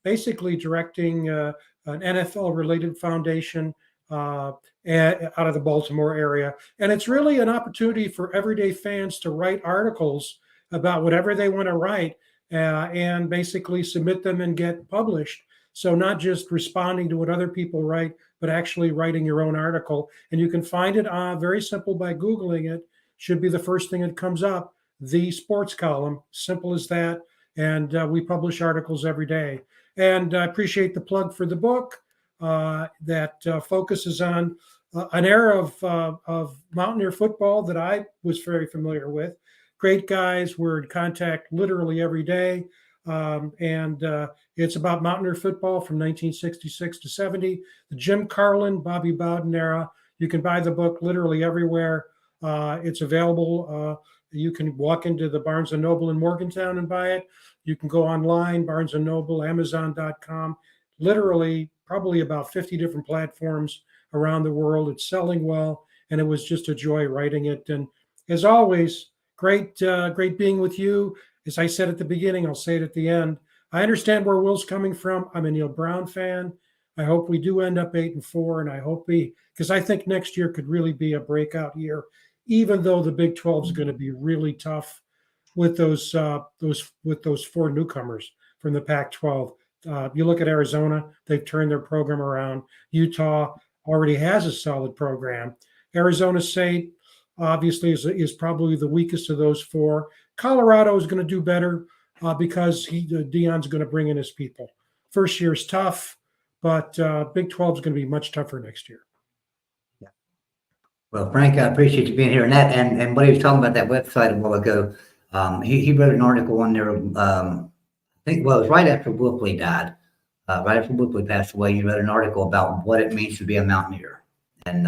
basically directing an NFL-related foundation out of the Baltimore area. And it's really an opportunity for everyday fans to write articles about whatever they want to write and basically submit them and get published. So not just responding to what other people write, but actually writing your own article. And you can find it very simple by Googling it. Should be the first thing that comes up, the sports column, simple as that. And we publish articles every day. And I appreciate the plug for the book that focuses on an era of Mountaineer football that I was very familiar with. Great guys, we're in contact literally every day. And it's about Mountaineer football from 1966 to 70, the Jim Carlin, Bobby Bowden era. You can buy the book literally everywhere. It's available. You can walk into the Barnes & Noble in Morgantown and buy it. You can go online, Barnes & Noble, Amazon.com, literally probably about 50 different platforms around the world. It's selling well, and it was just a joy writing it. And as always, great being with you. As I said at the beginning, I'll say it at the end. I understand where Will's coming from. I'm a Neil Brown fan. I hope we do end up 8-4, and I hope because I think next year could really be a breakout year, even though the Big 12 is going to be really tough with those 4 newcomers from the Pac-12. You look at Arizona; they've turned their program around. Utah already has a solid program. Arizona State obviously is probably the weakest of those 4. Colorado is going to do better because Deion's going to bring in his people. First year is tough, but Big 12 is going to be much tougher next year. Yeah. Well, Frank, I appreciate you being here. And what he was talking about that website a while ago, he wrote an article on there. I think, well, it was right after Whippley died. Right after Whippley passed away, he wrote an article about what it means to be a Mountaineer, and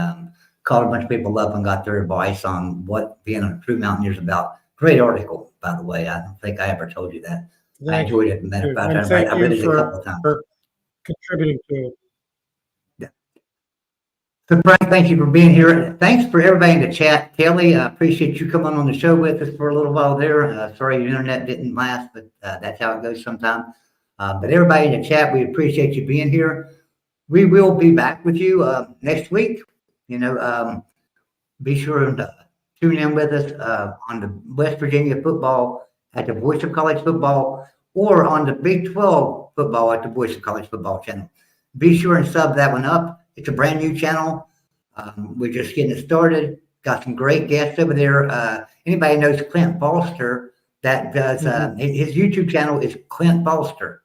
called a bunch of people up and got their advice on what being a true Mountaineer is about. Great article, by the way. I don't think I ever told you that. I enjoyed it. Matter of fact, I read it a couple of times. For contributing to it. Yeah. So, Frank, thank you for being here. Thanks for everybody in the chat. Kelly, I appreciate you coming on the show with us for a little while there. Sorry your internet didn't last, but that's how it goes sometimes. But everybody in the chat, we appreciate you being here. We will be back with you next week. Be sure to tune in with us on the West Virginia football at the Voice of College Football, or on the Big 12 football at the Voice of College Football channel. Be sure and sub that one up. It's a brand new channel. We're just getting it started. Got some great guests over there. Anybody knows Clint Foster that does his YouTube channel is Clint Foster.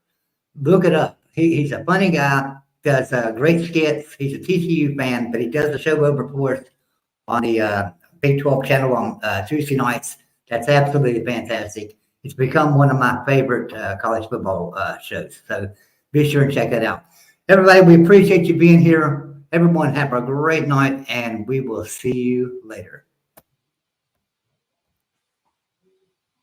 Look it up. He's a funny guy, does great skits. He's a TCU fan, but he does the show over for us on the Big 12 channel on Tuesday nights. That's absolutely fantastic. It's become one of my favorite college football shows. So be sure and check that out. Everybody, we appreciate you being here. Everyone have a great night, and we will see you later.